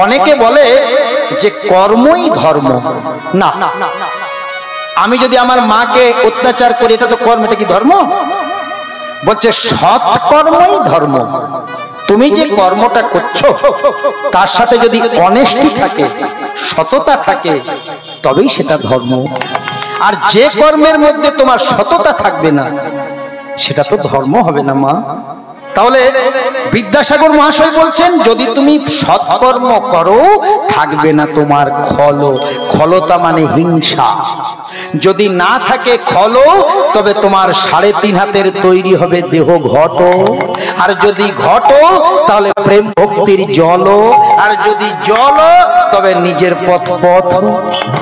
অনেকে বলে যে কর্মই ধর্ম। না, আমি যদি আমার মাকে অত্যাচার করি এটা তো কর্ম, এটা কি ধর্ম? বলছে সৎ কর্মই ধর্ম। তুমি যে কর্মটা করছো তার সাথে যদি অনেস্টি থাকে, সততা থাকে, তবেই সেটা ধর্ম। আর যে কর্মের মধ্যে তোমার সততা থাকবে না সেটা তো ধর্ম হবে না মা। তাহলে বিদ্যাসাগর মহাশয় বলছেন যদি তুমি সৎকর্ম করো থাকবে না তোমার খল। খলতা মানে হিংসা। যদি না থাকে খল তবে তোমার 3.5 হাতের তৈরি হবে দেহ ঘট। আর যদি ঘট তাহলে প্রেম ভক্তির জল। আর যদি জল তবে নিজের পথ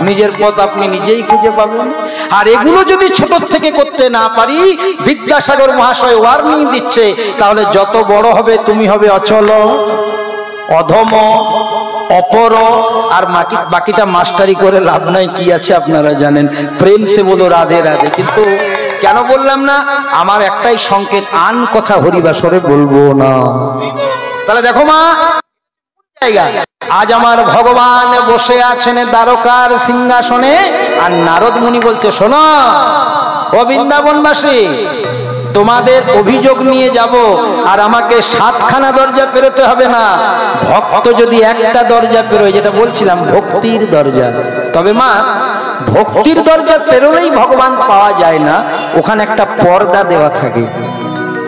নিজের পথ আপনি নিজেই খুঁজে পাবেন। আর এগুলো যদি ছোট থেকে করতে না পারি, বিদ্যাসাগর মহাশয় ওয়ার্নিং দিচ্ছে, তাহলে যত বড় হবে তুমি হবে অচল, অধম, অপর। আর বাকিটা মাস্টারি করে লাভ নাই। কি আছে আপনারা জানেন, প্রেম সে বলো রাধে রাধে। কিন্তু কেন বললাম না, আমার একটাই সংকেত, আন কথা হরিবাসরে বলবো না। তাহলে দেখো মা, আজ আমার ভগবান বসে আছেন দ্বারকার সিংহাসনে, আর নারদ মুনি বলছে শোনো ও বৃন্দাবনবাসী, তোমাদের অভিযোগ নিয়ে যাব, আর আমাকে 7খানা দরজা পেরোতে হবে না। ভক্ত যদি একটা দরজা পেরোয়, যেটা বলছিলাম ভক্তির দরজা, তবে মা ভক্তির দরজা পেরোলেই ভগবান পাওয়া যায় না, ওখানে একটা পর্দা দেওয়া থাকে।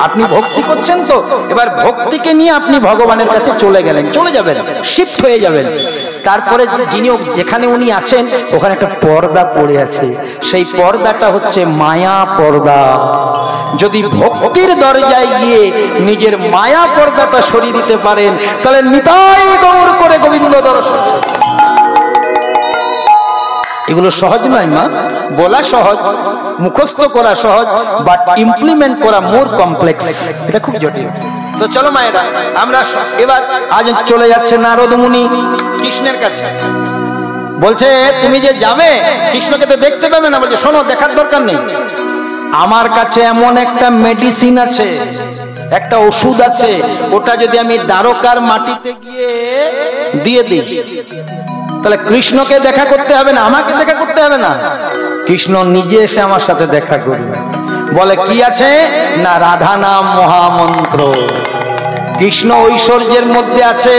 আপনি ভক্তি করছেন তো, এবার ভক্তিকে নিয়ে আপনি ভগবানের কাছে চলে গেলেন, চলে যাবেন, শিফট হয়ে যাবেন। তারপরে যিনি যেখানে উনি আছেন ওখানে একটা পর্দা পড়ে আছে, সেই পর্দাটা হচ্ছে মায়া পর্দা। যদি ভক্তির দরজায় গিয়ে নিজের মায়া পর্দাটা সরিয়ে দিতে পারেন, তাহলে নিতাই গৌর করে গোবিন্দ দর্শন। এগুলো সহজ নয় মা, বলা সহজ, মুখস্থ করা সহজ, বাট ইমপ্লিমেন্ট করা মোর কমপ্লেক্স, এটা খুব জটিল। তো চলো মায়েরা, আমরা এবার আজ চলে যাচ্ছে নারদ মুনি কৃষ্ণের কাছে। বলছে তুমি যে যাবে, কৃষ্ণকে তো দেখতে পাবে না। বলছে শোনো, দেখার দরকার নেই, আমার কাছে এমন একটা মেডিসিন আছে, একটা ওষুধ আছে, ওটা যদি আমি দ্বারকার মাটিতে গিয়ে দিয়ে দিই, তাহলে কৃষ্ণকে দেখা করতে হবে না, আমাকে দেখা করতে হবে না, কৃষ্ণ নিজে এসে আমার সাথে দেখা করবে। বলে কি আছে না, রাধা নাম মহামন্ত্র। কৃষ্ণ ঐশ্বর্যের মধ্যে আছে,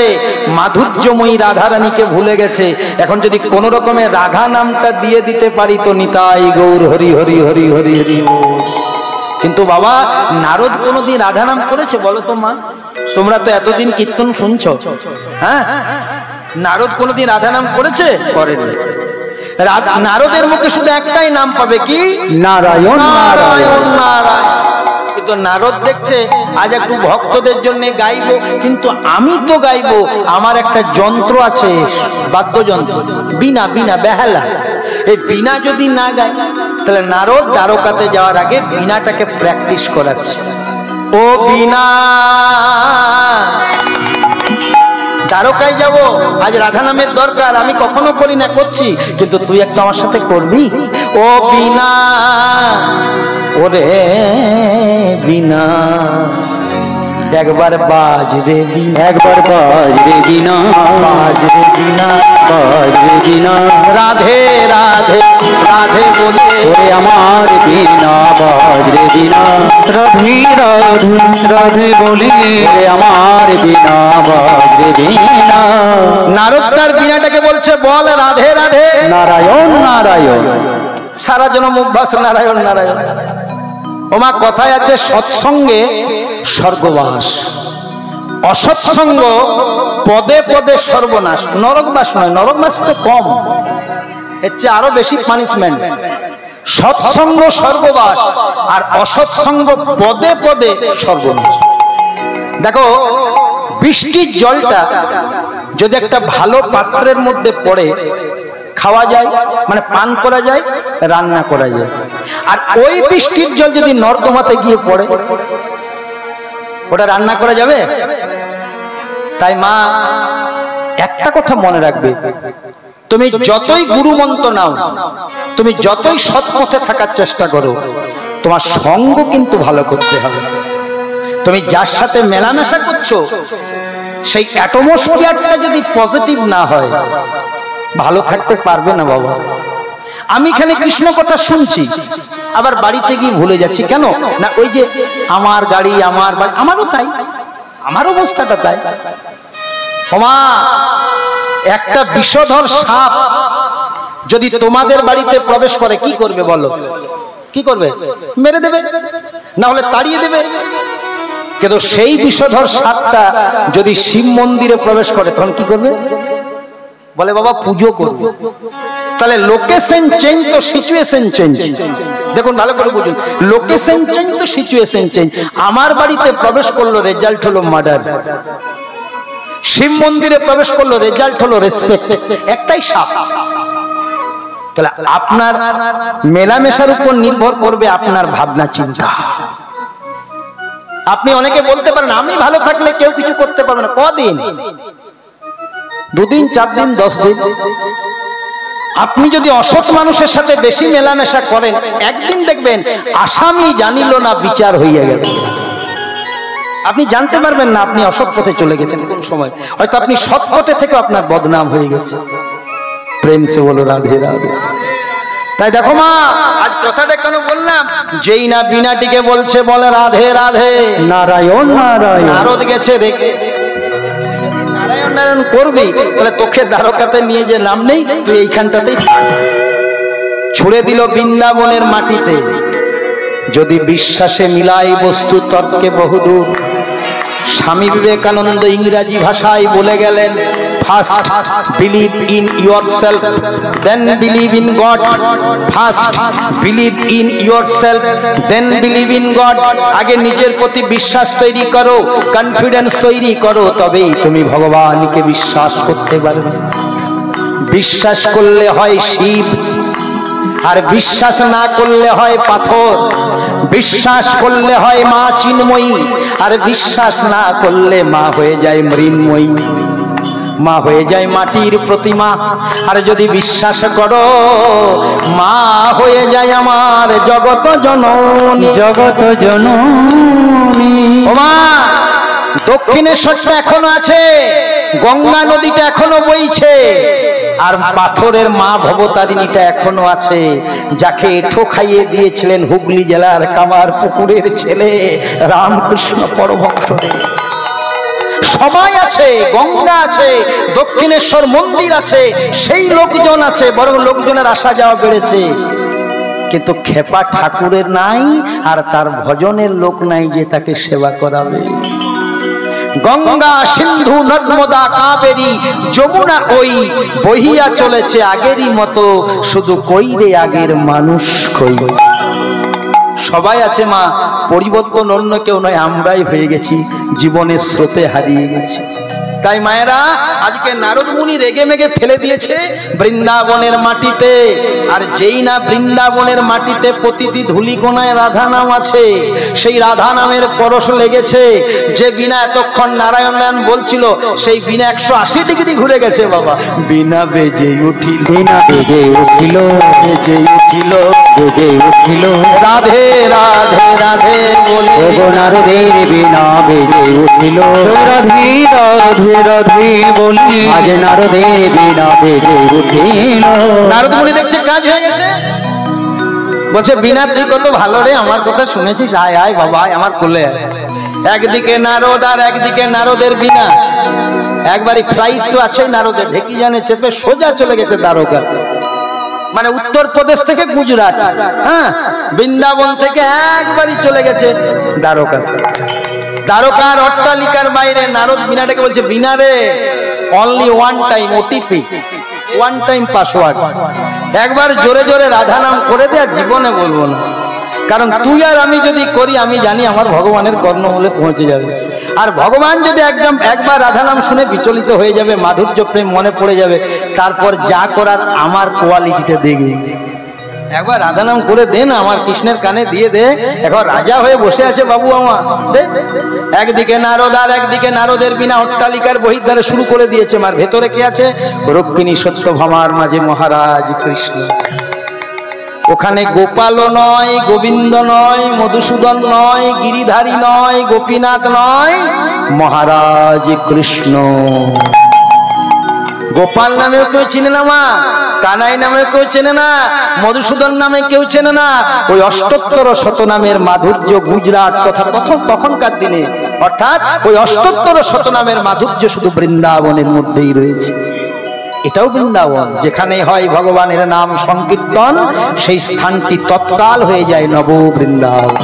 মাধুর্যময়ী রাধারানীকে ভুলে গেছে। এখন যদি কোন রকমে রাধা নামটা দিয়ে দিতে পারি তো নিতাই গৌর হরি হরি হরি হরি হরি। কিন্তু বাবা, নারদ কোনদিন রাধা নাম করেছে বলো তো মা? তোমরা তো এতদিন কীর্তন শুনছো, হ্যাঁ, নারদ কোনদিন রাধা নাম করেছে? করেনি। নারদের মুখে শুধু একটাই নাম পাবে, কি? নারায়ণ নারায়ণ নারায়ণ। কিন্তু নারদ দেখছে আজ একটু ভক্তদের জন্য গাইবো, কিন্তু আমি তো গাইবো, আমার একটা যন্ত্র আছে, বাদ্যযন্ত্র, বীণা, বীণা বেহালা। এই বীণা যদি না গায়, তাহলে নারদ দ্বারকাতে যাওয়ার আগে বীণাটাকে প্র্যাকটিস করাচ্ছে। ও বীণা, দ্বারকায় যাব, আজ রাধা নামের দরকার, আমি কখনো করি না, করছি, কিন্তু তুই একটু আমার সাথে করবি। ও বীণা, ওরে বীণা, একবার বাজ রে বীণা, একবার বাজ রে বীণা, বাজ রে বীণা, বাজ রে বীণা, রাধে রাধে রাধে বলে ওরে আমার বীণা, বাজ রে বীণা, রাধে রাধে রাধে বলে ওরে আমার বীণা, বাজ রে বীণা। নারদ তার বীণাটাকে বলছে, বল রাধে রাধে নারায়ণ নারায়ণ, সারা জনম অভ্যাস নারায়ণ নারায়ণ। ওমা কথায় আছে, সৎসঙ্গে স্বর্গবাস, অসৎসঙ্গ পদে পদে সর্বনাশ। নরকবাস নয়, নরকবাস তো কম, এর চেয়ে আরো বেশি পানিশমেন্ট। সৎসঙ্গ স্বর্গবাস, আর অসৎসঙ্গ পদে পদে সর্বনাশ। দেখো, বৃষ্টির জলটা যদি একটা ভালো পাত্রের মধ্যে পড়ে, খাওয়া যায়, মানে পান করা যায়, রান্না করা যায়। আর ওই বৃষ্টির জল যদি নর্দমাতে গিয়ে পড়ে, ওটা রান্না করা যাবে? তাই মা একটা কথা মনে রাখবে, তুমি যতই গুরু মন্ত্র নাও, তুমি যতই সৎ পথে থাকার চেষ্টা করো, তোমার সঙ্গ কিন্তু ভালো করতে হবে। তুমি যার সাথে মেলামেশা করছো সেই অ্যাটমসফিয়ারটা যদি পজিটিভ না হয় ভালো থাকতে পারবে না বাবা। আমি এখানে কৃষ্ণ কথা শুনছি, আবার বাড়িতে গিয়ে ভুলে যাচ্ছি। কেন না, ওই যে আমার গাড়ি আমার বাড়ি, আমারও তাই, আমার অবস্থাটা তাই। ওমা, একটা বিষধর সাপ যদি তোমাদের বাড়িতে প্রবেশ করে কি করবে বলো? কি করবে? মেরে দেবে, না হলে তাড়িয়ে দেবে। কিন্তু সেই বিষধর সাপটা যদি শিব মন্দিরে প্রবেশ করে তখন কি করবে? বলে বাবা পুজো করবে। তাহলে লোকেশন চেঞ্জ তো সিচুয়েশন চেঞ্জ। দেখুন ভালো করে বুঝুন, লোকেশন চেঞ্জ তো সিচুয়েশন চেঞ্জ। আমার বাড়িতে প্রবেশ করলো, রেজাল্ট হলো মার্ডার। শিব মন্দিরে প্রবেশ করলো, রেজাল্ট হলো রেসপেক্ট। একটাই সাপ। তাহলে আপনার মেলামেশার উপর নির্ভর করবে আপনার ভাবনা চিন্তা। আপনি অনেকে বলতে পারেন আমি ভালো থাকলে কেউ কিছু করতে পারবে না। কদিন? 2 দিন, 4 দিন, 10 দিন। আপনি যদি অসৎ মানুষের সাথে বেশি মেলামেশা করেন, একদিন দেখবেন আসামি জানিল না বিচার হইয়া গেল। আপনি জানতে পারবেন না আপনি অসৎ পথে চলে গেছেন। কোন সময় হয়তো আপনি সৎ পথে থেকে আপনার বদনাম হয়ে গেছে। প্রেম সে বলো রাধে রাধে। তাই দেখো মা, আজ কথাটা কেন বললাম, যেই না বিনাটিকে বলছে বলে রাধে রাধে, নারায়ণ নারায়ণ। নারদ গেছে রেখে, নারায়ণ নারায়ণ করবি তাহলে তোকে দ্বারকাতে নিয়ে যে নাম নেই, তুই এইখানটাতেই ছুড়ে দিল বৃন্দাবনের মাটিতে। যদি বিশ্বাসে মিলাই বস্তু তর্কে বহুদূর। স্বামী বিবেকানন্দ ইংরাজি ভাষায় বলে গেলেন, first believe in yourself, then believe in God. First believe in yourself, then believe in God. আগে নিজের প্রতি বিশ্বাস তৈরি করো, কনফিডেন্স তৈরি করো, তবেই তুমি ভগবানকে বিশ্বাস করতে পারবে। বিশ্বাস করলে হয় শিব, আর বিশ্বাস না করলে হয় পাথর। বিশ্বাস করলে হয় মা চিন্ময়ী, আর বিশ্বাস না করলে মা হয়ে যায় মৃন্ময়ী, মা হয়ে যায় মাটির প্রতিমা। আর যদি বিশ্বাস করো মা হয়ে যায় আমার জগত জননী, জগত জননী। ও মা, দক্ষিণেশ্বরটা এখনো আছে, গঙ্গা নদীটা এখনো বইছে, আর পাথরের মা ভবতারিণীটা এখনো আছে, যাকে এঁঠো খাইয়ে দিয়েছিলেন হুগলি জেলার কামার পুকুরের ছেলে রামকৃষ্ণ পরমহংসদেব। সবাই আছে, গঙ্গা আছে, দক্ষিণেশ্বর মন্দির আছে, সেই লোকজন আছে, বরং লোকজনের আসা যাওয়া বেড়েছে। কিন্তু খেপা ঠাকুরের নাই, আর তার ভজনের লোক নাই যে তাকে সেবা করাবে। গঙ্গা সিন্ধু নর্মদা কাবেরী যমুনা ওই বহিয়া চলেছে আগেরই মতো, শুধু কই রে আগের মানুষ কই। সবাই আছে মা, পরিবর্তন অন্য কেউ নয়, আমরাই হয়ে গেছি, জীবনের স্রোতে হারিয়ে গেছি। তাই মায়েরা, আজকে নারদ মুনি রেগে মেগে ফেলে দিয়েছে বৃন্দাবনের মাটিতে। আর যেই না বৃন্দাবনের মাটিতে প্রতিটি ধুলিকোনায় রাধা নাম আছে, সেই রাধা নামের পরশ লেগেছে। যে বিনা এতক্ষণ নারায়ণ নারায়ণ বলছিল, সেই বিনা 180 ডিগ্রি ঘুরে গেছে বাবা। বিনা বেজে উঠিল, বিনা বেজে উঠিল, বেজে উঠিল, বেজে উঠিল, রাধে রাধে রাধে বলে নারদের বিনা বেজে উঠিল, রাধে রাধে রাধে বলি আজ নারদে বিনা বেজে উঠিল। নারদ মুনি দেখছে কাজ হয়ে গেছে, বলছে বিনা তুই কত ভালো রে, আমার কথা শুনেছিস, আয় আয় বাবা আয় আমার কোলে। একদিকে নারদ আর একদিকে নারদের বিনা। একবারই ফ্লাইট তো আছে নারদের, ঢেকি জানে চেপে সোজা চলে গেছে দ্বারকা, মানে উত্তরপ্রদেশ থেকে গুজরাট, হ্যাঁ, বৃন্দাবন থেকে একবারই চলে গেছে দ্বারকা। দ্বারকার অট্টালিকার বাইরে নারদ বিনাটাকে বলছে, বিনা রে, only one time OTP, one time password, একবার জোরে জোরে রাধা নাম করে দে, আর জীবনে বলবো না। কারণ তুই আর আমি যদি করি, আমি জানি আমার ভগবানের কর্ণমূলে পৌঁছে যাবে। আর ভগবান যদি একবার রাধা নাম শুনে বিচলিত হয়ে যাবে, মাধুর্য প্রেম মনে পড়ে যাবে, তারপর যা করার আমার কোয়ালিটিটা দেখবি। একবার রাধা নাম করে দে না, আমার কৃষ্ণের কানে দিয়ে দে, এখন রাজা হয়ে বসে আছে বাবু আমার। একদিকে নারদ আর একদিকে নারদের বিনা অট্টালিকার বহির্দ্বারে শুরু করে দিয়েছে। মার ভেতরে কে আছে? রুক্মিণী সত্যভামার মাঝে মহারাজ কৃষ্ণ। ওখানে গোপালও নয়, গোবিন্দ নয়, মধুসূদন নয়, গিরিধারী নয়, গোপীনাথ নয়, মহারাজ কৃষ্ণ। গোপাল নামেও কেউ চিনে না মা, কানাই নামে কেউ চেনে না, মধুসূদন নামে কেউ চেনে না। ওই ৭৮ শতনামের মাধুর্য গুজরাট তথা তখনকার দিনে, অর্থাৎ ওই ৭৮ শতনামের মাধুর্য শুধু বৃন্দাবনের মধ্যেই রয়েছে। এটাও বৃন্দাবন, যেখানে হয় ভগবানের নাম সংকীর্তন, সেই স্থানটি তৎকাল হয়ে যায় নব বৃন্দাবন।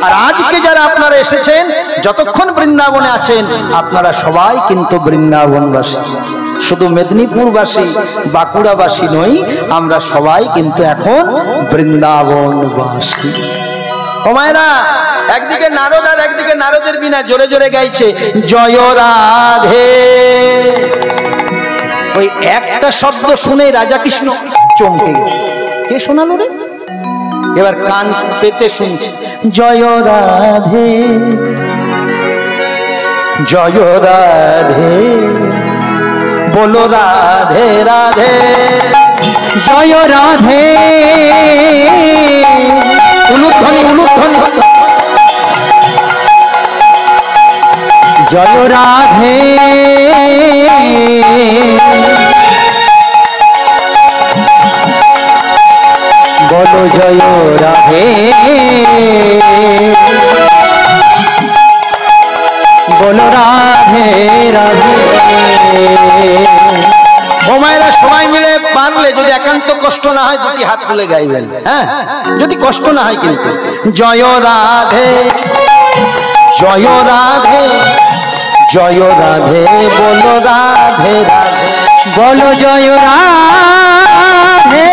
আর আজকে যারা আপনারা এসেছেন, যতক্ষণ বৃন্দাবনে আছেন, আপনারা সবাই কিন্তু বৃন্দাবনবাসী। শুধু মেদিনীপুরবাসী, বাঁকুড়াবাসী নই, আমরা সবাই কিন্তু এখন বৃন্দাবনবাসী। ও মায়েরা, একদিকে নারদ আর একদিকে নারদের বিনা জোরে জোরে গাইছে জয় রাধে। ওই একটা শব্দ শুনে রাজা কৃষ্ণ চমকে গেল। কে শোনালো রে? এবার কান পেতে শুনছে জয় রাধে, জয় রাধে, বলো রাধে রাধে, জয় রাধে। উলুধ্বনি, উলুধ্বনি, জয় রাধে, বলো জয় রাধে, বলো রাধে রাধে। ও মায়েরা, সবাই মিলে পারলে যদি একান্ত কষ্ট না হয় দুটি হাত তুলে গাইবেন, হ্যাঁ, যদি কষ্ট না হয় কিন্তু। জয় রাধে, জয় রাধে, জয় রাধে, বলো রাধে রাধে, বলো জয় রাধে,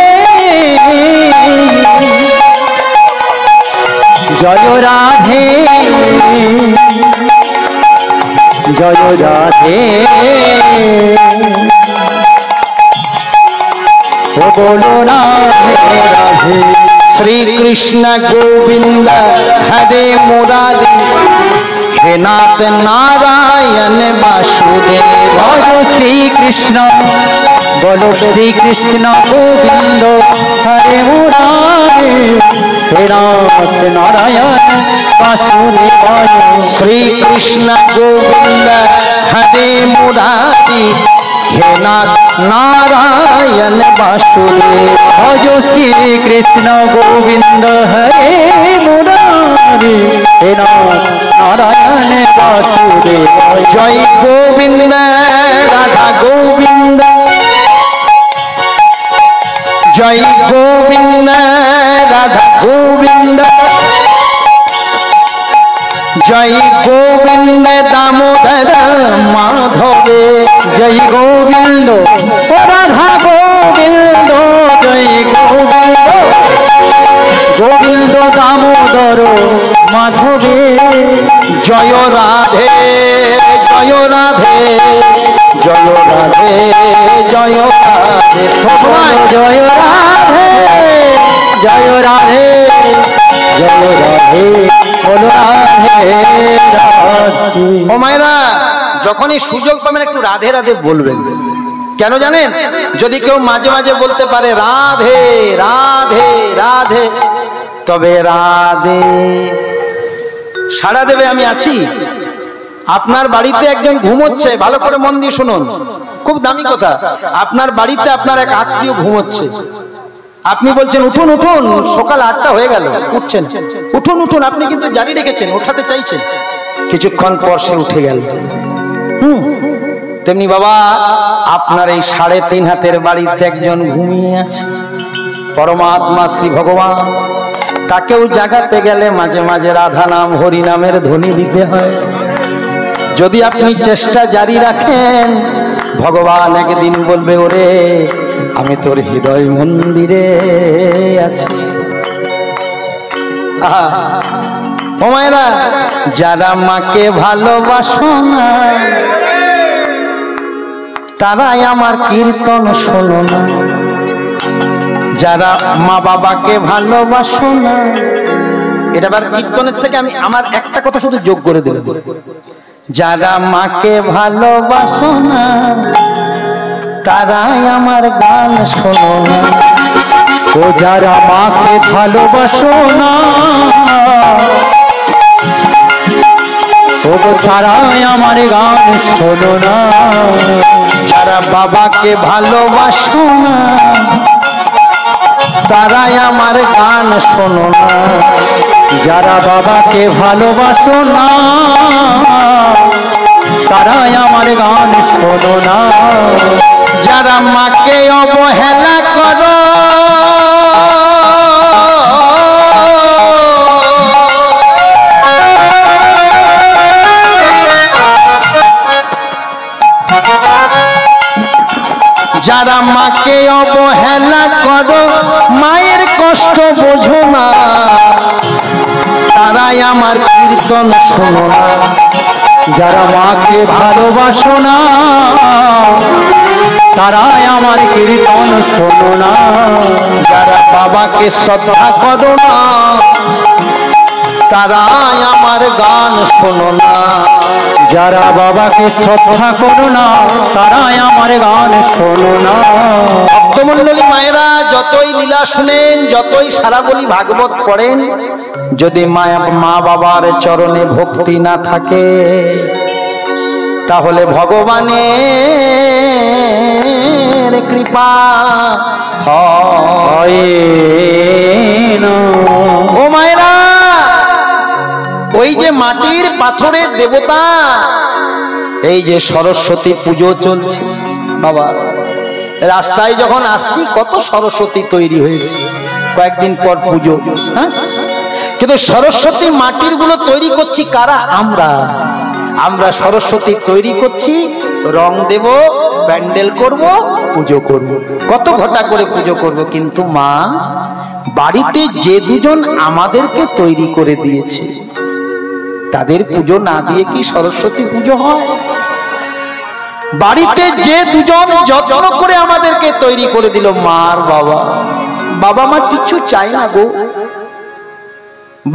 জয় রাধে, জয় রাধে, ও বলো রাধে রাধে। শ্রী কৃষ্ণ গোবিন্দ হরে মুরারি, হে নাথ নারায়ণ বাসুদেব। বলো শ্রী কৃষ্ণ, বলো শ্রী কৃষ্ণ গোবিন্দ হরে মুরারি, হে নাথ নারায়ণ বাসুদেব। শ্রী কৃষ্ণ গোবিন্দ হরে মুরারি, হে নাথ নারায়ণ বাসুদেব। ভজ শ্রী কৃষ্ণ গোবিন্দ হরে মুরারি, হে নাথ নারায়ণ বাসুদেব। জয় গোবিন্দ রাধা গোবিন্দ, জয় গোবিন্দ রাধা গোবিন্দ, জয় গোবিন্দ দামোদর মাধবে। জয় গোবিন্দ রাধা গোবিন্দ, জয় গোবিন্দ, গোবিন্দ দামোদর মাধবে। জয় রাধে, জয় রাধে, জয় রাধে, জয় রাধে, জয় রাধে, জয় রাধে, জয় রাধে, বলো রাধে রাধে। ও মায়েরা, যখনই সুযোগ পাবেন একটু রাধে রাধে বলবেন। কেন জানেন? যদি কেউ মাঝে মাঝে বলতে পারে রাধে রাধে রাধে, তবে রাধে সাড়া দেবে আমি আছি। আপনার বাড়িতে একজন ঘুমোচ্ছে, ভালো করে মন দিয়ে শুনুন, খুব দামি কথা। আপনার বাড়িতে আপনার এক আত্মীয় ঘুমোচ্ছে, আপনি বলছেন উঠুন উঠুন, সকাল ৮টা হয়ে গেল, উঠছেন, উঠুন উঠুন, আপনি কিন্তু জারি রেখেছেন, ওঠাতে চাইছেন। কিছুক্ষণ পর সে উঠে গেল। তেমনি বাবা, আপনার এই ৩.৫ হাতের বাড়িতে একজন ঘুমিয়ে আছে, পরমাত্মা শ্রী ভগবান। তাকেও জাগাতে গেলে মাঝে মাঝে রাধা নাম হরি নামের ধ্বনি দিতে হয়। যদি আপনি চেষ্টা জারি রাখেন, ভগবান একদিন বলবে ওরে আমি তোর হৃদয় মন্দিরে আছি। ও মায়েরা, যারা মাকে ভালোবাসো না তারাই আমার কীর্তন শোনো না। যারা মা বাবাকে ভালোবাসো না, এটা আবার কীর্তনের থেকে আমি আমার একটা কথা শুধু যোগ করে দিলাম। যারা মাকে ভালোবাসো না তারাই আমার গান শোনো না। ও যারা মাকে ভালোবাসো না, ও তারাই আমার গান শোনো না। যারা বাবাকে ভালোবাসো না, তারাই আমার গান শোনো না। যারা বাবাকে ভালোবাসো না, তারাই আমার গান শোনো না। যারা মাকে অবহেলা করো, যারা মাকে অবহেলা করো, মায়ের কষ্ট বোঝো না, তারাই আমার কীর্তন শোনো না। যারা মাকে ভালোবাসো না, তারাই আমার কীর্তন শোনো না। যারা বাবাকে শ্রদ্ধা করো না, তারাই আমার গান শোনো না। যারা বাবাকে শ্রদ্ধা করো না, তারাই আমার গান শোনো না। ভক্তমণ্ডলী মায়েরা, যতই লীলা শুনেন, যতই সারা বলি ভাগবত পড়েন, যদি মা বাবার চরণে ভক্তি না থাকে, তাহলে ভগবানের কৃপা হয় না। ও মায়েরা, ওই যে মাটির পাথরের দেবতা, এই যে সরস্বতী পুজো চলছে বাবা, রাস্তায় যখন আসছি কত সরস্বতী তৈরি হয়েছে, কয়েকদিন পর পুজো। হ্যাঁ, কিন্তু সরস্বতী মাটির গুলো তৈরি করছি কারা? আমরা সরস্বতী তৈরি করছি, রং দেব, প্যান্ডেল করব, পুজো করব, কত ঘটা করে পুজো করব। কিন্তু মা বাড়িতে যে দুজন আমাদেরকে তৈরি করে দিয়েছে, তাদের পুজো না দিয়ে কি সরস্বতী পুজো হয়? বাড়িতে যে দুজন যত্ন করে আমাদেরকে তৈরি করে দিল, মার বাবা, বাবা মা কিছু চায় না গো।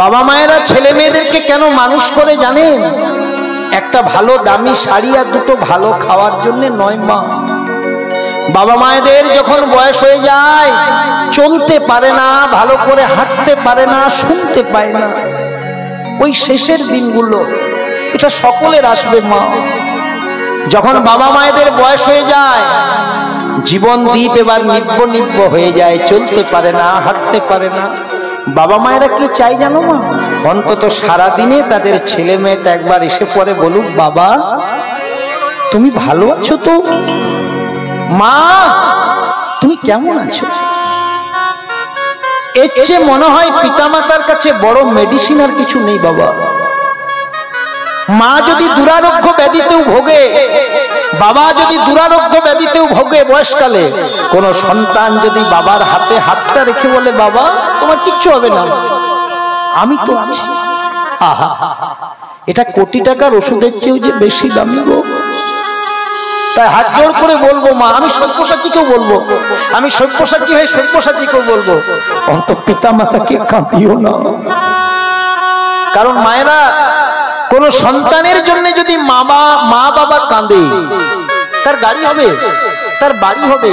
বাবা মায়েরা ছেলে মেয়েদেরকে কেন মানুষ করে জানেন? একটা ভালো দামি শাড়ি আর দুটো ভালো খাওয়ার জন্য নয় মা। বাবা মায়েদের যখন বয়স হয়ে যায়, চলতে পারে না, ভালো করে হাঁটতে পারে না, শুনতে পায় না, ওই শেষের দিনগুলো এটা সকলের আসবে মা। যখন বাবা মায়েদের বয়স হয়ে যায়, জীবন দ্বীপ এবার নিব্ব হয়ে যায়, চলতে পারে না, হাঁটতে পারে না, বাবা মায়েরা কি চাই জানো মা? অন্তত সারা দিনে তাদের ছেলে মেয়েটা একবার এসে পড়ে বলুক, বাবা তুমি ভালো আছো তো, মা তুমি কেমন আছো? এর চেয়ে মনে হয় পিতামাতার কাছে বড় মেডিসিন আর কিছু নেই বাবা। মা যদি দুরারোগ্য ব্যাধিতেও ভোগে, বাবা যদি দুরারোগ্য ব্যাধিতেও ভোগে বয়সকালে, কোন সন্তান যদি বাবার হাতে হাতটা রেখে বলে, বাবা তোমার কিচ্ছু হবে না, আমি তো আছি, আহা, এটা কোটি টাকার ওষুধের চেয়েও যে বেশি দামি গো। তাই হাত জোড় করে বলবো মা, আমি সব্যসাচীকেও বলবো, আমি সব্যসাচী হয়ে সব্যসাচীকেও বলবো, অন্তত পিতা মাতাকে কাঁদিও না। কারণ মায়েরা, কোন সন্তানের জন্য যদি মা বাবা কাঁদে, তার গাড়ি হবে, তার বাড়ি হবে,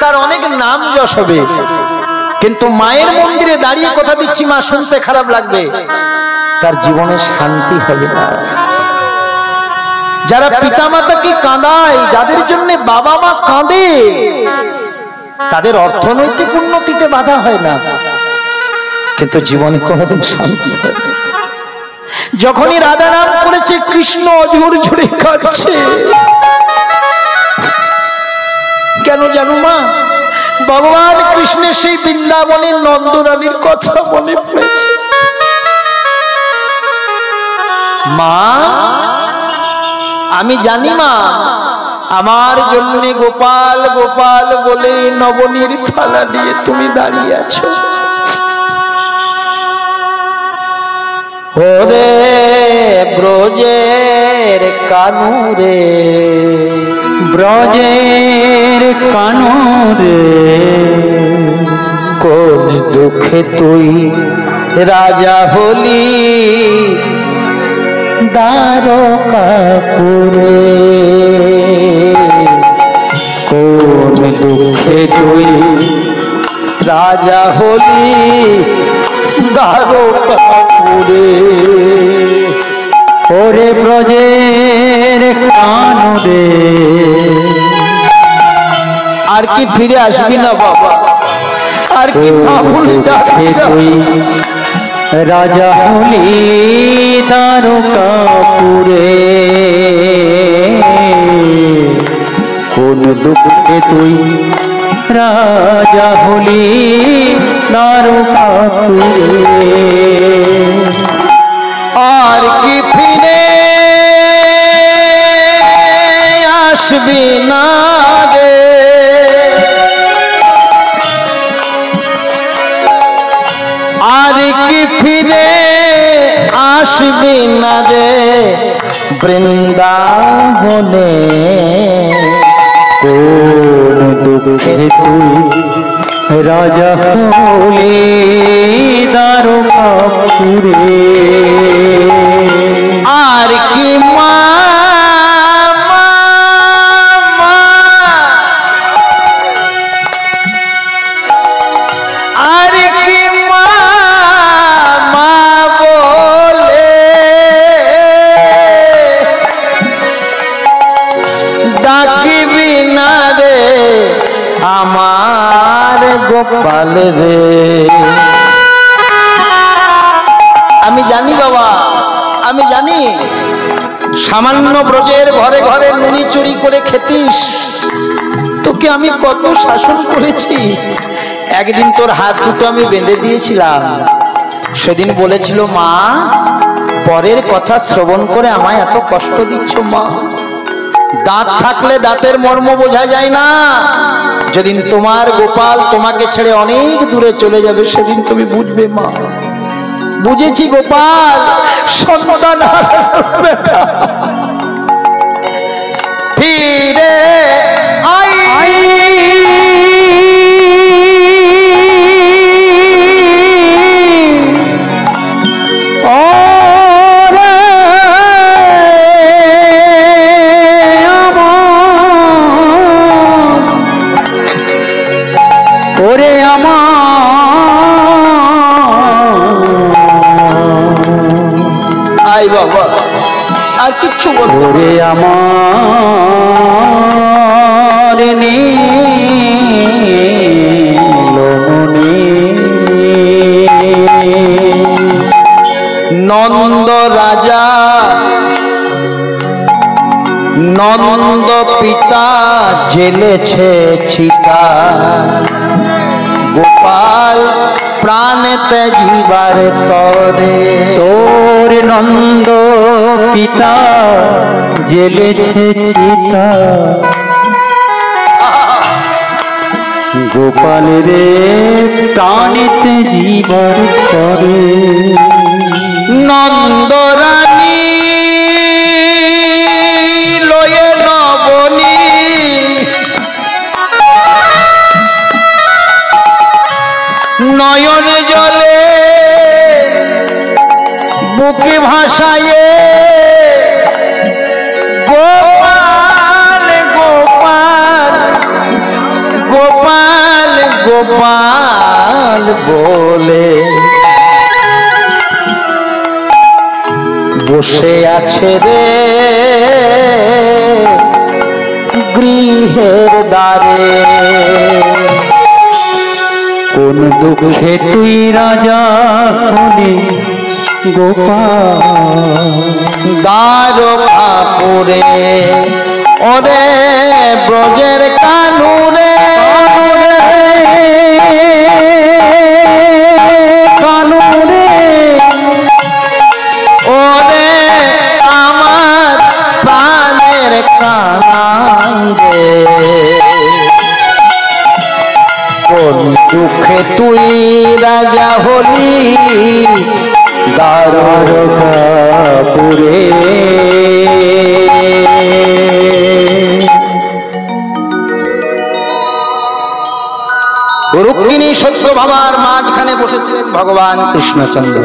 তার অনেক নাম যশ হবে, কিন্তু মায়ের মন্দিরে দাঁড়িয়ে কথা দিচ্ছি মা, শুনতে খারাপ লাগবে, তার জীবনে শান্তি হবে না। যারা পিতামাতাকে কাঁদায়, যাদের জন্য বাবা মা কাঁদে, তাদের অর্থনৈতিক উন্নতিতে বাধা হয় না, কিন্তু জীবনে কোনোদিন শান্তি হয় না। যখনই রাধা নাম করেছে, কৃষ্ণ অঝোর ঝরে কাঁদছে। কেন জানো মা? ভগবান কৃষ্ণের সেই বৃন্দাবনের নন্দরানীর কথা মনে পড়েছে। মা আমি জানি মা, আমার জন্য গোপাল গোপাল বলে নবনীর থালা নিয়ে তুমি দাঁড়িয়ে আছো। ওরে ব্রজের কানুরে, ব্রজের কানুরে, কোন দুঃখে তুই রাজা হলি দ্বারকাপুরে, কোন দুঃখে তুই রাজা হলি দ্বারকাপুরে। ওরে ব্রজের কানুরে আর কি ফিরে আসবি না বাবা, আর কি তুই রাজা হলি দ্বারকাপুরে। কোন দুঃখে তুই রাজা হলি দ্বারকাপুরে। আর কি ফিরে আসবি না রে, আর কি ফিরে আসবি না রে বৃন্দাবনে। কোন দুঃখে তুই রাজা হলি দ্বারকাপুরে। আর কি আর কি মা বলে ডাকিবি না রে আমার গোপাল রে। আমি জানি বাবা, আমি জানি সামান্য ব্রজের ঘরে ঘরে নুনি চুরি করে খেতিস, তোকে আমি কত শাসন করেছি। একদিন তোর হাত দুটো আমি বেঁধে দিয়েছিলাম, সেদিন বলেছিল মা পরের কথা শ্রবণ করে আমায় এত কষ্ট দিচ্ছ মা। দাঁত থাকলে দাঁতের মর্ম বোঝা যায় না। যেদিন তোমার গোপাল তোমাকে ছেড়ে অনেক দূরে চলে যাবে সেদিন তুমি বুঝবে মা। বুঝেছি গোপাল, সন্তান ব্যথা ফিরে আই ওরে আই বাবা, আর কিচ্ছু বলবো। ওরে আমার নন্দ রাজা নন্দ পিতা জেলেছে চিতা, গোপাল প্রাণেতে জীবার তরে। তোর নন্দ পিতা জেলেছে চিতা, গোপাল রে প্রাণেতে জীবার তরে। নন্দ রানী লয়ে নবনী নয়ন জলে বুকে ভাসায়ে গোপাল গোপাল গোপাল গোপাল বলে বসে আছে রে গৃহের দ্বারে। কোন দুঃখে তুই রাজা হলি গোপাল দ্বারকাপুরে। ওরে ব্রজের কানুরে কানুরে। ওরে আমার প্রাণের কানাই রে। কোন দুঃখে তুই রাজা হলি দ্বারকাপুরে। রুক্মিণী সত্যভামার মাঝখানে বসেছিলেন ভগবান কৃষ্ণচন্দ্র।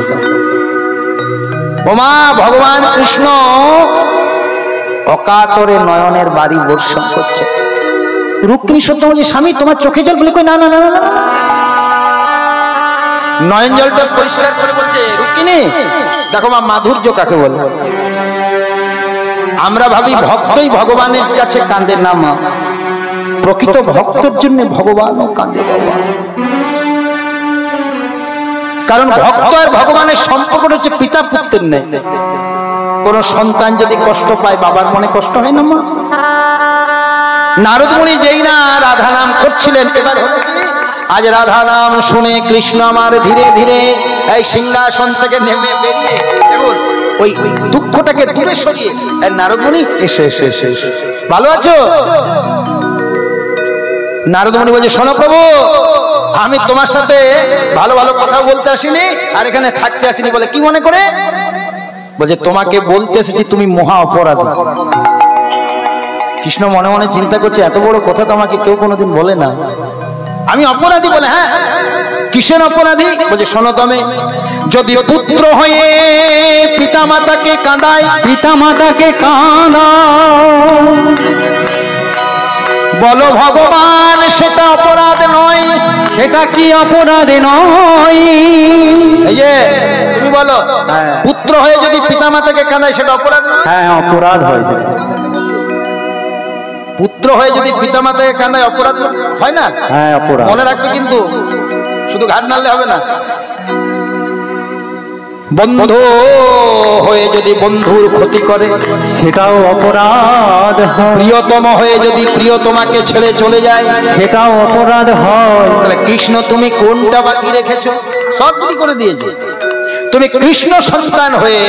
ওমা ভগবান কৃষ্ণ অকাতরে নয়নের বাড়ি বর্ষণ করছে। রুক্মিণী সত্যভামা, স্বামী তোমার চোখে জল বলে কই না না না না, নয়ন জলটা পরিষ্কার করে বলছে, রুক্মিণী দেখো মা মাধুর্য কাকে বলে। আমরা ভাবি ভক্তই ভগবানের কাছে কাঁদে না মা, প্রকৃত ভক্তর জন্য ভগবানও কাঁদে বাবা। কারণ ভক্ত আর ভগবানের সম্পর্কটা হচ্ছে পিতা পুত্রের নেই। কোন সন্তান যদি কষ্ট পায় বাবার মনে কষ্ট হয় না মা? নারদ মুনি যেই না রাধা নাম করছিলেন, এবার আজ রাধা নাম শুনে কৃষ্ণ আমার ধীরে ধীরে এই সিংহাসন থেকে নেমে বেরিয়ে দেখুন ওই দুঃখটাকে দূরে সরিয়ে নারদ মুনি এসে এসে এসে ভালো আছো? নারদ মুনি বলছে, শোনো প্রভু, আমি তোমার সাথে ভালো ভালো কথা বলতে আসিনি, আর এখানে থাকতে আসিনি। বলে কি মনে করে? বলছে তোমাকে বলতে এসেছি তুমি মহা অপরাধী। কৃষ্ণ মনে মনে চিন্তা করছে, এত বড় কথা তো আমাকে কেউ কোনোদিন বলে না, আমি অপরাধী? বলে হ্যাঁ। কিসের অপরাধী? বলছে শোনো, তুমি যদি পুত্র হয়ে পিতা মাতাকে কাঁদায়, পিতা মাতাকে কাঁদাও, বলো ভগবান সেটা অপরাধ নয়। সেটা কি অপরাধ নয়? এই যে তুমি বলো, পুত্র হয়ে যদি পিতা মাতাকে কাঁদায় সেটা অপরাধ? হ্যাঁ, অপরাধ হয়ে যায়। পুত্র হয়ে যদি পিতা মাতাকে কাঁদায় অপরাধ হয় না? হ্যাঁ, অপরাধ। মনে রাখবে কিন্তু, শুধু ঘাট নাড়লে হবে না। বন্ধু হয়ে যদি বন্ধুর ক্ষতি করে সেটাও অপরাধ। প্রিয়তম হয়ে যদি প্রিয়তমাকে ছেড়ে চলে যায় সেটাও অপরাধ হয়। তাহলে কৃষ্ণ তুমি কোনটা বাকি রেখেছো? সবগুলি করে দিয়েছে। তুমি কৃষ্ণ সন্তান হয়ে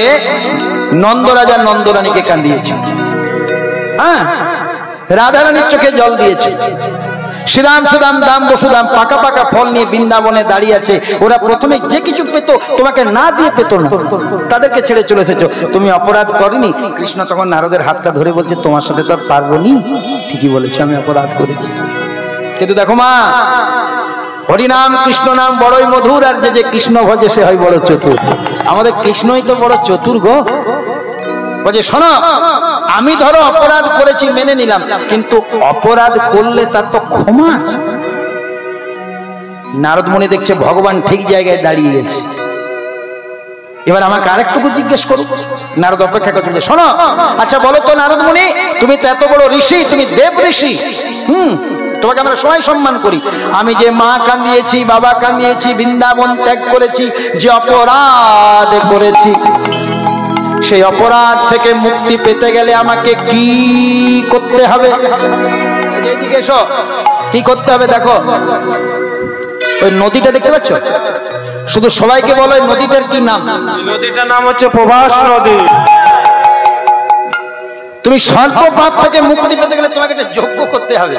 নন্দরাজা নন্দরানীকে কাঁদিয়েছো, হ্যাঁ, রাধারানীর চোখে জল দিয়েছে। শ্রীরাম সুদাম দাম বসুদাম পাকা পাকা ফল নিয়ে বৃন্দাবনে দাঁড়িয়ে আছে। ওরা প্রথমে যে কিছু পেত তোমাকে না দিয়ে পেত না, তাদেরকে ছেড়ে চলে এসেছো। তুমি অপরাধ করনি? কৃষ্ণ তখন নারদের হাতটা ধরে বলছে, তোমার সাথে তো আর পারবো নি। ঠিকই বলেছো, আমি অপরাধ করেছি, কিন্তু দেখো মা, হরিনাম কৃষ্ণ নাম বড়ই মধুর, আর যে কৃষ্ণ ভজে সে হয় বড় চতুর। আমাদের কৃষ্ণই তো বড় চতুর গো। বলছে শোনো, আমি ধরো অপরাধ করেছি মেনে নিলাম, কিন্তু অপরাধ করলে তার তো ক্ষমা আছে। নারদ মুনি দেখছে ভগবান ঠিক জায়গায় দাঁড়িয়ে গেছে। এবার আমাকে আরেকটুকু জিজ্ঞেস করো। নারদ অপেক্ষা করছে, শোনো আচ্ছা বলো তো নারদ মুনি, তুমি তো এত বড় ঋষি, তুমি দেব ঋষি, তোমাকে আমরা সবাই সম্মান করি। আমি যে মা কাঁদিয়েছি, বাবা কাঁদিয়েছি, বৃন্দাবন ত্যাগ করেছি, যে অপরাধ করেছি, সেই অপরাধ থেকে মুক্তি পেতে গেলে আমাকে কি করতে হবে? এইদিকে এসো, কি করতে হবে দেখো। ওই নদীটা দেখতে পাচ্ছ? শুধু সবাইকে বলো ওই নদীটার কি নাম? নদীটার নাম হচ্ছে প্রভাস নদী। তুমি সর্ব পাপ থেকে মুক্তি পেতে গেলে তোমাকে একটা যজ্ঞ করতে হবে।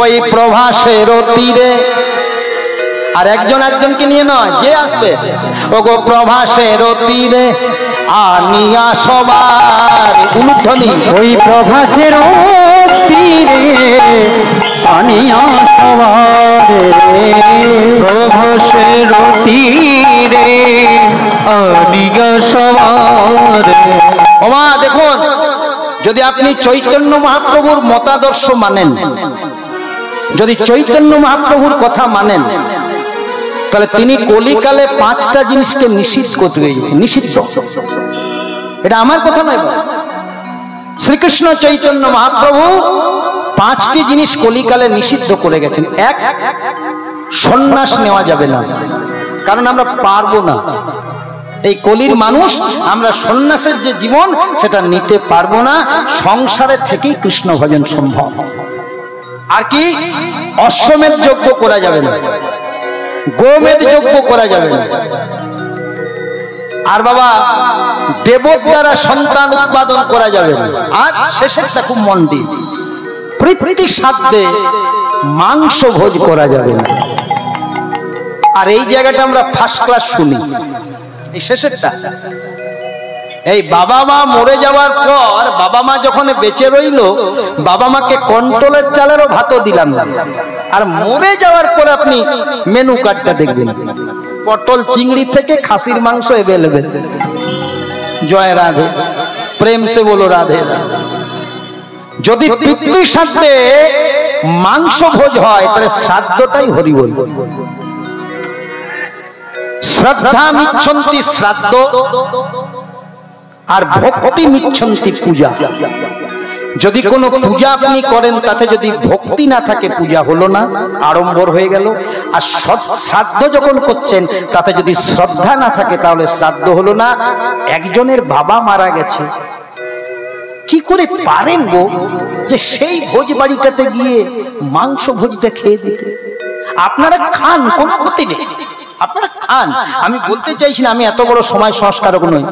ওই প্রভাসের তীরে, আর একজন একজনকে নিয়ে নয়, যে আসবে, ওগো প্রভাসের তীরে আনিয়া সবার উলুধ্বনি। ওই প্রভাসের তীরে আনিয়া সবার, প্রভাসের তীরে আনিয়া সবার। ওমা দেখুন, যদি আপনি চৈতন্য মহাপ্রভুর মতাদর্শ মানেন, যদি চৈতন্য মহাপ্রভুর কথা মানেন, তাহলে তিনি কলিকালে 5টা জিনিসকে নিষিদ্ধ করতে গিয়েছেন। নিষিদ্ধ, এটা আমার কথা নয়, শ্রীকৃষ্ণ চৈতন্য মহাপ্রভু 5টি জিনিস কলিকালে নিষিদ্ধ করে গেছেন। এক, সন্ন্যাস নেওয়া যাবে না, কারণ আমরা পারবো না। এই কলির মানুষ, আমরা সন্ন্যাসের যে জীবন সেটা নিতে পারবো না। সংসারে থেকেই কৃষ্ণ ভজন সম্ভব। আর কি? অশ্বমেধ যজ্ঞ করা যাবে না, গোমেধ যজ্ঞ করা যাবে না, আর বাবা দেবত দ্বারা সন্তান উৎপাদন করা যাবে না। আর শেষেরটা খুব মন দিয়ে, প্রীতি সাধ্যে মাংস ভোজ করা যাবে না। আর এই জায়গাটা আমরা ফার্স্ট ক্লাস শুনি, এই শেষেরটা। এই বাবা মা মরে যাওয়ার পর, বাবা মা যখন বেঁচে রইল, বাবা মাকে কন্ট্রোলের চালেরও ভাতও দিলাম না। আর মরে যাওয়ার পর আপনি মেনু কার্ডটা দেখবেন, পটল চিংড়ি থেকে খাসির মাংস এভেলেবেল। জয় রাধে, প্রেম সে বলো রাধে। যদি পিতৃ শ্রাদ্ধে মাংস ভোজ হয়, তাহলে শ্রাদ্ধটাই হরিবোল। শ্রদ্ধা মিচ্ছন্তি শ্রাদ্ধ আর ভক্তি মিচ্ছন্তি পূজা। যদি কোনো পূজা আপনি করেন তাতে যদি ভক্তি না থাকে পূজা হলো না, আড়ম্বর হয়ে গেল। আর শ্রাদ্ধ যখন করছেন তাতে যদি শ্রদ্ধা না থাকে তাহলে শ্রাদ্ধ হলো না। একজনের বাবা মারা গেছে, কি করে পারেন গো যে সেই ভোজ বাড়িটাতে গিয়ে মাংস ভোজটা খেয়ে দিতে? আপনারা খান, কোনো ক্ষতি নেই, আপনারা খান। আমি বলতে চাইছি না আমি এত বড় সময় সংস্কারক নই,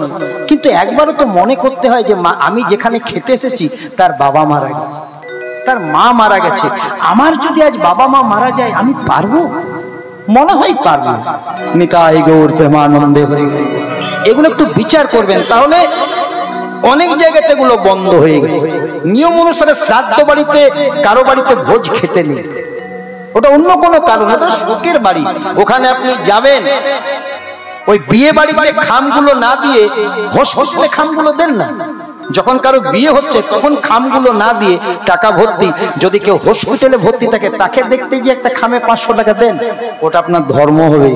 কিন্তু একবারও তো মনে করতে হয় যে আমি যেখানে খেতে এসেছি তার বাবা মারা গেছে, তার মা মারা গেছে। আমার যদি আজ বাবা মা মারা যায় আমি পারবো? মনে হয় পারবো। নিতাই গৌর প্রেমানন্দে হরি হরি। এগুলো একটু বিচার করবেন, তাহলে অনেক জায়গাতে এগুলো বন্ধ হয়ে গেছে। নিয়ম অনুসারে শ্রাদ্ধ বাড়িতে কারো বাড়িতে ভোজ খেতে নেই, ওটা অন্য কোনো কারণ, ওটা শোকের বাড়ি। ওখানে আপনি যাবেন, ওই বিয়ে বাড়িতে খামগুলো না দিয়ে হসপিটালে খামগুলো দেন না। যখন কারো বিয়ে হচ্ছে তখন খামগুলো না দিয়ে টাকা ভর্তি, যদি কেউ হসপিটালে ভর্তি থাকে তাকে দেখতে যে একটা খামে 500 টাকা দেন, ওটা আপনার ধর্ম হবে।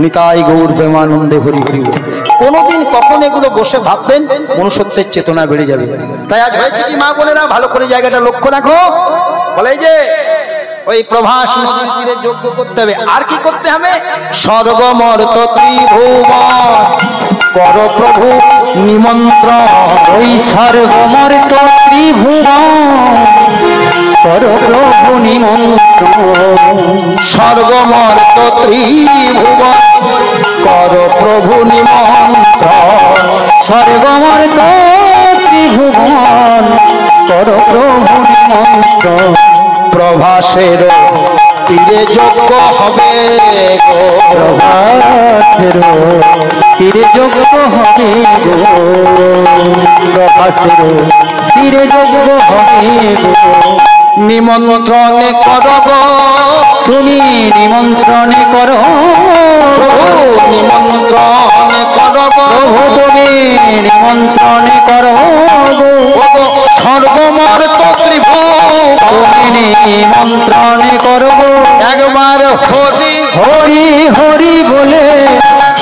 নিতাই গৌর প্রেমানন্দে হরি হরি। কোনোদিন কখন এগুলো বসে ভাববেন, মনুষ্যত্বের চেতনা বেড়ে যাবে। তাই আজ হয়েছে কি মা বোনেরা, ভালো করে জায়গাটা লক্ষ্য রাখো। বলে যে ওই প্রভাস নদীর তীরে যজ্ঞ করতে হবে। আর কি করতে হবে? স্বর্গ মর্ত ত্রিভুবন কর প্রভু নিমন্ত্রণ। ওই স্বর্গ মর্ত ত্রিভুবন কর প্রভু নিমন্ত্রণ। স্বর্গ মর্ত ত্রিভুবন কর প্রভু নিমন্ত্রণ। স্বর্গ মর্ত ত্রিভুবন কর প্রভু নিমন্ত্রণ। প্রভাসের তীরে যজ্ঞ হবে গো, প্রভাসের তীরে যজ্ঞ হবে গো, প্রভাসের তীরে যজ্ঞ হবে গো। নিমন্ত্রণে কর গো তুমি নিমন্ত্রণে করো, নিমন্ত্রণে কর গো তুমি নিমন্ত্রণে করো। স্বর্গ মর্ত ত্রিভুবন তুমি নিমন্ত্রণে করো। একবার হরি হরি হরি বলে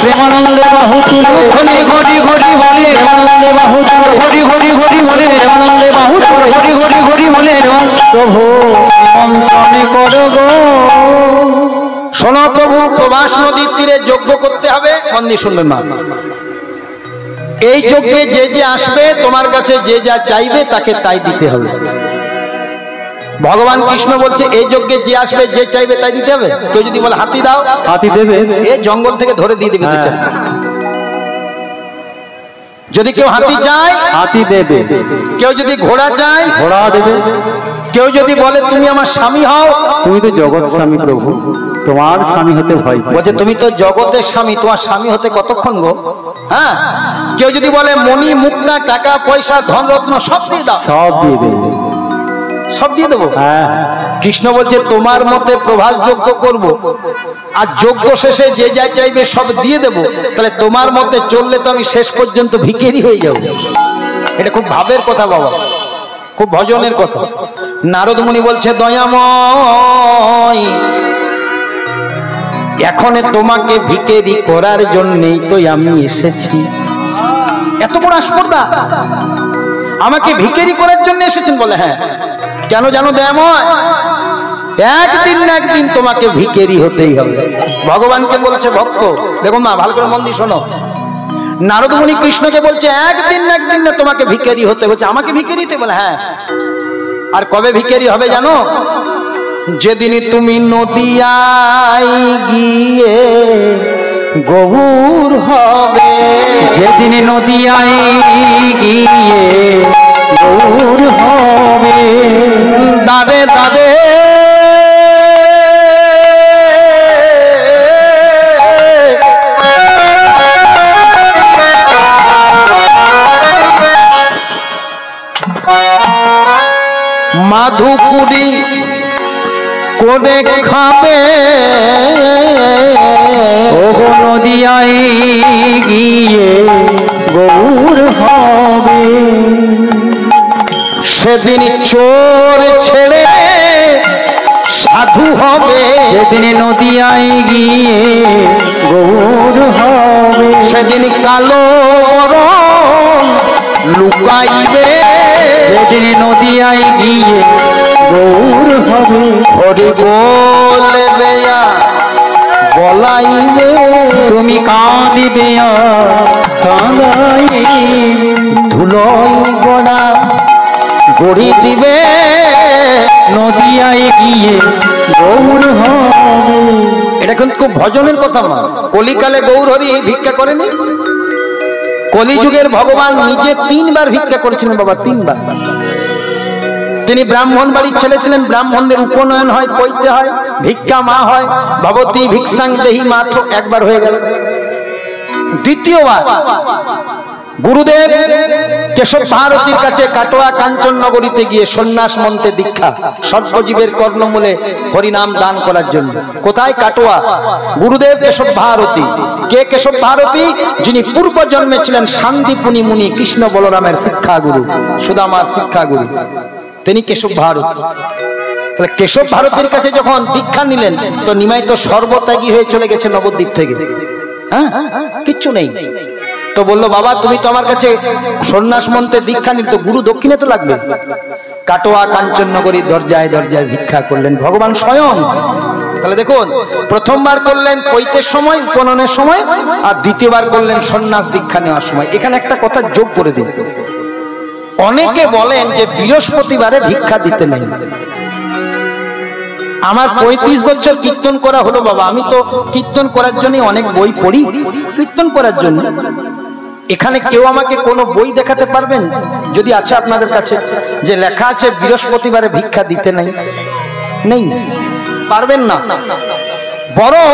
প্রেমানন্দে বাহু তুলে, হরি হরি হরি বলে প্রেমানন্দে বাহু তুলে, হরি হরি হরি বলে প্রেমানন্দে বাহু তুলে, হরি হরি হরি বলে প্রভু নিমন্ত্রণে করো গো। শোনো প্রভু, প্রভাস নদীর তীরে যজ্ঞ করতে হবে। মন দিয়ে শুনবেন মা, এই যজ্ঞে যে যে আসবে তোমার কাছে যে যা চাইবে তাকে তাই দিতে হবে। ভগবান কৃষ্ণ বলছে এই যজ্ঞে যে আসবে যে চাইবে তাই দিতে হবে। কেউ যদি বলে হাতি দাও, হাতি দেবে, এ জঙ্গল থেকে ধরে দিয়ে দেবে। যদি কেউ হাতি চায় হাতি দেবে, কেউ যদি ঘোড়া চায় ঘোড়া দেবে, কেউ যদি বলে তুমি আমার স্বামী হও, তুমি তো জগৎ স্বামী প্রভু, তোমার স্বামী হতে ভয় পাই। বলছে তুমি তো জগতের স্বামী, তোমার স্বামী হতে কতক্ষণ গো? হ্যাঁ, কেউ যদি বলে মণি মুক্তা টাকা পয়সা ধন রত্ন সব দিয়ে দাও, সব দিয়ে দেবে, সব দিয়ে দেবো। হ্যাঁ। কৃষ্ণ বলছে তোমার মতে প্রভাস যজ্ঞ করব, আর যজ্ঞ শেষে যে যা চাইবে সব দিয়ে দেবো, তাহলে তোমার মতে চললে তো আমি শেষ পর্যন্ত ভিখারি হয়ে যাব। এটা খুব ভাবের কথা বাবা, খুব ভজনের কথা। নারদ মুনি বলছে দয়াময়, এখন তোমাকে ভিখারি করার জন্যই তো আমি এসেছি। এত বড় আস্পর্ধা, আমাকে ভিখারি করার জন্য এসেছেন? বলে হ্যাঁ। কেন জানো দয়াময়? একদিন না একদিন তোমাকে ভিখারি হতেই হবে। ভগবানকে বলছে ভক্ত, দেখো মা ভালো করে মন দিয়ে শোনো, নারদ মুনি কৃষ্ণকে বলছে একদিন না একদিন না তোমাকে ভিখারি হতে। বলছে আমাকে ভিখারি হতে? বলে হ্যাঁ। আর কবে ভিখারি হবে জানো? যেদিন তুমি নদিয়ায় গিয়ে গৌর হবে, যেদিন নদিয়ায় গিয়ে গৌর হবে, দাদে দাদে মাধুপুরি করে খাবে, ও নদিয়ায় গিয়ে গৌর হবে। সেদিন চোর ছেড়ে সাধু হবে, সেদিন নদিয়ায় গিয়ে গৌর হবে, সেদিন কালো বরণ লুকাইবে, সেদিন নদিয়ায় গিয়ে গৌর হবে, হরি বলবে বলাইবে, তুমি কাঁদিবে কাঁদাইবে, ধুলোই গোড়া গড়ি দিবে, নদিয়ায় গিয়ে গৌর হবে। এটা কিন্তু খুব ভজনের কথা মা। কলিকালে গৌর হরি ভিক্ষা করেনি? কলিযুগের ভগবান নিজে 3 বার ভিক্ষা করেছিলেন বাবা, 3 বার। তিনি ব্রাহ্মণ বাড়ির ছেলে ছিলেন, ব্রাহ্মণদের উপনয়ন হয়, পৈতে হয়, ভিক্ষা মা হয়, ভবতী ভিক্ষাং দেহি মাঠ একবার হয়ে গেল। দ্বিতীয়বার গুরুদেব কেশব ভারতীর কাছে কাটোয়া কাঞ্চন নগরীতে গিয়ে সন্ন্যাস মন্ত্রে দীক্ষা, সর্বজীবের কর্ণমূলে হরিনাম দান করার জন্য। কোথায়? কাটোয়া। গুরুদেব কেশব ভারতী। কে কেশব ভারতী? যিনি পূর্ব জন্মে ছিলেন শান্তিপুনি মুনি, কৃষ্ণ বলরামের শিক্ষাগুরু, সুদামার শিক্ষাগুরু, তিনি কেশব ভারতী। তাহলে কেশব ভারতীর কাছে যখন দীক্ষা নিলেন তো নিমাই তো সর্বত্যাগী হয়ে চলে গেছে নবদ্বীপ থেকে, হ্যাঁ কিচ্ছু নেই। তো বললো বাবা তুমি তো আমার কাছে সন্ন্যাস মন্ত্রে দীক্ষা নিল, তো গুরু দক্ষিণে তো লাগবে। কাটোয়া কাঞ্চন নগরীর দরজায় দরজায় ভিক্ষা করলেন ভগবান স্বয়ং। তাহলে দেখুন, প্রথমবার করলেন পৈতের সময়, উপনয়নের সময়, আর দ্বিতীয়বার করলেন সন্ন্যাস দীক্ষা নেওয়ার সময়। এখানে একটা কথা যোগ করে দিন। অনেকে বলেন যে বৃহস্পতিবারে ভিক্ষা দিতে নেই। আমার 35 বছর কীর্তন করা হলো বাবা, আমি তো কীর্তন করার জন্য অনেক বই পড়ি, কীর্তন করার জন্য। এখানে কেউ আমাকে কোনো বই দেখাতে পারবেন যদি আছে আপনাদের কাছে যে লেখা আছে বৃহস্পতিবারে ভিক্ষা দিতে নেই? নেই, পারবেন না। বরং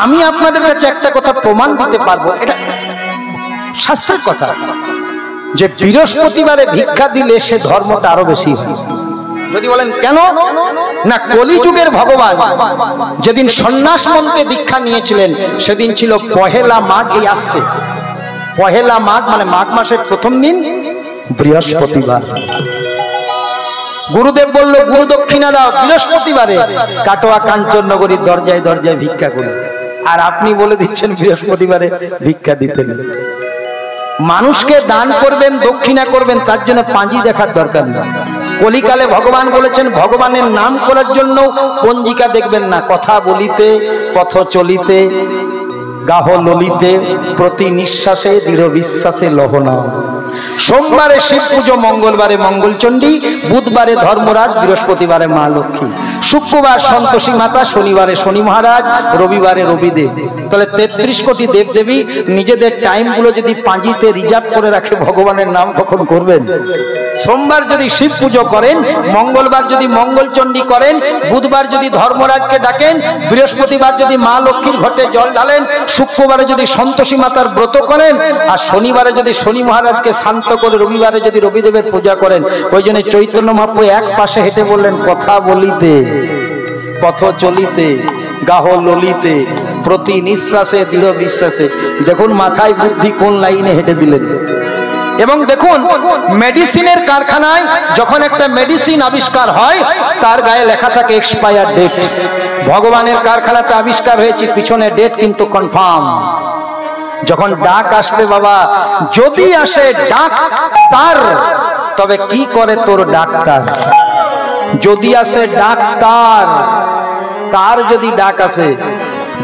আমি আপনাদের কাছে একটা কথা প্রমাণ দিতে পারবো, এটা শাস্ত্রের কথা, যে বৃহস্পতিবারে ভিক্ষা দিলে সে ধর্মটা আরো বেশি হয়। যদি বলেন কেন? না, কলিযুগের ভগবান যেদিন সন্ন্যাস মন্ত্রে দীক্ষা নিয়েছিলেন সেদিন ছিল পহেলা মাঘ। এই আসছে পহেলা মাঘ, মানে মাঘ মাসের প্রথম দিন, বৃহস্পতিবার। গুরুদেব বলল গুরু দক্ষিণা দাও বৃহস্পতিবারে, কাটোয়া কাঞ্চন নগরীর দরজায় দরজায় ভিক্ষা করুন। আর আপনি বলে দিচ্ছেন বৃহস্পতিবারে ভিক্ষা দিতে নেই। মানুষকে দান করবেন, দক্ষিণা করবেন, তার জন্য পাঁজি দেখার দরকার নেই। কলিকালে ভগবান বলেছেন ভগবানের নাম করার জন্য পঞ্জিকা দেখবেন না, কথা বলিতে পথ চলিতে গাহ ললিতে প্রতি নিঃশ্বাসে দৃঢ় বিশ্বাসে লহনা। সোমবারে শিব পুজো, মঙ্গলবারে মঙ্গলচণ্ডী, বুধবারে ধর্মরাজ, বৃহস্পতিবারে মা লক্ষ্মী, শুক্রবার সন্তোষী মাতা, শনিবারে শনি মহারাজ, রবিবারে রবিদেব। তাহলে 33 কোটি দেবদেবী নিজেদের টাইমগুলো যদি পাঁজিতে রিজার্ভ করে রাখে, ভগবানের নাম কখন করবেন? সোমবার যদি শিব পুজো করেন, মঙ্গলবার যদি মঙ্গলচণ্ডী করেন, বুধবার যদি ধর্মরাজকে ডাকেন, বৃহস্পতিবার যদি মা লক্ষ্মীর ঘটে জল ঢালেন, শুক্রবারে যদি সন্তোষী মাতার ব্রত করেন, আর শনিবারে যদি শনি মহারাজকে শান্ত করে, রবিবারে যদি রবিদেবের পূজা করেন। ওই জন্য চৈতন্য মহাপ্রভু এক পাশে হেঁটে বললেন কথা বলিতে পথ চলিতে গাহ ললিতে প্রতি নিঃশ্বাসে দৃঢ় বিশ্বাসে। দেখুন মাথায় বুদ্ধি কোন লাইনে হেঁটে দিলেন। এবং দেখুন মেডিসিনের কারখানায় যখন একটা মেডিসিন আবিষ্কার হয় তার গায়ে লেখা থাকে এক্সপায়ার ডেট। ভগবানের কারখানাতে আবিষ্কার হয়েছে, পিছনে ডেট কিন্তু কনফার্ম। যখন ডাক আসবে বাবা, যদি আসে ডাক তার, তবে কি করে তোর ডাক্তার? যদি আসে ডাক্তার, তার যদি ডাক আসে,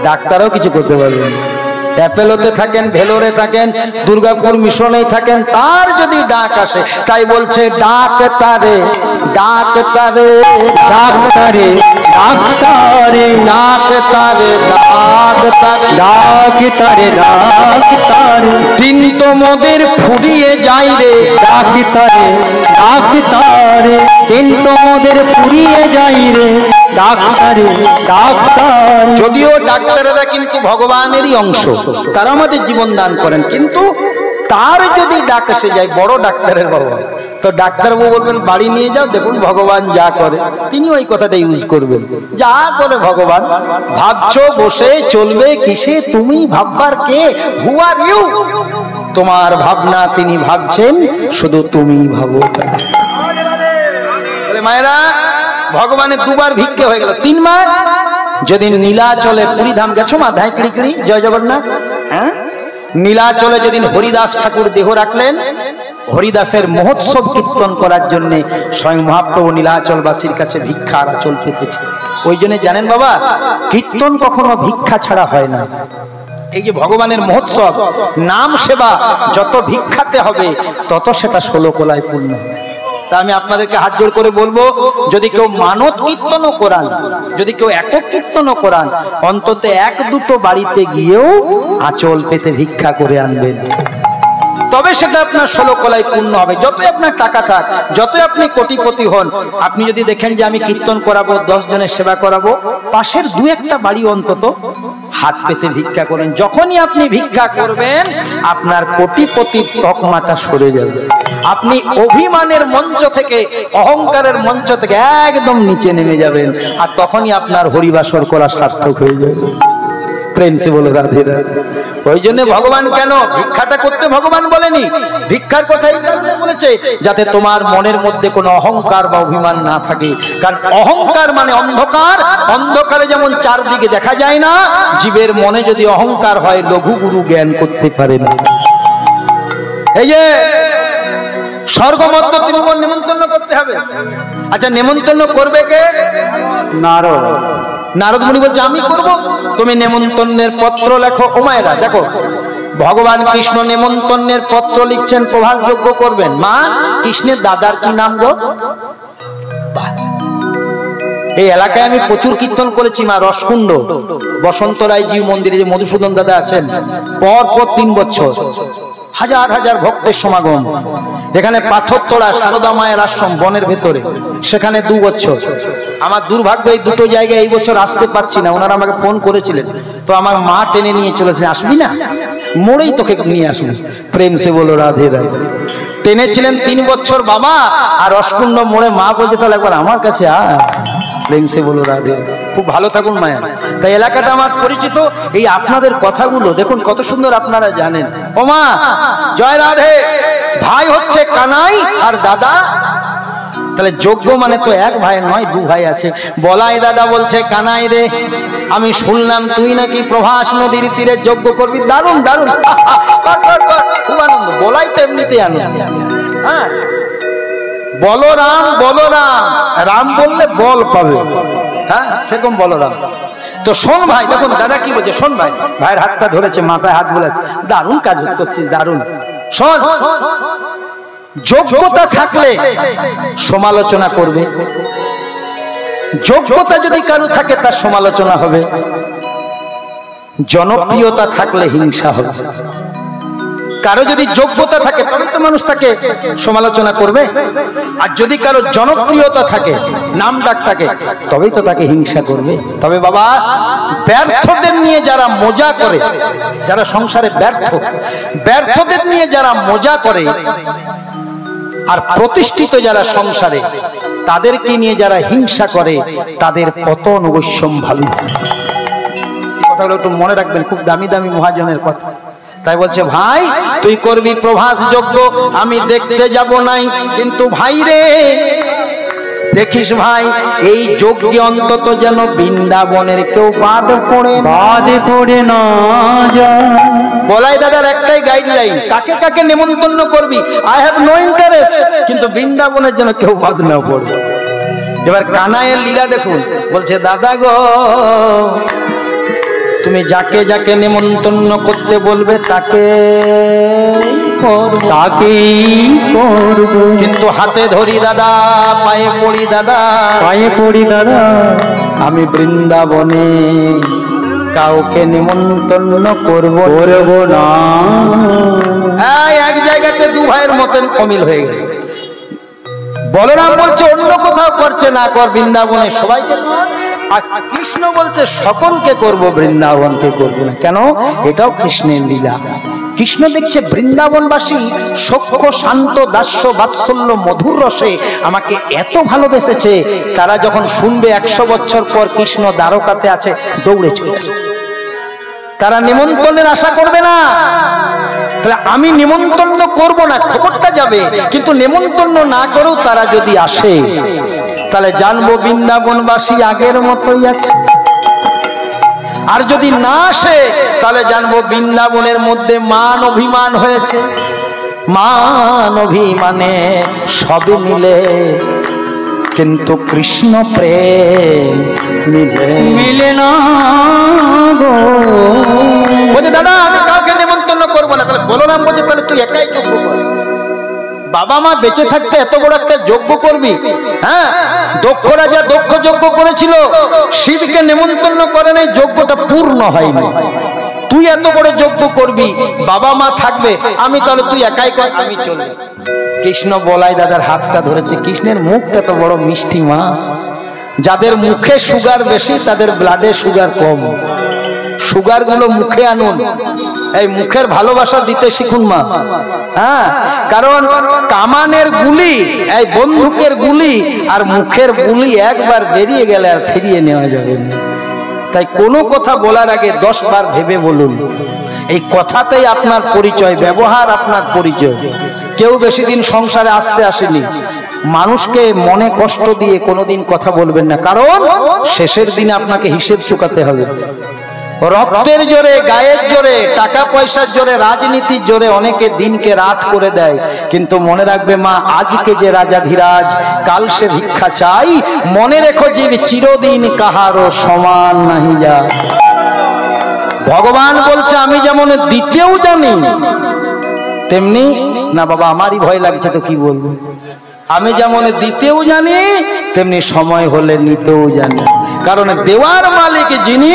ডাক্তারও কিছু করতে পারবে না। অ্যাপেলোতে থাকেন, ভেলোরে থাকেন, দুর্গাপুর মিশনে থাকেন, তার যদি ডাক আসে, তাই বলছে ডাক তারে ডাক তারে ডাক তারে ডাক তারে ডাক তারে ডাক তারে ডাক তারে ডাক তারে দিন তোমাদের ফুরিয়ে যাই রে ডাক তারে ডাক তারে দিন তোমাদের ফুরিয়ে যাই রে ডাক্তারে ডাক্তার। যদিও ডাক্তারেরা কিন্তু ভগবানেরই অংশ, তারা আমাদের জীবন দান করেন, কিন্তু তার যদি ডাক এসে যায় বড় ডাক্তারের বাবা, তো ডাক্তারবাবু বলবেন বাড়ি নিয়ে যাও, দেখুন ভগবান যা করে। তিনি ওই কথাটা ইউজ করবেন, যা করে ভগবান। ভাবছো বসে চলবে কিসে, তুমি ভাববার কে? হু আর ইউ? তোমার ভাবনা তিনি ভাবছেন, শুধু তুমি ভাবো। মায়েরা, ভগবানের দুবার ভিক্ষে হয়ে গেল। 3 মাস যেদিন নীলাচলে পুরীধাম গেছো মা ধাই কিড়ি জয় জগন্নাথ, হ্যাঁ নীলাচলে যেদিন হরিদাস ঠাকুর দেহ রাখলেন, হরিদাসের মহোৎসব কীর্তন করার জন্য স্বয়ং মহাপ্রভু নীলাচলবাসীর কাছে ভিক্ষার আচল পেতেছে। ওই জন্য জানেন বাবা, কীর্তন কখনো ভিক্ষা ছাড়া হয় না। এই যে ভগবানের মহোৎসব, নাম সেবা যত ভিক্ষাতে হবে তত সেটা 16 কোলায় পূর্ণ। তা আমি আপনাদেরকে হাত জোড় করে বলবো, যদি কেউ মানত কীর্তনও করান, যদি কেউ একক কীর্তনও করান, অন্তত 1-2 বাড়িতে গিয়েও আঁচল পেতে ভিক্ষা করে আনবেন, তবে সেটা আপনার 16 কোলায় পূর্ণ হবে। যতই আপনার টাকা থাক, যতই আপনি কোটিপতি হন, আপনি যদি দেখেন যে আমি কীর্তন করাবো, 10 জনের সেবা করাবো, পাশের 2-1টা বাড়ি অন্তত হাত পেতে ভিক্ষা করেন। যখনই আপনি ভিক্ষা করবেন আপনার কোটিপতির তকমাটা সরে যাবে, আপনি অভিমানের মঞ্চ থেকে, অহংকারের মঞ্চ থেকে একদম নিচে নেমে যাবেন, আর তখনই আপনার হরিবাসর করা সার্থক হয়ে যাবে। প্রেম সে বলো রাধে রাধে। ওই জন্য ভগবান কেন ভিক্ষাটা করতে ভগবান বলেনি, ভিক্ষার কথাই বলেছে যাতে তোমার মনের মধ্যে কোনো অহংকার বা অভিমান না থাকে। কারণ অহংকার মানে অন্ধকার, অন্ধকারে যেমন চারদিকে দেখা যায় না, জীবের মনে যদি অহংকার হয় লঘু গুরু জ্ঞান করতে পারে না। এই যে স্বর্গমধ্য ত্রিভুবন নেমন্তন্ন করতে হবে। আচ্ছা নেমন্তন্ন করবে কে? নারদ। নারদ মুনি বলছে আমি করব, তুমি নেমন্তন্নের পত্র লেখো। ও মায়েরা দেখো, ভগবান কৃষ্ণ নেমন্তন্নের পত্র লিখছেন, প্রভাস যজ্ঞ করবেন। মা, কৃষ্ণের দাদার কি নাম গো? এই এলাকায় আমি প্রচুর কীর্তন করেছি মা। রসকুণ্ড বসন্ত রায় জি মন্দিরে যে মধুসূদন দাদা আছেন, পর 3 বছর হাজার হাজার ভক্তের সমাগম। এখানে পাথরতলা সারদা মায়ের আশ্রম বনের ভেতরে, সেখানে 2 বছর। আমার দুর্ভাগ্য এই 2টো জায়গায় এই বছর আসতে পারছি না। ওনারা আমাকে ফোন করেছিলেন, তো আমার মা টেনে নিয়ে চলেছে, আসবি না? মোড়েই তোকে নিয়ে আসুন। প্রেম সে বলো রাধে রাধে। টেনেছিলেন 3 বছর বাবা, আর রসকুণ্ড মোড়ে মা বলছে তাহলে একবার আমার কাছে আ। প্রেম সে বলো রাধে। খুব ভালো থাকুন মায়া। তাই এলাকাটা আমার পরিচিত। এই আপনাদের কথাগুলো দেখুন কত সুন্দর আপনারা জানেন। ও মা জয় রাধে। ভাই হচ্ছে কানাই আর দাদা, তাহলে যোগ্য মানে তো 1 ভাই নয়, 2 ভাই আছে। বলাই দাদা বলছে কানাই রে, আমি শুনলাম তুই নাকি প্রভাস নদীর তীরে যজ্ঞ করবি। দারুণ দারুণ, খুব আনন্দ। বলাই তো এমনিতেই আনন্দ। হ্যাঁ, বলরাম বলরাম, রাম বললে বল পাবে। হ্যাঁ, সেরকম বলরাম। তো শোন ভাই, দেখুন দাদা কি বলছে, শোন ভাই। ভাইয়ের হাতটা ধরেছে, মাথায় হাত বোলাচ্ছে, দারুণ কাজ করছিস, দারুণ। শোন, যোগ্যতা থাকলে সমালোচনা করবে, যোগ্যতা যদি কারো থাকে তার সমালোচনা হবে, জনপ্রিয়তা থাকলে হিংসা হবে। কারো যদি যোগ্যতা থাকে তবে তো মানুষ তাকে সমালোচনা করবে, আর যদি কারো জনপ্রিয়তা থাকে, নাম ডাক থাকে, তবেই তো তাকে হিংসা করবে। তবে বাবা, ব্যর্থদের নিয়ে যারা মজা করে, যারা সংসারে ব্যর্থদের নিয়ে যারা মজা করে, আর প্রতিষ্ঠিত যারা সংসারে, তাদেরকে নিয়ে যারা হিংসা করে, তাদের পতন অবশ্যই ভালো। কথাগুলো একটু মনে রাখবেন, খুব দামি দামি মহাজনের কথা। তাই বলছে ভাই তুই করবি প্রভাস যজ্ঞ, আমি দেখতে যাব নাই, কিন্তু ভাই রে দেখিস ভাই এই যজ্ঞে অন্তত যেন বৃন্দাবনের কেউ বাদ পড়ে না যায়। বলাই দাদার একটাই গাইডলাইন, কাকে কাকে নেমন্তন্ন করবি, আই হ্যাভ নো ইন্টারেস্ট, কিন্তু বৃন্দাবনের যেন কেউ বাদ না পড়ে। এবার কানাইয়ের লীলা দেখুন, বলছে দাদা গো তুমি যাকে যাকে নেমন্তন্ন করতে বলবে তাকে করব, কিন্তু হাতে ধরি দাদা, পায়ে পড়ি দাদা, আমি বৃন্দাবনে কাউকে নেমন্তন্ন করব না। এক জায়গাতে 2 ভাইয়ের মতন অমিল হয়ে গেল। বলরাম বলছে অন্য কোথাও করছে না, কর বৃন্দাবনে সবাইকে। আর কৃষ্ণ বলছে সকলকে করব, বৃন্দাবনকে করব না। কেন? এটাও কৃষ্ণের লীলা। কৃষ্ণ দেখছে বৃন্দাবনবাসী সখ্য শান্ত দাস্য বাৎসল্য মধুর রসে আমাকে এত ভালোবেসেছে, তারা যখন শুনবে 100 বছর পর কৃষ্ণ দ্বারকাতে আছে, দৌড়ে চলে আসবে। তারা নিমন্ত্রণের আশা করবে না। তাহলে আমি নিমন্ত্রণ করব না, খবরটা যাবে, কিন্তু নিমন্ত্রণ না করেও তারা যদি আসে, তাহলে জানবো বৃন্দাবনবাসী আগের মতোই আছে। আর যদি না আসে তাহলে জানবো বৃন্দাবনের মধ্যে মান অভিমান হয়েছে। মান অভিমানে সবই মিলে, কিন্তু কৃষ্ণ প্রেম মিলে না গো। বলছে দাদা আমি কাউকে নেমন্তন্ন করবো না। তাহলে বলরাম বলছে তাহলে তুই একাই যজ্ঞ কর। বাবা মা বেঁচে থাকতে এত বড় একটা যজ্ঞ করবি? হ্যাঁ, দক্ষ রাজা দক্ষ যজ্ঞ করেছিল, শিবকে নেমন্তন্ন করে নাই, যজ্ঞটা পূর্ণ হয়নি। তুই এত বড় যজ্ঞ করবি, বাবা মা থাকবে, আমি তাহলে তুই একাই কর, আমি চলবে। কৃষ্ণ বলাই দাদার হাতটা ধরেছে। কৃষ্ণের মুখটা তো বড় মিষ্টি মা। যাদের মুখে সুগার বেশি তাদের ব্লাডে সুগার কম। সুগার গুলো মুখে আনুন, এই মুখের ভালোবাসা দিতে শিখুন মা। হ্যাঁ, কারণ কামানের গুলি, এই বন্দুকের গুলি আর মুখের গুলি একবার বেরিয়ে গেলে আর ফিরিয়ে নেওয়া যাবে না। তাই কোনো কথা বলার আগে 10 বার ভেবে বলুন। এই কথাতেই আপনার পরিচয়, ব্যবহার আপনার পরিচয়। কেউ বেশি দিন সংসারে আসতে আসেনি। মানুষকে মনে কষ্ট দিয়ে কোনোদিন কথা বলবেন না, কারণ শেষের দিনে আপনাকে হিসেব চুকাতে হবে। রক্তের জোরে, গায়ের জোরে, টাকা পয়সার জোরে, রাজনীতির জোরে অনেকে দিনকে রাত করে দেয়, কিন্তু মনে রাখবে মা, আজকে যে রাজাধিরাজ কাল সে ভিক্ষা চাই। মনে রেখো জীব চিরদিন কাহারও সমান নাহি যায়। ভগবান বলছে আমি যেমন দিতেও জানি তেমনি না। বাবা আমারই ভয় লাগছে তো কি বলবো। আমি যেমন দিতেও জানি তেমনি সময় হলে নিতেও জানি। কারণ দেওয়ার মালিক যিনি,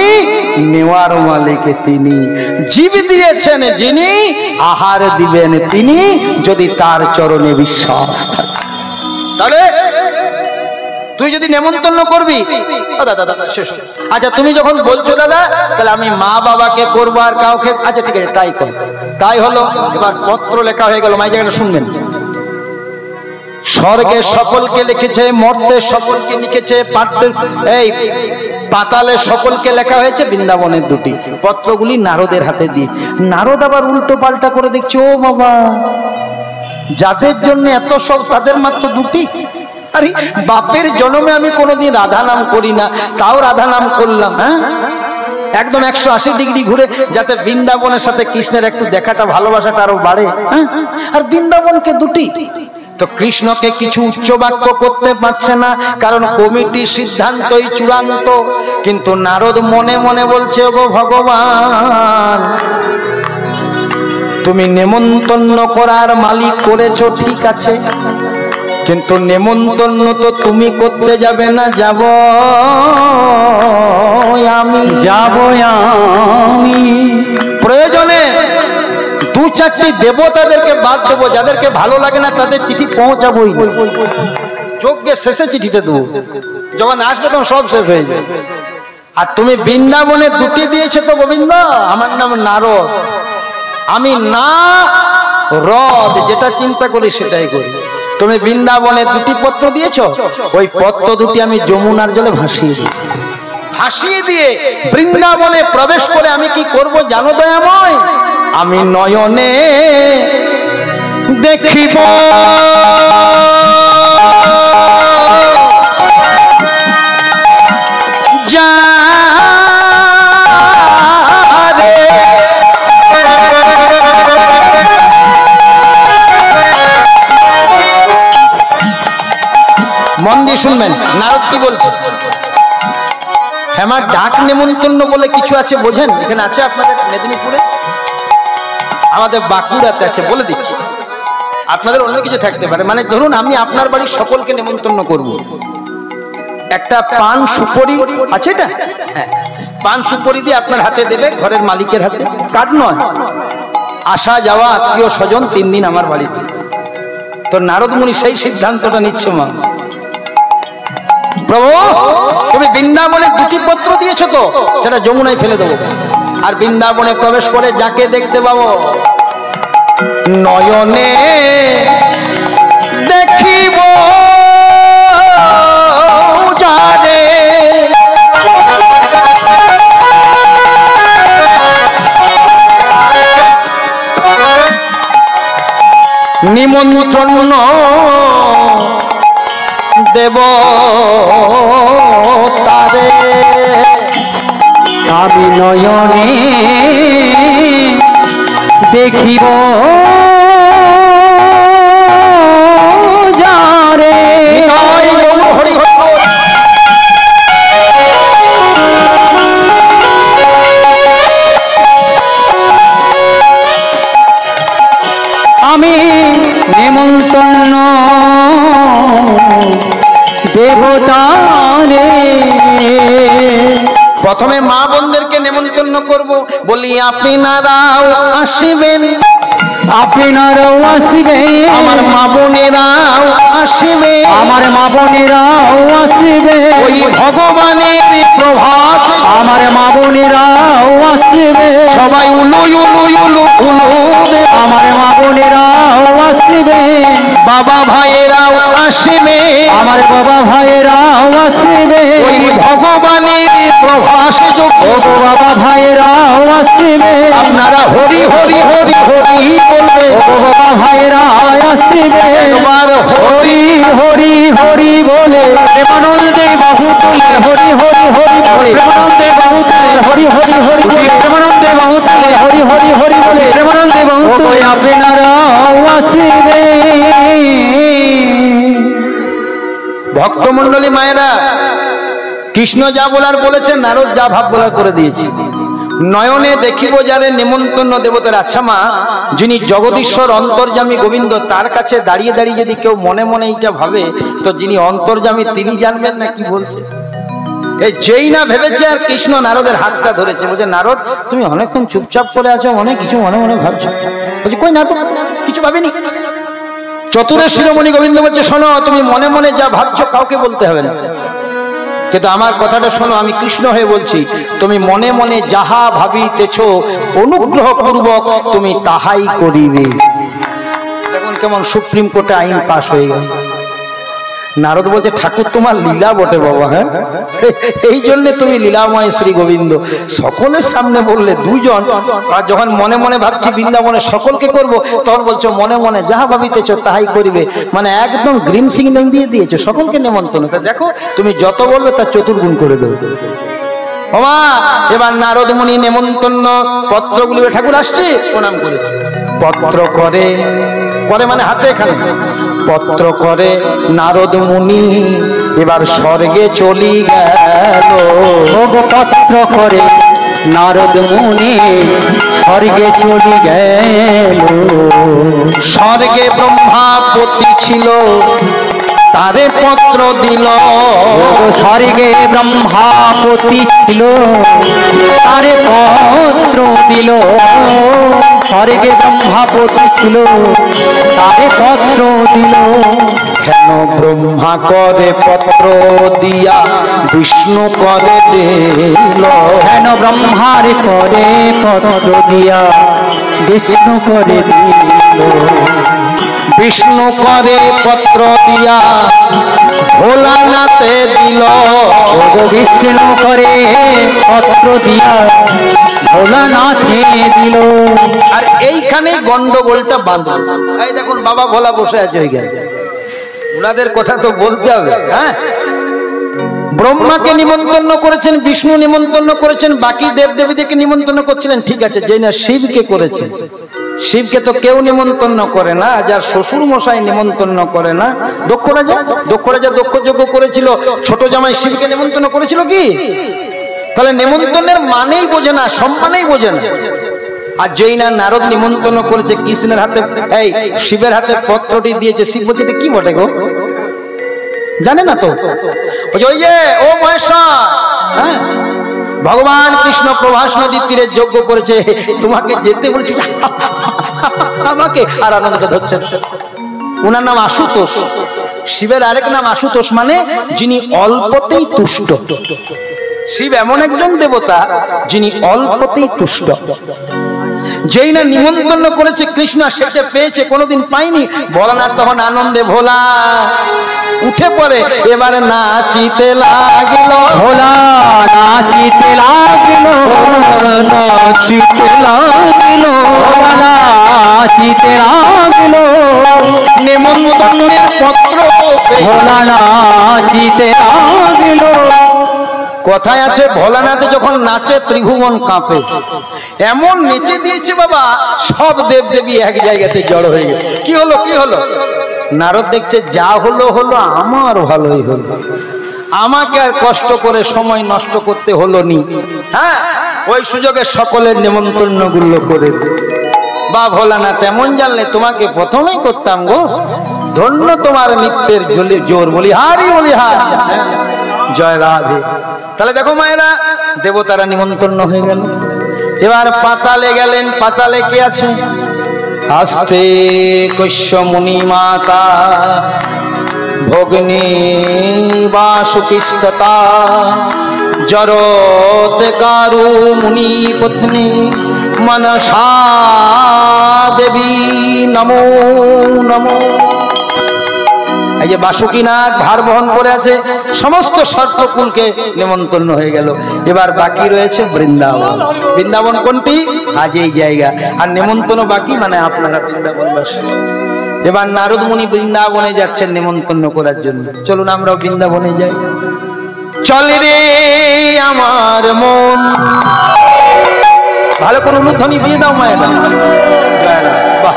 নেওয়ার মালিক তিনি। জীব দিয়েছেন যিনি, আহার দিবেন তিনি, যদি তার চরণে বিশ্বাস থাকে। তাহলে তুই যদি নেমন্তন্ন করবি, দাদা দাদা শেষ। আচ্ছা তুমি যখন বলছো দাদা, তাহলে আমি মা বাবাকে করবো আর কাউকে, আচ্ছা ঠিক আছে তাই কর। তাই হলো। এবার পত্র লেখা হয়ে গেল, মাই জায়গাটা শুনবেন। স্বর্গে সকলকে লিখেছে, মর্তে সকলকে লিখেছে, এই পাতালে সকলকে লেখা হয়েছে, বৃন্দাবনের 2টি পত্রগুলি নারদের হাতে দিয়ে। নারদ আবার উল্টো পাল্টা করে দেখছে, ও বাবা, যাদের জন্য এত সব তাদের মাত্র 2টি। আরে বাপের জন্মে আমি কোনোদিন রাধা নাম করি না, তাও রাধা নাম করলাম। হ্যাঁ, একদম 180 ডিগ্রি ঘুরে, যাতে বৃন্দাবনের সাথে কৃষ্ণের একটু দেখাটা, ভালোবাসাটা আরো বাড়ে। হ্যাঁ, আর বৃন্দাবনকে 2টি। তো কৃষ্ণকে কিছু উচ্চ বাক্য করতে পারছে না, কারণ কমিটির সিদ্ধান্তই চূড়ান্ত। কিন্তু নারদ মনে মনে বলছে, ওগো ভগবান, তুমি নেমন্তন্ন করার মালিক করেছো ঠিক আছে, কিন্তু নেমন্তন্ন তো তুমি করতে যাবে না, যাব আমি। প্রয়োজনে 2-4টি দেবতাদেরকে বাদ দেবো, যাদেরকে ভালো লাগে না তাদের চিঠি পৌঁছাবোই। যজ্ঞের শেষে চিঠিটা দেবো, যখন আসবে তখন সব শেষ হয়ে যাবে। আর তুমি বৃন্দাবনে 2টি দিয়েছো তো গোবিন্দ, আমার নাম নারদ। আমি না রদ যেটা চিন্তা করি সেটাই করি। তুমি বৃন্দাবনে 2টি পত্র দিয়েছো, ওই পত্র 2টি আমি যমুনার জলে ভাসিয়ে দিই। ভাসিয়ে দিয়ে বৃন্দাবনে প্রবেশ করে আমি কি করব জানো দয়াময়? আমি নয়নে দেখিব মন দিয়ে শুনবেন নারদ কি বলছে। আমার ডাক নেমন্তন্ন বলে কিছু আছে, বোঝেন? এখানে আছে আপনাদের মেদিনীপুরে, আমাদের বাঁকুড়াতে আছে, বলে দিচ্ছি। আপনাদের অন্য কিছু থাকতে পারে, মানে ধরুন আমি আপনার বাড়ির সকলকে নেমন্তন্ন করব, একটা পান সুপারি আছে, এটা হ্যাঁ, পান সুপারি দিয়ে আপনার হাতে দেবে, ঘরের মালিকের হাতে, কার্ড নয়। আসা যাওয়া আত্মীয় স্বজন 3 দিন আমার বাড়িতে। তো নারদ মুনি সেই সিদ্ধান্তটা নিচ্ছে, মা প্রভু তুমি বৃন্দাবনে 2টি পত্র দিয়েছো তো, সেটা যমুনায় ফেলে দেবো, আর বৃন্দাবনে প্রবেশ করে যাকে দেখতে পাবো নয়নে দেখিব যারে নিমন্ত্রণ দেব তারে, আমি নয়নে দেখিব যারে আমি নেমন্তন্ন দেবতারে। প্রথমে মা বোনদেরকে নেমন্তন্ন করব, বলি আপনারাও আসবেন, আপনারাও আসবে, আমার মা বোনেরাও আসবে, আমার মা বোনেরাও আসবে, ওই ভগবানের প্রভাস, আমার মা বোনেরাও আসবে, সবাই উলু উলু উলু উলু, আমার মা বোনেরাও আসবে, বাবা ভাইয়েরাও আসবে, আমার বাবা ভাইয়েরাও আসবে, ওই ভগবানের প্রভাস ও বাবা ভাইয়েরাও আসবে, আপনারা হরি হরি হরি হরি বলবে, ও বাবা ভাইয়েরাও আসবে, তোমার হরি হরি হরি বলে প্রেমানন্দে বাহু তুলে, হরি হরি হরি বলে প্রেমানন্দে বাহু তুলে, হরি হরি হরি বলে প্রেমানন্দে বাহু তুলে, হরি হরি হরি বলে প্রেমানন্দে বাহু তুলে আপনারাও আসবে। ভক্তমণ্ডলী মায়েরা, কৃষ্ণ যা বলার বলেছেন, নারদ যা ভাব বলার করে দিয়েছি। নয়নে দেখিব যারে নেমন্তন্ন দেবতার। আচ্ছা মা, যিনি জগদীশ্বর অন্তর্যামী গোবিন্দ, তার কাছে দাঁড়িয়ে দাঁড়িয়ে যদি কেউ মনে মনে এইটা ভাবে, তো যিনি অন্তর্যামী তিনি জানবেন না কি বলছে। এই যেই না ভেবেছে, আর কৃষ্ণ নারদের হাতটা ধরেছে, বলছে নারদ তুমি অনেকক্ষণ চুপচাপ করে আছো, অনেক কিছু মনে মনে ভাবছো। বলছে কই না তো, কিছু ভাবিনি। চতুরের শিরোমণি গোবিন্দ বলছে শোনো, তুমি মনে মনে যা ভাবছো কাউকে বলতে হবে না, কিন্তু আমার কথাটা শোনো, আমি কৃষ্ণ হয়ে বলছি, তুমি মনে মনে যাহা ভাবিতেছ অনুগ্রহ পূর্বক তুমি তাহাই করিবে। দেখুন কেমন সুপ্রিম কোর্টে আইন পাশ হয়ে গেল। নারদ বলছে ঠাকুর তোমার লীলা বটে বাবা, হ্যাঁ এই জন্য তুমি লীলাময় শ্রী গোবিন্দ। সকলের সামনে বললে দুজন, আর যখন মনে মনে ভাবছি বৃন্দাবনে সকলকে করব, তখন বলছো মনে মনে যাহা ভাবিতেছ তাহাই করিবে, মানে একদম গ্রিন সিগন্যাল দিয়ে দিয়েছো সকলকে নেমন্তন্ন। তা দেখো তুমি যত বলবে তার চতুর্গুণ করে দেবে। ওমা এবার নারদ মুনি নেমন্তন্ন পত্রগুলি, ঠাকুর আসছে প্রণাম করেছে, পত্র করে করে মানে হাতে এখানে পত্র করে নারদ মুনি এবার স্বর্গে চলি গেল। পত্র করে নারদ মুনি স্বর্গে চলি গেল। স্বর্গে ব্রহ্মাপতি ছিল তারে পত্র দিল, স্বর্গে ব্রহ্মাপতি ছিল তারে পত্র দিল। স্বর্গে ব্রহ্মাপতি ছিল তারে পত্র দিল। হেন ব্রহ্মা করে পত্র দিয়া বিষ্ণু করে দিল। হেন ব্রহ্মার করে পত্র দিয়া বিষ্ণু করে দিল। বিষ্ণু করে পত্র দিয়া ভোলানাথে দিল। বিষ্ণু করে পত্র দিয়া ভোলানাথে দিল। আর এইখানে গন্ডগোলটা বাঁধল। এই দেখুন বাবা ভোলা বসে আছে ওইখানে, ওনাদের কথা তো বলতে হবে। হ্যাঁ, ব্রহ্মাকে নিমন্ত্রণ করেছেন, বিষ্ণু নিমন্ত্রণ করেছেন, বাকি দেব দেবীদেরকে নিমন্ত্রণ করছিলেন, ঠিক আছে। যে না শিবকে করেছেন, শিবকে তো কেউ নিমন্ত্রণ করে না, যার শ্বশুর মশাই নিমন্ত্রণ করে না। দক্ষ রাজা দক্ষ যজ্ঞ করেছিল, ছোট জামাই শিবকে নিমন্ত্রণ করেছিল কি? তাহলে নিমন্ত্রণের মানেই বোঝে না, সম্মানেই বোঝে না। আর যেই না নারদ নিমন্ত্রণ করেছে, কৃষ্ণের হাতে এই শিবের হাতে পত্রটি দিয়েছে, শিব বলছে কি বটে গো, জানে না তো। ওই যে ও মহেশ্বর, হ্যাঁ ভগবান কৃষ্ণ প্রভাস নদীর তীরে যজ্ঞ করেছে, তোমাকে যেতে বলছে আমাকে, আর আনন্দ ধরছে। ওনার নাম আশুতোষ। শিবের আরেক নাম আশুতোষ, মানে যিনি অল্পতেই তুষ্ট। শিব এমন একজন দেবতা যিনি অল্পতেই তুষ্ট। যেই না নিমন্ত্রণ করেছে কৃষ্ণ, সেটা পেয়েছে, কোনোদিন পাইনি। ভোলানাথ তখন আনন্দে ভোলা উঠে পড়ে, এবারে নাচিতে লাগিল। ভোলা নাচিতে লাগিল, নাচিতে লাগিল, নাচিতে লাগিল। নেমন্তন্নের পত্র ভোলা নাচিতে লাগিল। কত কথায় আছে ভোলানাথে যখন নাচে ত্রিভুবন কাঁপে, এমন নেচে দিয়েছে বাবা সব দেব দেবী এক জায়গাতে জড় হয়ে গেছে। কি হলো কি হলো? নারদ দেখছে যা হলো হলো, আমার ভালোই হলো, আমাকে আর কষ্ট করে সময় নষ্ট করতে হলো নি। হ্যাঁ, ওই সুযোগে সকলের নেমন্তন্ন গুলো করে বা ভোলানাথ তেমন জানলে তোমাকে প্রথমেই করতাম গো, ধন্য তোমার নিত্যের জোর, বলি হারি বলি হার, জয় রাধে। তাহলে দেখো মায়েরা, দেবতারা নিমন্ত্রণ হয়ে গেল। এবার পাতালে গেলেন। পাতালে কে আছে? আস্তে কৈশ্য মুনি মাতা ভগ্নী বাসুকিস্ততা জরত কারু মুনি পত্নী মনসা দেবী নমো নমো। এই যে বাসুকীনাথ ভার বহন করে আছে, সমস্ত সর্পকুলকে নিমন্ত্রণ হয়ে গেল। এবার বাকি রয়েছে বৃন্দাবন। বৃন্দাবন কোনটি? আজ এই জায়গা। আর নিমন্ত্রণ বাকি, মানে আপনারা বৃন্দাবনবাসী। এবার নারদ মুনি বৃন্দাবনে যাচ্ছেন নিমন্ত্রণ করার জন্য। চলুন আমরাও বৃন্দাবনে যাই। চল রে আমার মন, ভালো করে অনুধ্বনি দিয়ে দাও মায়েরা। বাহ,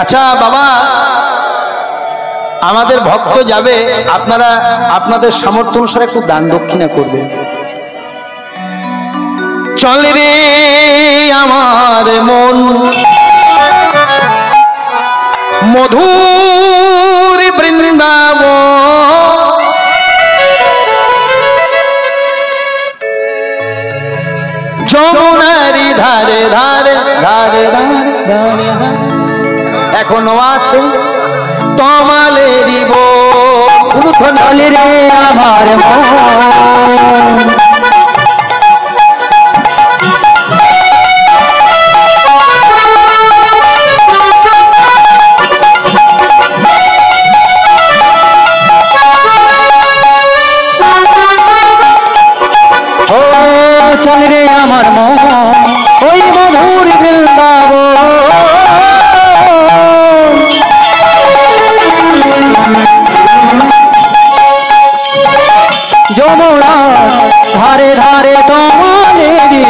আচ্ছা বাবা, আমাদের ভক্ত যাবে, আপনারা আপনাদের সামর্থ্য অনুসারে একটু দান দক্ষিণা করবেন। চল রে আমার মন মধুর বৃন্দাবন, যমুনারি ধারে ধারে ধারে ধারে ধারে এখনো আছে তমালেরি বন রে আমার মন। চল রে আমার মন ওই মধুর বৃন্দাবন, যমুনা ধারে ধারে তোমাদেরই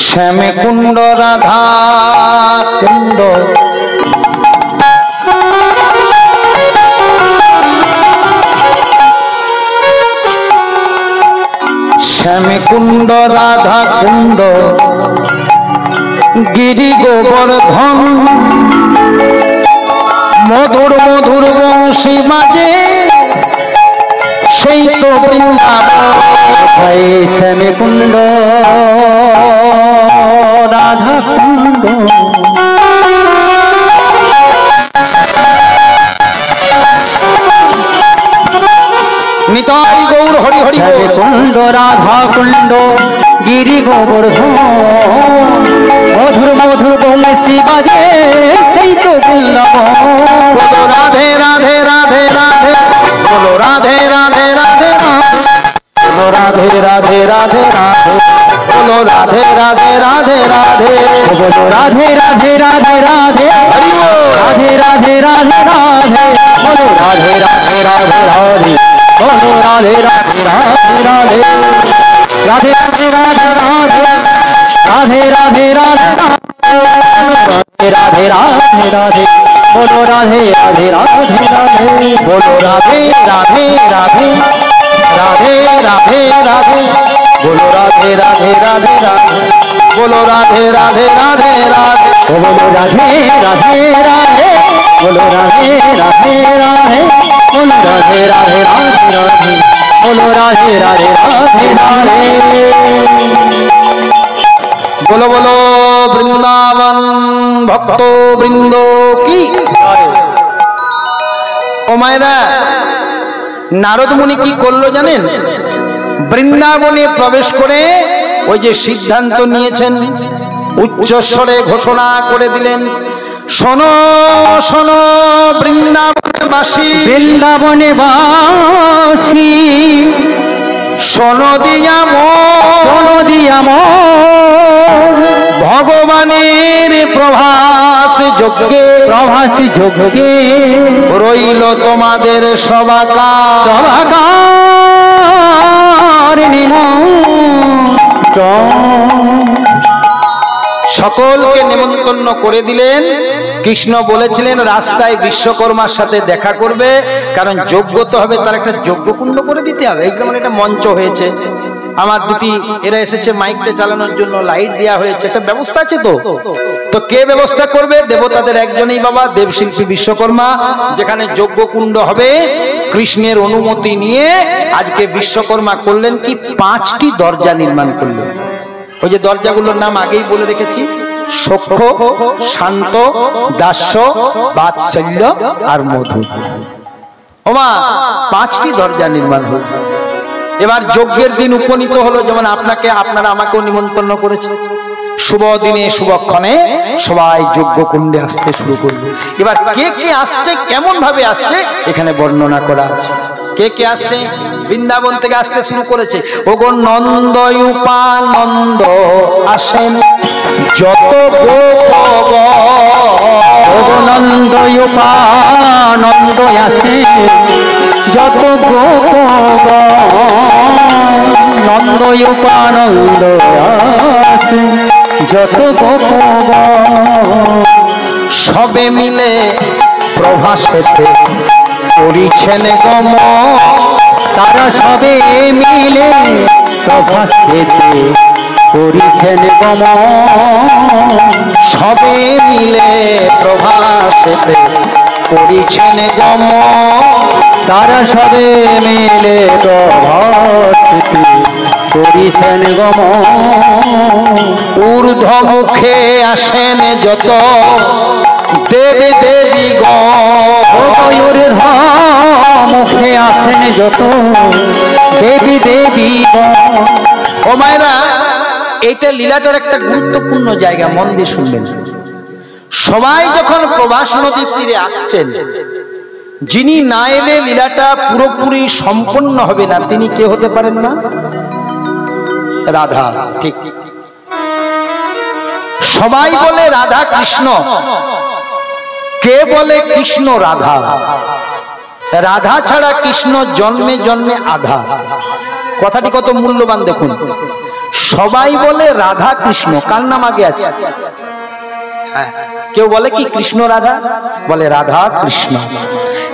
শ্যামে কুণ্ড রাধা কুণ্ড, শ্যামে কুণ্ড রাধা কুণ্ড গিরি গোবর্ধন, মধুর মধুর বংশী বাজে সেই তো বৃন্দাবন। শ্যামে কুণ্ড রাধা কুণ্ড, নিতাই গৌর হরি হরি। শ্যামে কুণ্ড রাধা কুণ্ড গিরি গোবর্ধন, মধুর মধুর বংশী বাজে সেই তো বৃন্দাবন। বলো রাধে রাধে রাধে রাধে, বলো রাধে রাধে রাধে রাধে, বলো রাধে রাধে রাধে রাধে, বলো রাধে রাধে রাধে রাধে, বলো রাধে রাধে রাধে রাধে, হরি বল। রাধে রাধে রাধে রাধে, বলো রাধে রাধে রাধে রাধে, বলো রাধে রাধে রাধে রাধে, রাধে রাধে রাধে রাধে, রাধে রাধে রাধে রাধে, রাধে রাধে রাধে, বলো রাধে রাধে রাধে রাধে, বলো রাধে রাধে রাধে, রাধে রাধে রাধে, বলো রাধে রাধে রাধে রাধে, বলো রাধে রাধে রাধে রাধে, বলো রাধে রাধে রাধে, বলো রাধে রাধে রাধে, বলো রাধে রাধে রাধে রাধে, বলো রাধে রাধে রাধে রাধে। বলো বলো বৃন্দাবন ভক্ত বৃন্দ কি। ও মায়েরা, নারদ মুনি কি করলো জানেন? বৃন্দাবনে প্রবেশ করে ওই যে সিদ্ধান্ত নিয়েছেন, উচ্চস্বরে ঘোষণা করে দিলেন, শোনো শোনো বৃন্দাবনবাসী, বৃন্দাবনে বাসী, শোনো দিয়া শোনো দিয়া ভগবানের প্রভাস যজ্ঞে রইল তোমাদের সবাকার সকলকে নেমন্তন্ন করে দিলেন। কৃষ্ণ বলেছিলেন রাস্তায় বিশ্বকর্মার সাথে দেখা করবে, কারণ যজ্ঞ তো হবে, তার একটা যজ্ঞকুণ্ড করে দিতে হবে। এই যেমন একটা মঞ্চ হয়েছে, আমার দুটি এরা এসেছে মাইকটা চালানোর জন্য, লাইট দেওয়া হয়েছে, একটা ব্যবস্থা আছে। তো কে ব্যবস্থা করবে? দেবতাদের একজনই বাবা, দেবশিল্পী বিশ্বকর্মা। যেখানে যজ্ঞকুণ্ড হবে কৃষ্ণের অনুমতি নিয়ে আজকে বিশ্বকর্মা করলেন কি 5টি দরজা নির্মাণ করলেন। ওই যে দরজাগুলোর নাম আগেই বলে রেখেছি, সখ্য, শান্ত, দাস্য, বাৎসল্য আর মধু। ওমা 5টি দরজা নির্মাণ হল। এবার যজ্ঞের দিন উপনীত হলো, যেমন আপনারা আমাকেও নিমন্ত্রণ করেছে। শুভ দিনে শুভক্ষণে সবাই যজ্ঞকুণ্ডে আসতে শুরু করলো। এবার কে কে আসছে, কেমন ভাবে আসছে, এখানে বর্ণনা করা আছে। কে কে আসছে? বৃন্দাবন থেকে আসতে শুরু করেছে। ওগো নন্দ উপানন্দ আসেন যত নন্দ উপানন্দ আসেন যত নন্দ উপানন্দ আসেন যত সবে মিলে প্রভাসেতে করিছেন গম। তারা সবে মিলে প্রভাসেতে করিছেন গম। সবে মিলে প্রভাসেতে করিছেন গম। তারা সবে মিলে প্রভাসেতে করিছেন গম। ঊর্ধ্ব মুখে আসেন যত দেবী দেবী ঊর্ধ্ব মুখে আসেন যত দেবী দেবী। ও মায়েরা, এইটা লীলাটার একটা গুরুত্বপূর্ণ জায়গা, মন দিয়ে শুনবেন। সবাই যখন প্রভাস নদীর তীরে আসছেন, যিনি না এলে লীলাটা পুরোপুরি সম্পন্ন হবে না, তিনি কে হতে পারেন না? রাধা। ঠিক, সবাই বলে রাধা কৃষ্ণ, কে বলে কৃষ্ণ রাধা? রাধা ছাড়া কৃষ্ণ জন্মে জন্মে আধা। কথাটি কত মূল্যবান দেখুন। সবাই বলে রাধা কৃষ্ণ, কার নাম আগে আছে? কেউ বলে কি কৃষ্ণ রাধা? বলে রাধা কৃষ্ণ।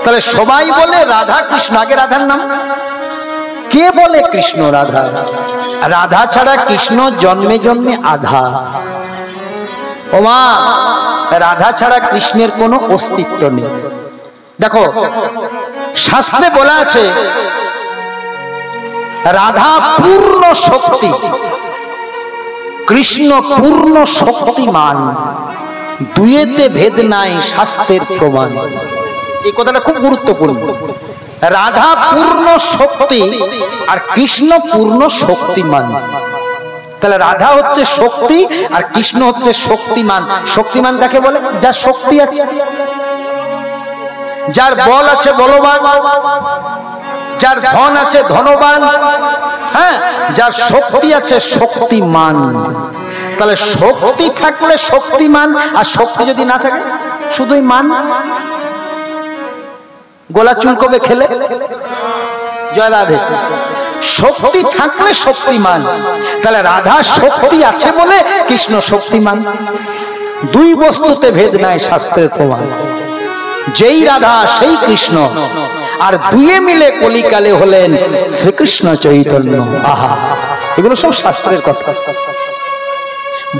তাহলে সবাই বলে রাধা কৃষ্ণ, আগে রাধার নাম। কে বলে কৃষ্ণ রাধা? রাধা ছাড়া কৃষ্ণ জন্মে জন্মে আধা। ওমা, রাধা ছাড়া কৃষ্ণের কোনো অস্তিত্ব নেই। দেখো শাস্ত্রে বলা আছে রাধা পূর্ণ শক্তি, কৃষ্ণ পূর্ণ শক্তিমান, দুয়েতে ভেদ নাই শাস্ত্রের প্রমাণ। এই কথাটা খুব গুরুত্বপূর্ণ। রাধা পূর্ণ শক্তি আর কৃষ্ণ পূর্ণ শক্তিমান। তাহলে রাধা হচ্ছে শক্তি আর কৃষ্ণ হচ্ছে শক্তিমান। শক্তিমান কাকে বলে? যার শক্তি আছে, যার বল আছে বলবান, যার ধন আছে ধনবান, হ্যাঁ, যার শক্তি আছে শক্তিমান। তাহলে শক্তি থাকলে শক্তিমান, আর শক্তি যদি না থাকে শুধুই মান। গোলা চুলকবে খেলে। জয় রাধে। শক্তি থাকলে শক্তিমান। তাহলে রাধা শক্তি আছে বলে কৃষ্ণ শক্তিমান। দুই বস্তুতে ভেদ নাই শাস্ত্রের প্রমাণ। যেই রাধা সেই কৃষ্ণ, আর দুয়ে মিলে কলিকালে হলেন শ্রীকৃষ্ণ চৈতন্য। আহা, এগুলো সব শাস্ত্রের কথা।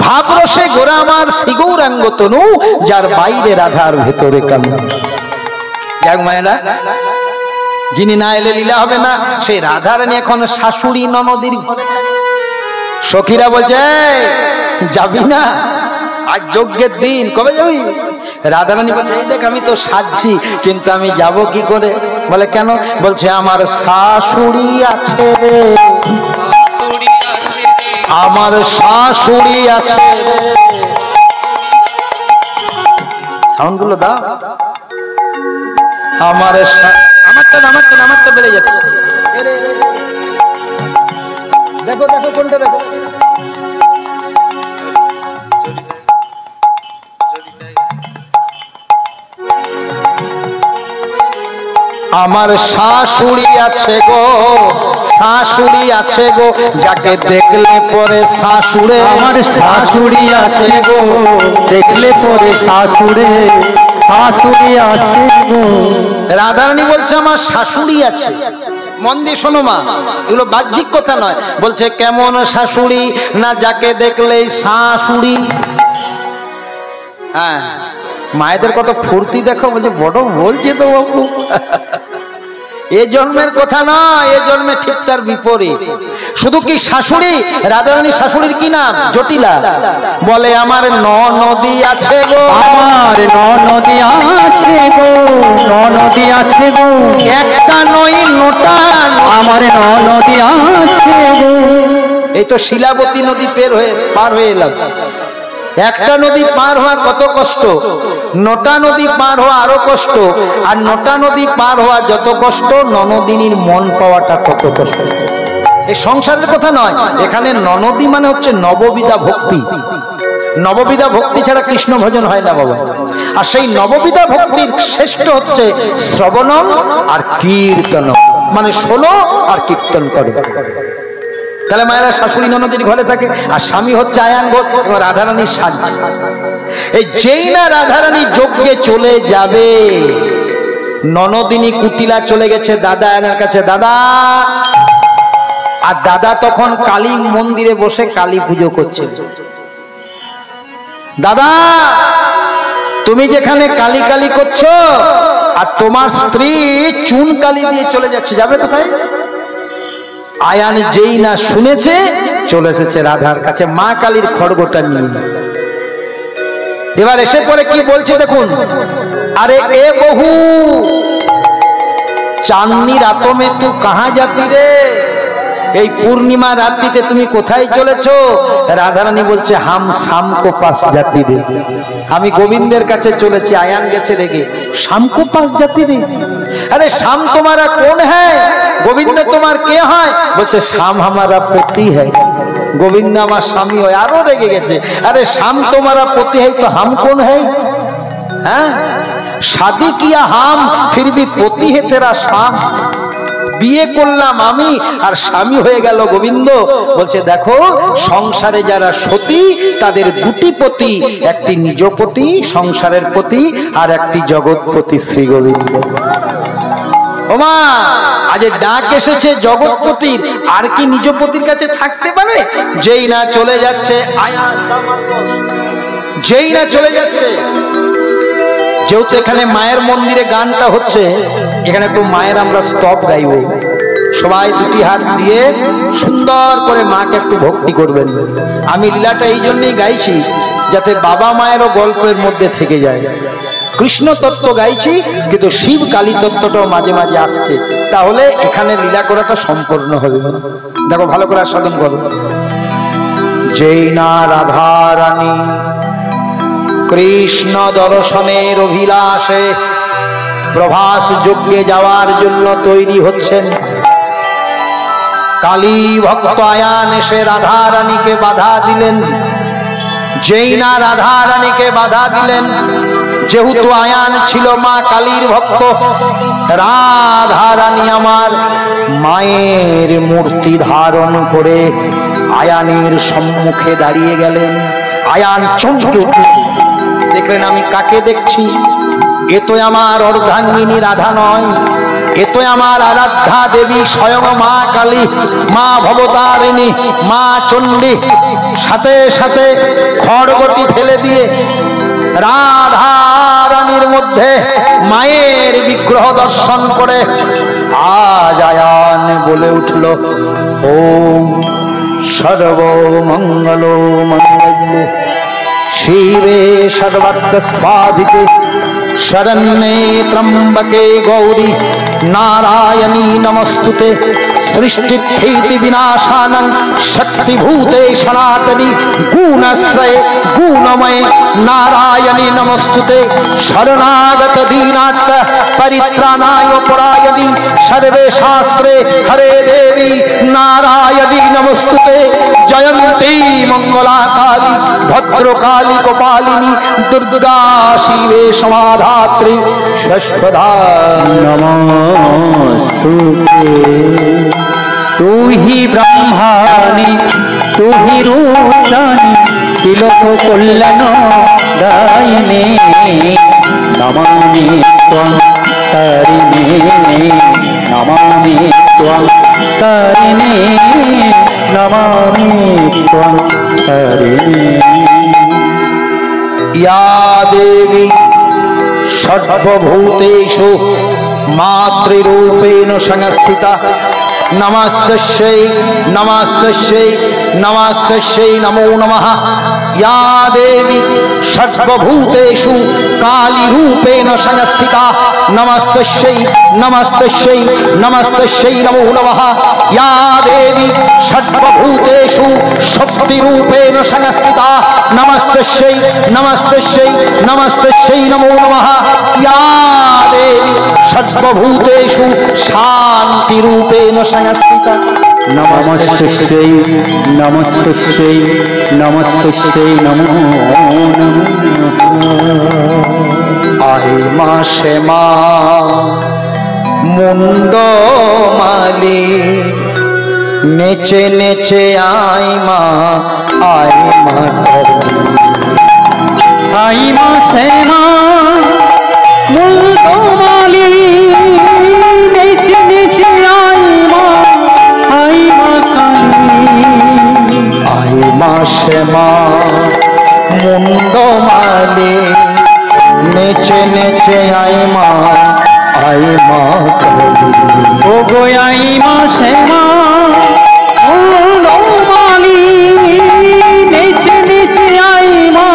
ভাবরসে গোরা আমার শ্রী গৌরাঙ্গ তনু, যার বাইরে রাধার ভেতরে কানু। যাক মায়েরা, যিনি না এলে লীলা হবে না, সেই রাধারানী এখন শাশুড়ি ননদির ঘরে। সখীরা বলছে যাবি না, আজ যজ্ঞের দিন, কবে যাবি? রাধারানী বলছে এই দেখ আমি তো সাজছি, কিন্তু আমি যাব কি করে? বলে কেন? বলছে আমার শাশুড়ি আছে রে, আমার শাশুড়ি আছে। সাউন্ড গুলো দাও। আমারটা বেড়ে যাচ্ছে। দেখো দেখো কোনটা দেখো। আমার শাশুড়ি আছে গো, শাশুড়ি আছে গো, যাকে দেখলে পরে শাশুড়ে। আমার শাশুড়ি আছে গো, দেখলে পরে শাশুড়ে, শাশুড়ি আছে গো। রাধারানী বলছে আমার শাশুড়ি আছে। মন দিয়ে শোনো মা, এগুলো বাহ্যিক কথা নয়। বলছে কেমন শাশুড়ি, না যাকে দেখলেই শাশুড়ি। হ্যাঁ, মায়েদের কত ফুর্তি দেখো, বলছে বড় বলছে তো বাবু। এ জন্মের কথা নয়, এ জন্মে ঠিক তার বিপরীত। শুধু কি শাশুড়ি, রাধারানীর শাশুড়ির কি নাম? জটিলা। বলে আমার ননদি আছে গো, আমার ননদি আছে গো, ননদি আছে গো, একটা নয় নোটা, আমার ননদি আছে গো। এই তো শিলাবতী নদী পার হয়ে এলাম। একটা নদী পার হওয়া কত কষ্ট, নটা নদী পার হওয়া আরো কষ্ট। আর নটা নদী পার হওয়া যত কষ্ট, ননদিনীর মন পাওয়াটা তত কষ্ট। এই সংসারের কথা নয়, এখানে ননদী মানে হচ্ছে নববিধা ভক্তি। নববিধা ভক্তি ছাড়া কৃষ্ণ ভজন হয় না বাবা। আর সেই নববিধা ভক্তির শ্রেষ্ঠ হচ্ছে শ্রবণম আর কীর্তনম, মানে শোনো আর কীর্তন করো। তাহলে মায়েরা শাশুড়ি ননদির ঘরে থাকে, আর স্বামী হচ্ছে আয়ান গোত্র এবং রাধারানীর সাজ। এই যেই না রাধারানী যজ্ঞে চলে যাবে, ননদিনী কুটিলা চলে গেছে দাদা আয়নের কাছে। দাদা, আর দাদা তখন কালী মন্দিরে বসে কালী পুজো করছে। দাদা, তুমি যেখানে কালী কালী করছো, আর তোমার স্ত্রী চুন কালী দিয়ে চলে যাচ্ছে, যাবে কোথায়? আয়ান যেই না শুনেছে, চলে এসেছে রাধার কাছে মা কালীর খড়গটা নিয়ে। এবার এসে পরে কি বলছে দেখুন, আরে এ বহু চাঁদনি রাতোं में तू कहाँ जाती রে, এই পূর্ণিমা রাত্রিতে তুমি কোথায় চলেছো? রাধারানী বলছে হাম শাম কো পাস জাতি রে, আমি গোবিন্দের কাছে চলেছি। আয়ান গেছে রেগে, শাম কো পাস জাতি রে, আরে শাম তোমারা কোন হ্যায়, গোবিন্দ তোমার কে হয়? বলছে শাম हमारा पति है, गोविंद আমার স্বামী হয়। আরো রেগে গেছে, আরে শাম তোমারা पति है तो हम कौन है? হ্যাঁ, शादी किया हम फिर भी पति है तेरा शाम, বিয়ে করলাম আমি আর স্বামী হয়ে গেল গোবিন্দ। বলছে দেখো, সংসারে যারা সতী তাদের দুটি পতি, একটি নিজ পতি সংসারের পতি, আর একটি জগৎপতি শ্রী গোবিন্দ। ওমা, আজ ডাক এসেছে জগৎপতির, আর কি নিজ পতির কাছে থাকতে পারে? যেই না চলে যাচ্ছে আয়ান, যেই না চলে যাচ্ছে। যেহেতু এখানে মায়ের মন্দিরে গানটা হচ্ছে, এখানে একটু মায়ের আমরা স্তব গাইব। সবাই দুটি হাত দিয়ে সুন্দর করে মাকে একটু ভক্তি করবেন। আমি লীলাটা এই জন্যই গাইছি, যাতে বাবা মায়েরও গল্পের মধ্যে থেকে যায়। কৃষ্ণ তত্ত্ব গাইছি, কিন্তু শিব কালী তত্ত্বটাও মাঝে মাঝে আসছে, তাহলে এখানে লীলা করাটা সম্পূর্ণ হবে। দেখো, ভালো করে আস্বাদন করো। যেই না রাধারানী কৃষ্ণ দর্শনের অভিলাষে প্রভাস যজ্ঞে যাওয়ার জন্য তৈরি হচ্ছেন, কালী ভক্ত আয়ান এসে রাধারানীকে বাধা দিলেন। যেই না রাধারানীকে বাধা দিলেন, যেহেতু আয়ান ছিল মা কালীর ভক্ত, রাধারানী আমার মায়ের মূর্তি ধারণ করে আয়ানের সম্মুখে দাঁড়িয়ে গেলেন। আয়ান চমকে উঠলেন, দেখলেন আমি কাকে দেখছি? এ তো আমার অর্ধাঙ্গিনী রাধা নয়, এ তো আমার আরাধ্যা দেবী স্বয়ং মা কালী, মা ভবতারিণী, মা চণ্ডী। সাথে সাথে খড়গটি ফেলে দিয়ে রাধারানীর মধ্যে মায়ের বিগ্রহ দর্শন করে আজ আয়ান বলে উঠল, ওম সর্বমঙ্গল মঙ্গলে শিবে সর্বার্থসাধিকে শরণ্যে ত্রম্বকে গৌরী নারায়ণী নমস্তুতে সৃষ্টিস্থিতি বিনাশানং শক্তিভূতে সনাতনী গুণাশ্রয়ে গুণময়ে নারায়ণী নমস্তুতে শরণাগত দীনার্থ পরিত্রাণায় পরায়ণী সর্বে শাস্ত্রে হরে দেবী নারায়ণী নমস্তুতে জয়ন্তী মঙ্গলাকার কালী ভদ্রকালী গোপালিনী দুর্গা শিবে সমাধাত্রী শাশ্বতা নমস্তুতে। তু হি ব্রহ্মাণি তু হি রূপাণি তিলক কল্যাণ দায়িনে নমামি ত্বং তারিণে নমামি ত্বং তারিণে নমামি ত্বং তারিণে। या देवी सर्वभूतेषु मातृरूपेण संस्थिता नमस्तस्यै नमस्तस्यै नमस्तस्यै नमो नमः। या देवी सर्वभूतेषु कालीरूपेण संस्थिता नमस्तस्यै नमस्तस्यै नमस्तस्यै नमो नमः। या देवी सर्वभूतेषु शक्तिरूपेण संस्थिता नमस्तस्यै नमस्तस्यै नमस्तस्यै नमो नमः। या देवी सर्वभूतेषु शान्तिरूपेण संस्थिता नमस्तस्यै नमस्तस्यै नमस्तस्यै नमो नमः। आहि मा श्यामा मुंडमाली नेचे नेचे आई मा आई मा श्यामा मुंडमाली नेचे नेचे आई मा काली। आई मा श्यामा मुंडमाली नेचे नेचे आई मा काली। ओ गो आई मा श्यामा मुंडमाली नेचे नेचे आई मा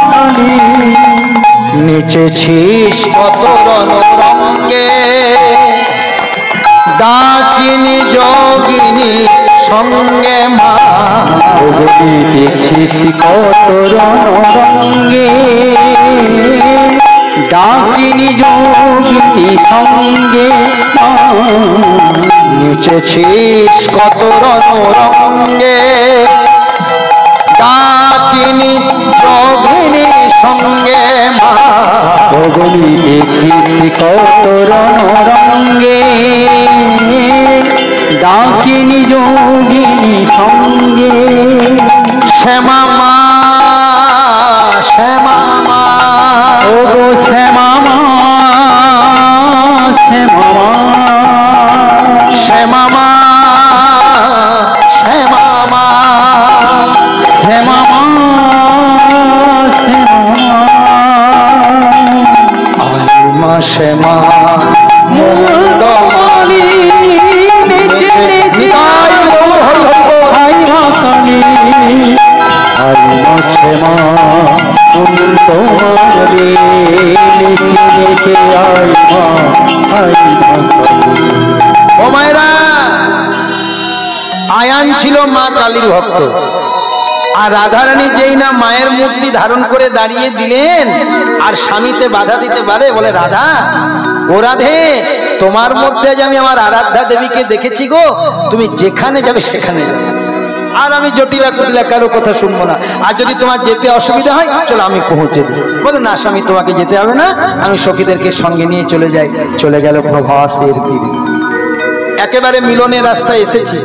काली। नेचेছিস কত রণরঙ্গে ডাকিনী যোগিনী সঙ্গে মা নেচেছিস কত রণরঙ্গে ডাকিনী যোগিনী সঙ্গে নেচেছিস কত রণরঙ্গে ডাকিনী যোগিনী সঙ্গে মা নেচেছিস কত রণরঙ্গে ডাকিনী যোগিনী সঙ্গে। শ্যামা মা শ্যামা মা ও গো শ্যামা মা শ্যামা মা শ্যামা মা শ্যামা মা শ্যামা মা আই মা শ্যামা মুন্ডমালি নেচে নেচে নিতাই গৌর হরি হরি বল। আই মা কালী আই মা শ্যামা মুন্ডমালি নেচে নেচে আই মা কালী। ও মায়েরা, আয়ান ছিল মা কালীর ভক্ত, আর রাধারানী যেই না মায়ের মূর্তি ধারণ করে দাঁড়িয়ে দিলেন আর স্বামীতে বাধা দিতে পারে, বলে রাধা ও রাধে, তোমার মধ্যে যে আমি আমার আরাধ্যা দেবীকে দেখেছি গো, তুমি যেখানে যাবে সেখানে যাবে, আর আমি জটিলা কুটিলা কারো কথা শুনবো না, আর যদি তোমার যেতে অসুবিধা হয় চলো আমি পৌঁছে দিই। বলে না স্বামী, তোমাকে যেতে হবে না, আমি সখীদেরকে সঙ্গে নিয়ে চলে যাই। চলে গেল প্রভাসের তীরে। একেবারে মিলনের রাস্তায় এসেছি,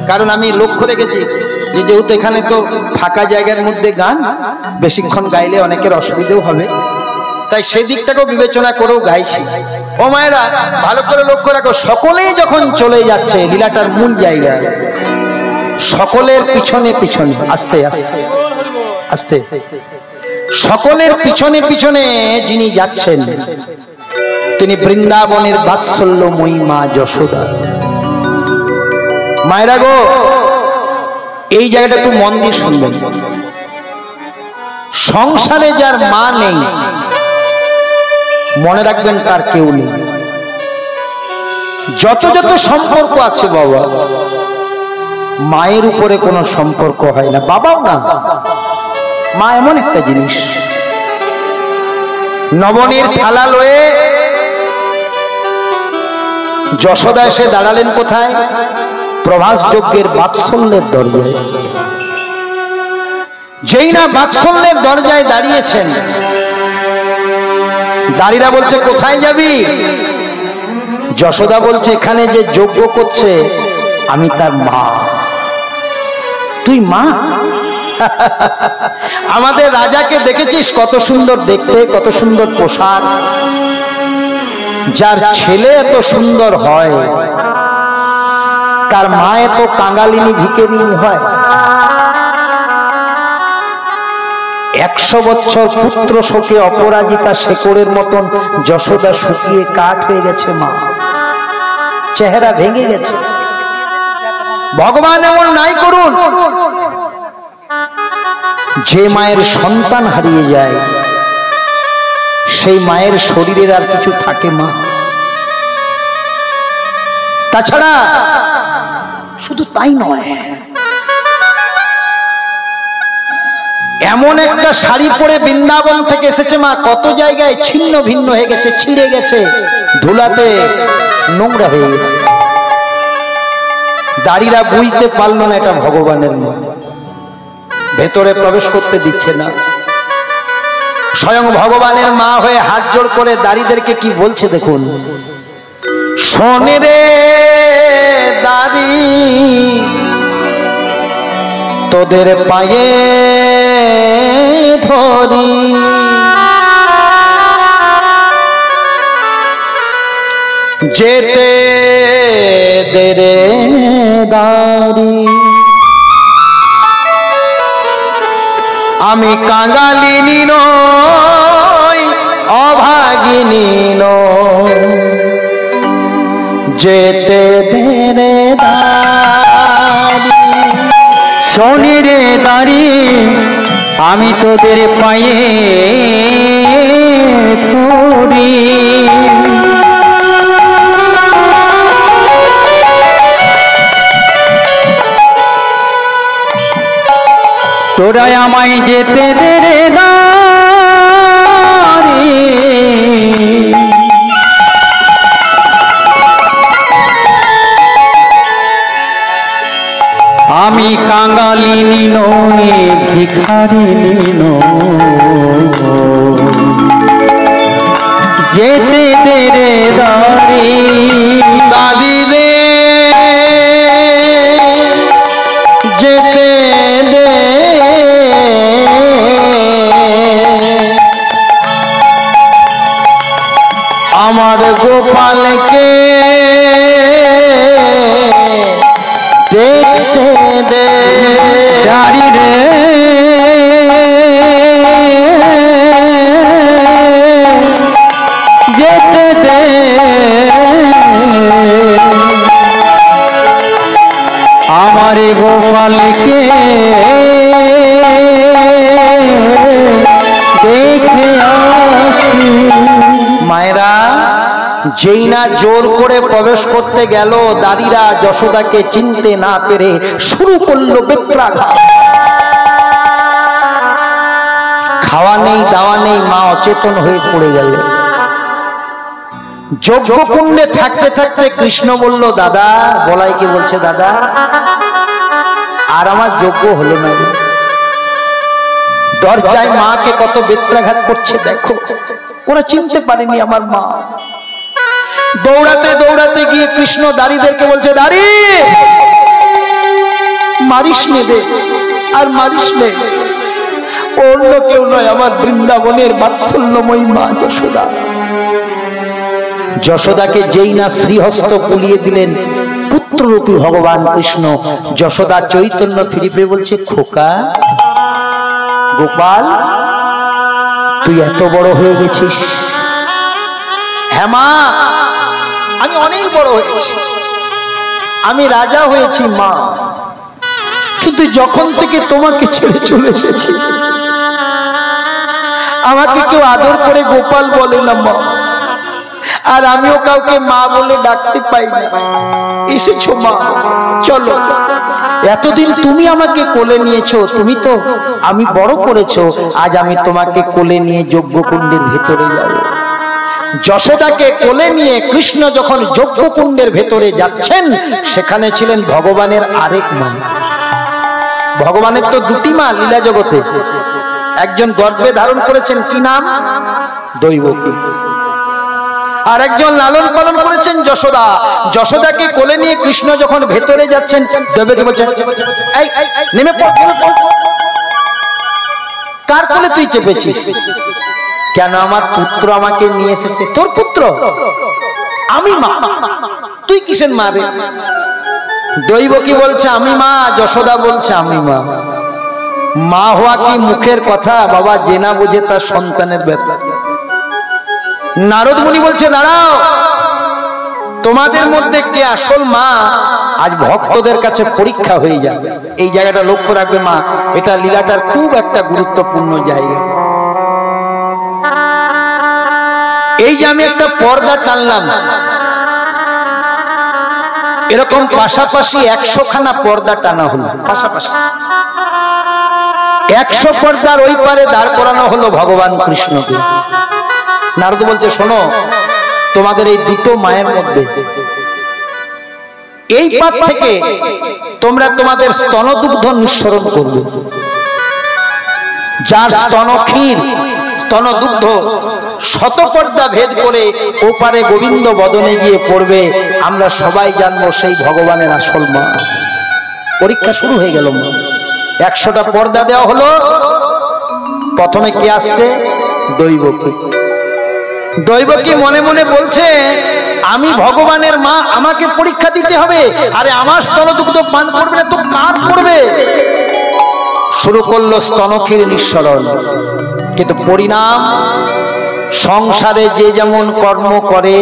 কারণ আমি লক্ষ্য রেখেছি যে যেহেতু এখানে তো ফাঁকা জায়গার মধ্যে গান, বেশিক্ষণ গাইলে অনেকের অসুবিধাও হবে, তাই সেই দিকটাকেও বিবেচনা করেও গাইছি। ও মায়েরা, ভালো করে লক্ষ্য রাখো, সকলেই যখন চলে যাচ্ছে লীলাটার মূল জায়গায়, সকলের পিছনে পিছনে আস্তে আস্তে আস্তে সকলের পিছনে পিছনে যিনি যাচ্ছেন তিনি বৃন্দাবনের বাৎসল্যময়ী মা যশোদা। মায়েরা গো, এই জায়গাটা একটু মন দিয়ে শুনবেন। সংসারে যার মা নেই, মনে রাখবেন তার কেউ নেই। যত যত সম্পর্ক আছে বাবা, মায়ের উপরে কোনো সম্পর্ক হয় না, বাবাও না। মা এমন একটা জিনিস, নবনীর থালা লয়ে যশোদা এসে দাঁড়ালেন কোথায়? প্রভাস যজ্ঞের বাৎসল্যের দরজায়। যেই না বাৎসল্যের দরজায় দাঁড়িয়েছেন, দাঁড়িরা বলছে কোথায় যাবি? যশোদা বলছে এখানে যে যজ্ঞ করছে আমি তার মা। তুই মা? আমাদের রাজাকে দেখেছিস কত সুন্দর দেখতে, কত সুন্দর পোশাক। যার ছেলে এত সুন্দর হয় তার মা এত কাঙালিনী ভিখারিনী হয়? 100 বছর পুত্র শোকে অপরাজিতা শেকড়ের মতন যশোদা শুকিয়ে কাঠ হয়ে গেছে, মা চেহারা ভেঙে গেছে। ভগবান এমন নাই করুন, যে মায়ের সন্তান হারিয়ে যায় সেই মায়ের শরীরের আর কিছু থাকে মা? তাছাড়া শুধু তাই নয়, এমন একটা শাড়ি পরে বৃন্দাবন থেকে এসেছে মা, কত জায়গায় ছিন্ন ভিন্ন হয়ে গেছে, ছিঁড়ে গেছে, ধুলাতে নোংরা হয়ে গেছে। দাড়িরা বুঝতে পারল না এটা ভগবানের মন, ভেতরে প্রবেশ করতে দিচ্ছে না। স্বয়ং ভগবানের মা হয়ে হাত জোড় করে দাড়িদেরকে কি বলছে দেখুন, শোনে রে দাড়ি তোদের পায়ে ধরি, যেতে দে রে দাড়ি, আমি কাঙালিনী নই অভাগিনী নই, যেতে দে রে দাড়ি, শোনে রে দাড়ি আমি তোদের পায়ে ধরি, তোরা আমায় যেতে দে রে দাড়ি, আমি কাঙালিনী নই ভিখারিনী নই, যেতে দে রে দাড়ি, দাদি রে যেতে দে, আমার গোপালকে দেখতে দে, দাড়ি রে যেতে দে, আমার গোপালকে দেখে আসি। মায়েরা যেই না জোর করে প্রবেশ করতে গেল, দাদিরা যশোদাকে চিনতে না পেরে শুরু করলো বেত্রাঘাত। খাওয়া নেই দাওয়া নেই, মা অচেতন হয়ে পড়ে গেল। যজ্ঞকুণ্ডে থাকতে থাকতে কৃষ্ণ বলল, দাদা, বলাইকে বলছে, দাদা আর আমার যজ্ঞ হলো না। দরজায় মাকে কত বেত্রাঘাত করছে দেখো, ওরা চিনতে পারেনি আমার মা। দৌড়াতে দৌড়াতে গিয়ে কৃষ্ণ দাড়িদেরকে বলছে, দাড়ি মারিস নেবে আর মারিস নে, অন্য কেউ নয়, আমার বৃন্দাবনের বাৎসল্যময়ী মা যশোদা। যশোদাকে যেই না শ্রীহস্ত কুলিয়ে দিলেন পুত্ররূপী ভগবান কৃষ্ণ, যশোদা চৈতন্য ফিরে পেয়ে বলছে, খোকা গোপাল, তুই এত বড় হয়ে গেছিস। হ্যাঁ মা, আমি অনেক বড় হয়েছি, আমি রাজা হয়েছি মা, কিন্তু যখন থেকে তোমাকে ছেড়ে চলে এসেছি আমাকে কেউ আদর করে গোপাল বলে না মা, আর আমিও কাউকে মা বলে ডাকতে পাই না। এসেছো মা, চলো, এতদিন তুমি আমাকে কোলে নিয়েছো, তুমি তো আমি বড় করেছো, আজ আমি তোমাকে কোলে নিয়ে যজ্ঞকুণ্ডের ভেতরে যাব। যশোদাকে কোলে নিয়ে কৃষ্ণ যখন যজ্ঞকুণ্ডের ভেতরে যাচ্ছেন, সেখানে ছিলেন ভগবানের আরেক মা, ভগবানের তো দুটি মা লীলা জগতে, একজন গর্ভে ধারণ করেছেন কি নাম? দৈবকী। আর একজন লালন পালন করেছেন যশোদা। যশোদাকে কোলে নিয়ে কৃষ্ণ যখন ভেতরে যাচ্ছেন, দৈবকী বলছেন এই নেমে পড়, কার কোলে তুই চেপেছিস? কেন? আমার পুত্র আমাকে নিয়ে এসেছে। তোর পুত্র? আমি মা, তুই কিসের মা রে? দৈবকী বলছে আমি মা, যশোদা বলছে আমি মা। মা হওয়া কি মুখের কথা বাবা, যে না বুঝে তার সন্তানের ব্যথা। নারদ মুনি বলছে দাঁড়াও, তোমাদের মধ্যে কে আসল মা আজ ভক্তদের কাছে পরীক্ষা হয়ে যাবে। এই জায়গাটা লক্ষ্য রাখবে মা, এটা লীলাটার খুব একটা গুরুত্বপূর্ণ জায়গা। এই যে আমি একটা পর্দা টানলাম, এরকম পাশাপাশি 100 খানা পর্দা টানা হলো, পাশাপাশি 100 পর্দার ওই পারে দাঁড় করানো হলো ভগবান কৃষ্ণকে। নারদ বলছে শোনো, তোমাদের এই দুটো মায়ের মধ্যে এই পাত থেকে তোমরা তোমাদের স্তনদুগ্ধ নিঃসরণ করবে। যার স্তনক্ষীর স্তনদুগ্ধ শতপর্দা ভেদ করে ওপারে গোবিন্দ বদনে গিয়ে পড়বে, আমরা সবাই জানবো সেই ভগবানের আসল মা। পরীক্ষা শুরু হয়ে গেল। 100টা পর্দা দেওয়া হলো। প্রথমে কে আসছে? দৈবকী। দৈবকী মনে মনে বলছে আমি ভগবানের মা, আমাকে পরীক্ষা দিতে হবে। আরে আমার স্তনদুগ্ধ পান করবে না তো কার করবে? শুরু করলো স্তনক্ষীর নিঃসরণ। কিন্তু পরিণাম, সংসারে যে যেমন কর্ম করে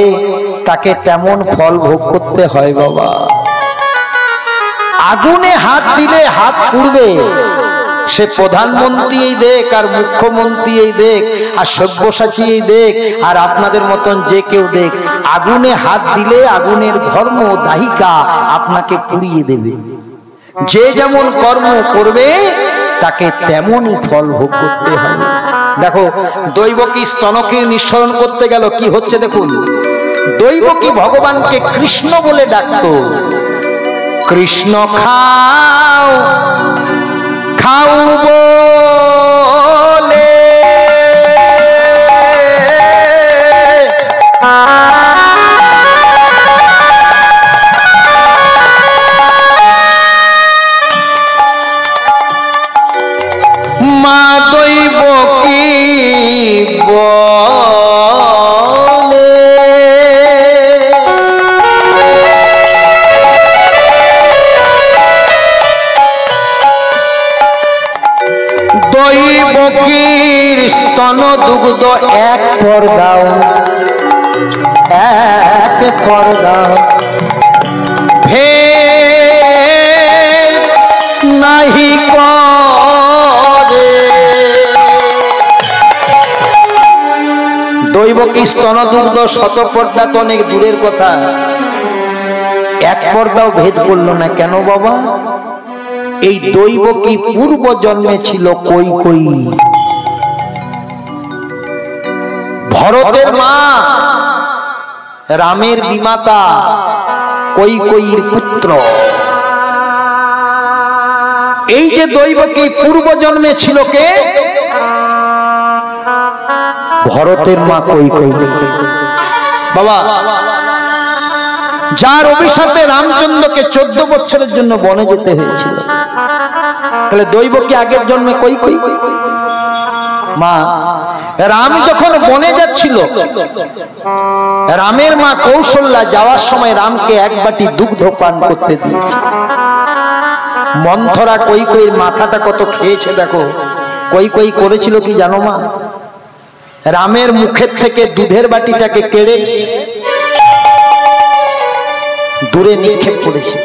তাকে তেমন ফল ভোগ করতে হয় বাবা। আগুনে হাত দিলে হাত পুড়বে, সে প্রধানমন্ত্রী দেখ আর মুখ্যমন্ত্রী দেখ আর সব্যসাচী দেখ আর আপনাদের মতন যে কেউ দেখ, আগুনে হাত দিলে আগুনের ধর্ম দাহিকা আপনাকে পুড়িয়ে দেবে। যে যেমন কর্ম করবে তাকে তেমনই ফল ভোগ করতে হবে। দেখো দৈবকী স্তনক্ষীর নিঃসরণ করতে গেল, কি হচ্ছে দেখুন। দৈবকী ভগবানকে কৃষ্ণ বলে ডাকতো। কৃষ্ণ খাও খাও বলে মা দৈবকী বলে দৈবকীর স্তন দুগ্ধ এক পর্দাও, এক পর্দাও ভেদ নাহি করে। দৈবকী স্তন দুগ্ধ শত পর্দা তো অনেক দূরের কথা, এক পর্দাও ভেদ করলো না। কেন বাবা? এই দৈবকী পূর্ব জন্মে ছিল কৈকেয়ী, ভরতের মা, রামের বিমাতা, কৈকেয়ীর পুত্র। এই যে দৈবকী পূর্ব জন্মে ছিল কে? ভরতের মা কৈকেয়ী। বাবা, যার অভিশাপে রামচন্দ্রকে 14 বছরের জন্য বনে যেতে হয়েছিল, তাহলে দৈবকী আগের জন্মে কৈকেয়ী মা। রাম যখন বনে যাচ্ছিল, রামের মা কৌশল্যা যাওয়ার সময় রামকে এক বাটি দুগ্ধ পান করতে দিয়েছে। মন্থরা কৈকেয়ীর মাথাটা কত খেয়েছে দেখো। কৈকেয়ী করেছিল কি জানো মা? রামের মুখের থেকে দুধের বাটিটাকে কেড়ে দূরে নিক্ষেপ করেছে।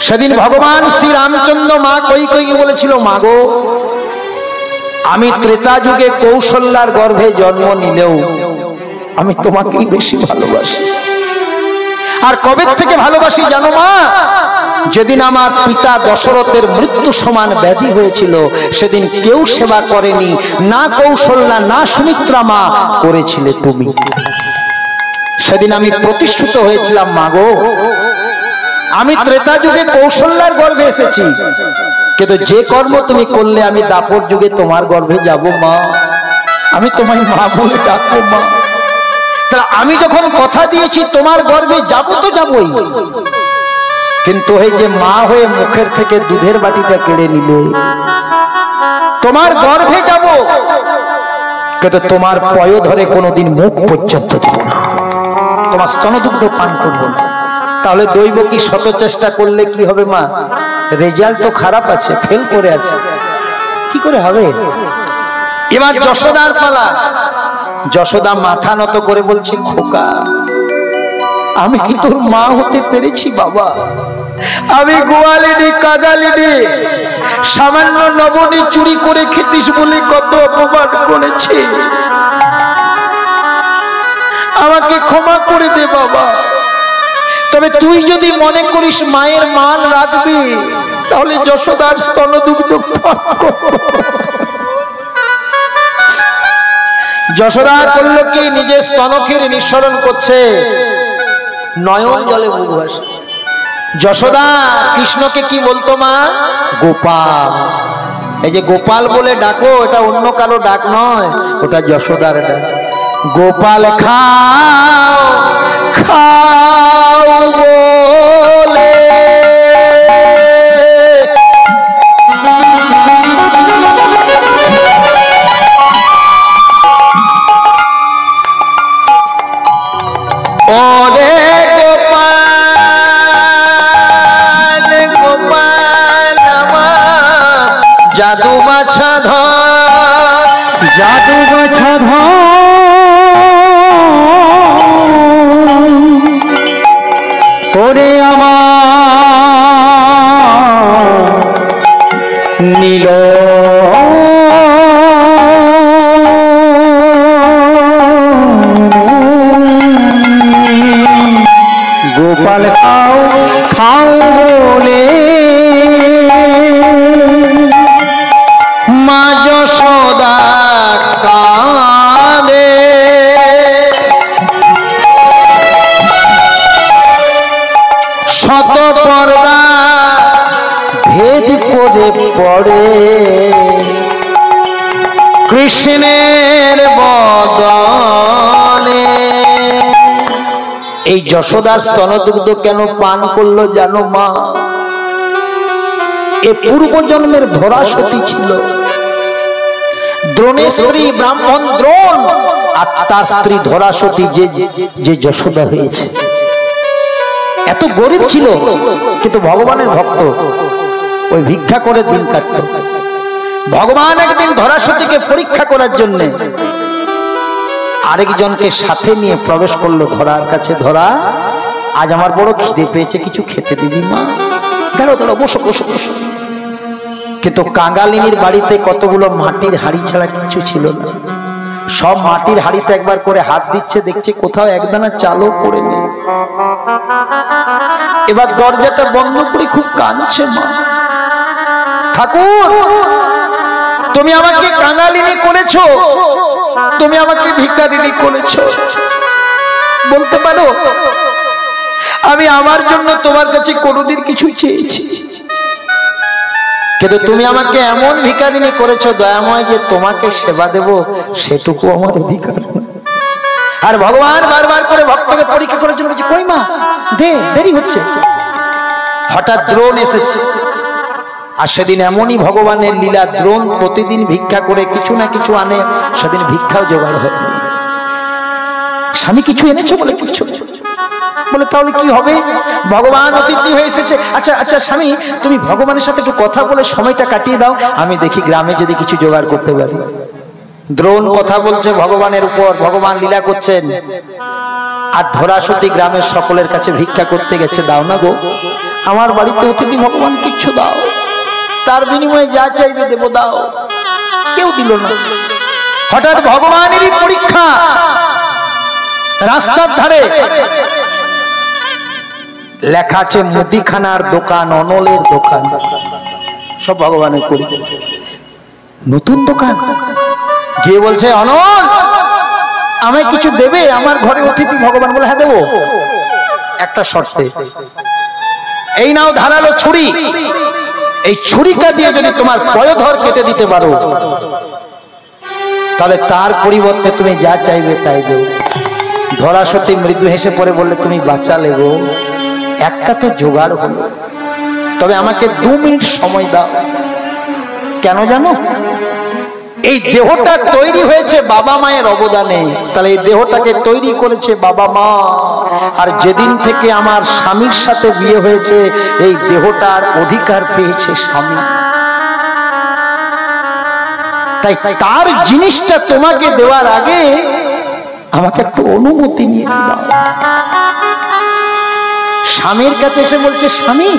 সেদিন ভগবান শ্রী রামচন্দ্র মা কৈকেয়ীকে বলেছিল, মা গো, আমি ত্রেতা যুগে কৌশল্যার গর্ভে জন্ম নিলেও আমি তোমাকেই বেশি ভালোবাসি। আর কবে থেকে ভালোবাসি জানো মা? যেদিন আমার পিতা দশরথের মৃত্যু সমান ব্যাধি হয়েছিল, সেদিন কেউ সেবা করেনি, না কৌশল্যা না সুমিত্রা মা, করেছিলে তুমি। সেদিন আমি প্রতিষ্ঠিত হয়েছিলাম, মা গো, আমি ত্রেতা যুগে কৌশল্যার গর্ভে এসেছি, কিন্তু যে কর্ম তুমি করলে আমি দাপর যুগে তোমার গর্ভে যাব মা, আমি তোমায় মা বলে ডাকবো মা। তাহলে আমি যখন কথা দিয়েছি তোমার গর্ভে যাব তো যাবই, কিন্তু এই যে মা হয়ে মুখের থেকে দুধের বাটিটা কেড়ে নিলে, তোমার গর্ভে যাব কিন্তু তোমার পয় ধরে কোনোদিন মুখ পর্যন্ত দেব না, তোমার স্তনদুগ্ধ পান করবো না। তাহলে দৈব কি শত চেষ্টা করলে কি হবে মা? রেজাল্ট তো খারাপ আছে, ফেল করে আছে, কি করে হবে? এবার যশোদার পালা। যশোদা মাথা নত করে বলছে, খোকা আমি কি তোর মা হতে পেরেছি বাবা? আমি গোয়ালিনি কাগালিনি, সামান্য নবনী চুরি করে খেতিস বলে কত অপমান করেছি, আমাকে ক্ষমা করে দে বাবা। তবে তুই যদি মনে করিস মায়ের মান রাখবি, তাহলে যশোদার স্তনদুগ্ধ পান কর। যশোদা করল কি, নিজের স্তনক্ষীর নিঃসরণ করছে, নয়ন জলে মুখ ভাসে। যশোদা কৃষ্ণকে কি বলতো মা? গোপাল। এই যে গোপাল বলে ডাকো, এটা অন্য কারো ডাক নয়, ওটা যশোদার ডাক। গোপাল খাও খাও বলে ওরে গোপাল গোপাল আমার জাদু বাছা ধর, জাদু বাছা ধর ওরে আমার নীল গোপাল খাও খাও বলে মা যশোদা কাঁদে। শত পর্দা ভেদ করে পড়ে কৃষ্ণের বদনে। এই যশোদার স্তনদুগ্ধ কেন পান করলো জানো মা? এ পূর্ব জন্মের ধরা সতী ছিল, দ্রোণের স্ত্রী ব্রাহ্মণ দ্রোণ, আর তার স্ত্রী ধরা সতী যে যশোদা হয়েছে। এত গরিব ছিল কিন্তু ভগবানের ভক্ত, ওই ভিক্ষা করে দিন কাটত। ভগবান একদিন ধরা সতীকে পরীক্ষা করার জন্য আরেকজনকে সাথে নিয়ে প্রবেশ করলো ধরার কাছে। ধরা, আজ আমার বড় খিদে পেয়েছে, কিছু খেতে দিবি মা? দাঁড়ো দাঁড়ো, বসো বসো বসো। কিন্তু কাঙ্গালিনীর বাড়িতে কতগুলো মাটির হাড়ি ছাড়া কিছু ছিল না। সব মাটির হাড়িতে একবার করে হাত দিচ্ছে, দেখছে কোথাও একদানা চালও পড়ে নেই। এবার দরজাটা বন্ধ করে খুব কাঁদছে মা। ঠাকুর, তুমি আমাকে কাঙ্গালিনী করেছো, তুমি আমাকে ভিখারিনী করেছো, বলতে পারো আমি আমার জন্য তোমার কাছে কোনোদিন কিছু চেয়েছি, কিন্তু তুমি আমাকে এমন ভিখারিনী করেছো দয়াময় যে তোমাকে সেবা দেব সেটুকু আমার অধিকার। আর ভগবান বারবার করে ভক্তকে পরীক্ষা করার জন্য বলছে, কই মা দে, দেরি হচ্ছে। হঠাৎ দ্রোণ এসেছে, আর সেদিন এমনই ভগবানের লীলা, দ্রোণ প্রতিদিন ভিক্ষা করে কিছু না কিছু আনে, সেদিন ভিক্ষাও জোগাড় হয়। স্বামী কিছু এনেছো? বলে কিছু। বলে তাহলে কি হবে? ভগবান অতিথি হয়ে এসেছে। আচ্ছা আচ্ছা স্বামী, তুমি ভগবানের সাথে একটু কথা বলে সময়টা কাটিয়ে দাও, আমি দেখি গ্রামে যদি কিছু জোগাড় করতে পারি। দ্রোণ কথা বলছে ভগবানের উপর, ভগবান লীলা করছেন। আর ধরাসতী গ্রামের সকলের কাছে ভিক্ষা করতে গেছে, দাও না গো, আমার বাড়িতে অতিথি ভগবান কিচ্ছু দাও, তার বিনিময়ে যা চাইবে দেবো, দাও। কেউ দিল না। হঠাৎ ভগবানেরই পরীক্ষা, রাস্তার ধারে লেখা আছে মুদিখানার দোকান, অনলের দোকান, সব ভগবানের পরীক্ষা। নতুন দোকান, গিয়ে বলছে, অনল আমায় কিছু দেবে, আমার ঘরে অতিথি। ভগবান বলে, হ্যাঁ দেবো, একটা শর্তে। এই নাও ধারালো ছুরি, এই ছুরিকা দিয়ে যদি তোমার পয়োধর কেটে দিতে পারো, তাহলে তার পরিবর্তে তুমি যা চাইবে তাই দেও। ধরাসতী মৃদু হেসে পড়ে বললে, তুমি বাঁচালে গো, একটা তো জোগাড় হলো, তবে আমাকে 2 মিনিট সময় দাও। কেন জানো? এই দেহটা তৈরি হয়েছে বাবা মায়ের অবদানে, তাহলে এই দেহটাকে তৈরি করেছে বাবা মা, আর যেদিন থেকে আমার স্বামীর সাথে বিয়ে হয়েছে এই দেহটার অধিকার পেয়েছে স্বামী। তাই তার জিনিসটা তোমাকে দেওয়ার আগে আমাকে একটু অনুমতি নিয়ে দাও। স্বামীর কাছে এসে বলছে, স্বামী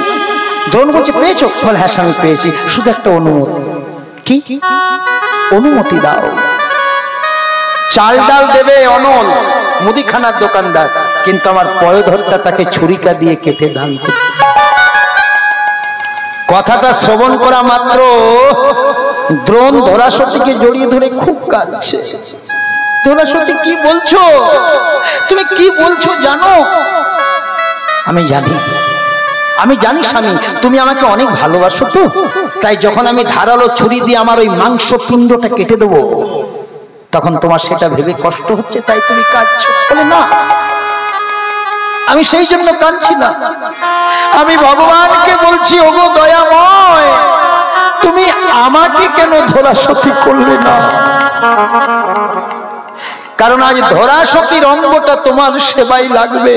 ধরুন বলছে পেয়েছো, বলে হ্যাঁ স্বামী পেয়েছি, শুধু একটা অনুমতি। কি অনুমতি দাও? চাল ডাল দেবে অনল, মুদিখানার দোকানদার, কিন্তু আমার পয়োধরটা তাকে ছুরিকা দিয়ে কেটে দান করবে। কথাটা শ্রবণ করা মাত্র দ্রোণ ধরাসতীকে জড়িয়ে ধরে খুব কাঁদছে। ধরাসতী কি বলছো? তুমি কি বলছো জানো? আমি জানি, আমি জানি স্বামী তুমি আমাকে অনেক ভালোবাসো, তো তাই যখন আমি ধারালো ছুরি দিয়ে আমার ওই মাংস পিণ্ডটা কেটে দেবো, তখন তোমার সেটা ভেবে কষ্ট হচ্ছে, তাই তুমি কাঁদছো। বলে না, আমি সেই জন্য কাঁদছি না, আমি ভগবানকে বলছি, ওগো দয়াময়, তুমি আমাকে কেন ধরাসতী করলে না? কারণ আজ ধরাসতীর অঙ্গটা তোমার সেবাই লাগবে।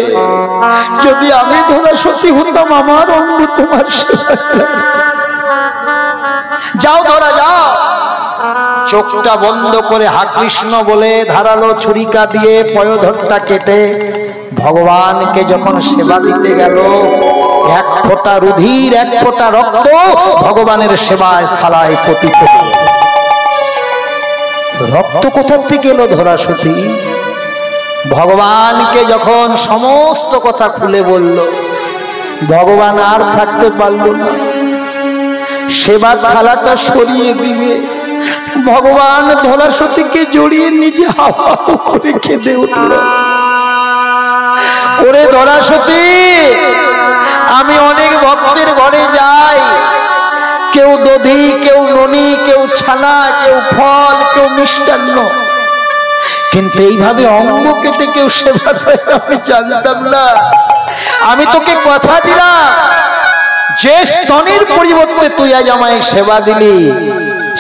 যদি আমি ধরাসতী হতাম, আমার অঙ্গ তোমার সেবাই লাগবে। যাও ধরা, যাও। চোখটা বন্ধ করে হা কৃষ্ণ বলে ধারালো ছুরিকা দিয়ে পয়োধরটা কেটে ভগবানকে যখন সেবা দিতে গেল, 1 ফোঁটা রুধির 1 ফোঁটা রক্ত ভগবানের সেবায় থালায় পতিত। রক্ত কোথার থেকে এলো ধরাসতী? ভগবানকে যখন সমস্ত কথা খুলে বলল, ভগবান আর থাকতে পারল না, সেবার থালাটা সরিয়ে দিয়ে ভগবান ধরাসতীকে জড়িয়ে নিজে হাওয়া করে কেঁদে উঠল। ওরে ধরাসতী, আমি অনেক ভক্তের ঘরে যাই, কেউ দধি, কেউ ননি, কেউ ছানা, কেউ ফল, কেউ মিষ্টান্ন, কিন্তু এইভাবে অঙ্গ কেটে কেউ সেবা দেয় আমি জানতাম না। আমি তোকে কথা দিলাম, যে স্তনের পরিবর্তে তুই আজ আমায় সেবা দিলি,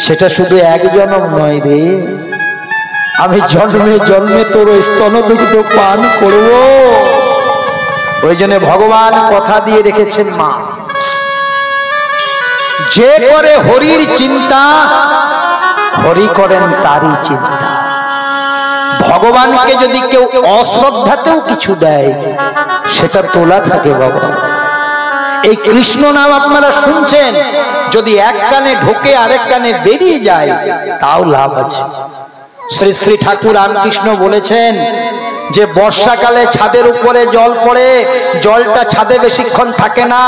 সেটা শুধু 1 জনম নয় রে, আমি জন্মে জন্মে তোর ওই স্তনদুগ্ধ পান করব। ওই জন্য ভগবান কথা দিয়ে রেখেছেন, মা যে করে হরির চিন্তা, হরি করেন তারই চিন্তা। ভগবানকে যদি কেউ অশ্রদ্ধাতেও কিছু দেয়, সেটা তোলা থাকে বাবা। এই কৃষ্ণ নাম আপনারা শুনছেন, যদি এক কানে ঢোকে আরেক কানে বেরিয়ে যায়, তাও লাভ আছে। শ্রী শ্রী ঠাকুর রামকৃষ্ণ বলেছেন যে বর্ষাকালে ছাদের উপরে জল পড়ে, জলটা ছাদে বেশিক্ষণ থাকে না,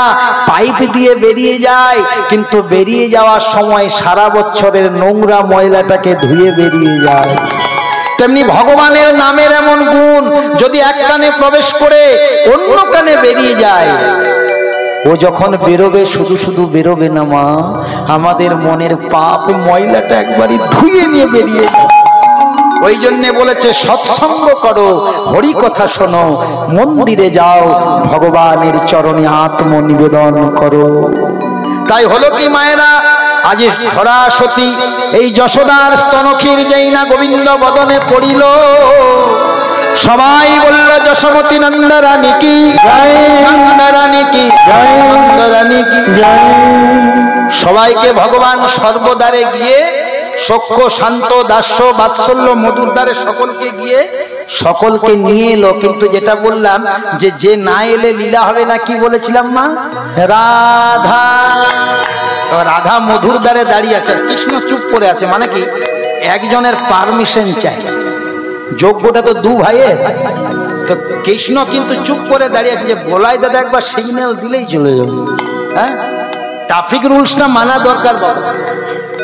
পাইপ দিয়ে বেরিয়ে যায়, কিন্তু বেরিয়ে যাওয়ার সময় সারা বছরের নোংরা ময়লাটাকে ধুয়ে বেরিয়ে যায়। তেমনি ভগবানের নামের এমন গুণ, যদি এক কানে প্রবেশ করে অন্য কানে বেরিয়ে যায়, ও যখন বেরোবে শুধু শুধু বেরোবে না মা, আমাদের মনের পাপ ময়লাটা একবারই ধুয়ে নিয়ে বেরিয়ে যায়। ওই জন্য বলেছে সৎসঙ্গ করো, হরি কথা শোনো, মন্দিরে যাও, ভগবানের চরণে আত্মনিবেদন করো। তাই হলো কি মায়েরা, আজ ধরাসতী এই যশোদার স্তনক্ষীর যেই না গোবিন্দ বদনে পড়িল, সবাই বলল যশোমতী নন্দরানী কি জয়, নন্দরানী কি জয়, নন্দরানী কি জয়। সবাইকে ভগবান সর্বদারে গিয়ে সখ্য শান্ত দাস্য বাৎসল্য মধুর দ্বারে সকলকে গিয়ে সকলকে নিয়ে এলো। কিন্তু যেটা বললাম যে না এলে লীলা হবে না, কি বলেছিলাম মা? রাধা, রাধা মধুর দ্বারে দাঁড়িয়ে আছে, কৃষ্ণ চুপ করে আছে। মানে কি, একজনের পারমিশন চাই, যোগ্যটা তো 2 ভাইয়ের। তো কৃষ্ণ কিন্তু চুপ করে দাঁড়িয়ে আছে, যে বলাই দাদা একবার সিগন্যাল দিলেই চলে যাবে। হ্যাঁ, ট্রাফিক রুলসটা মানা দরকার বাবা।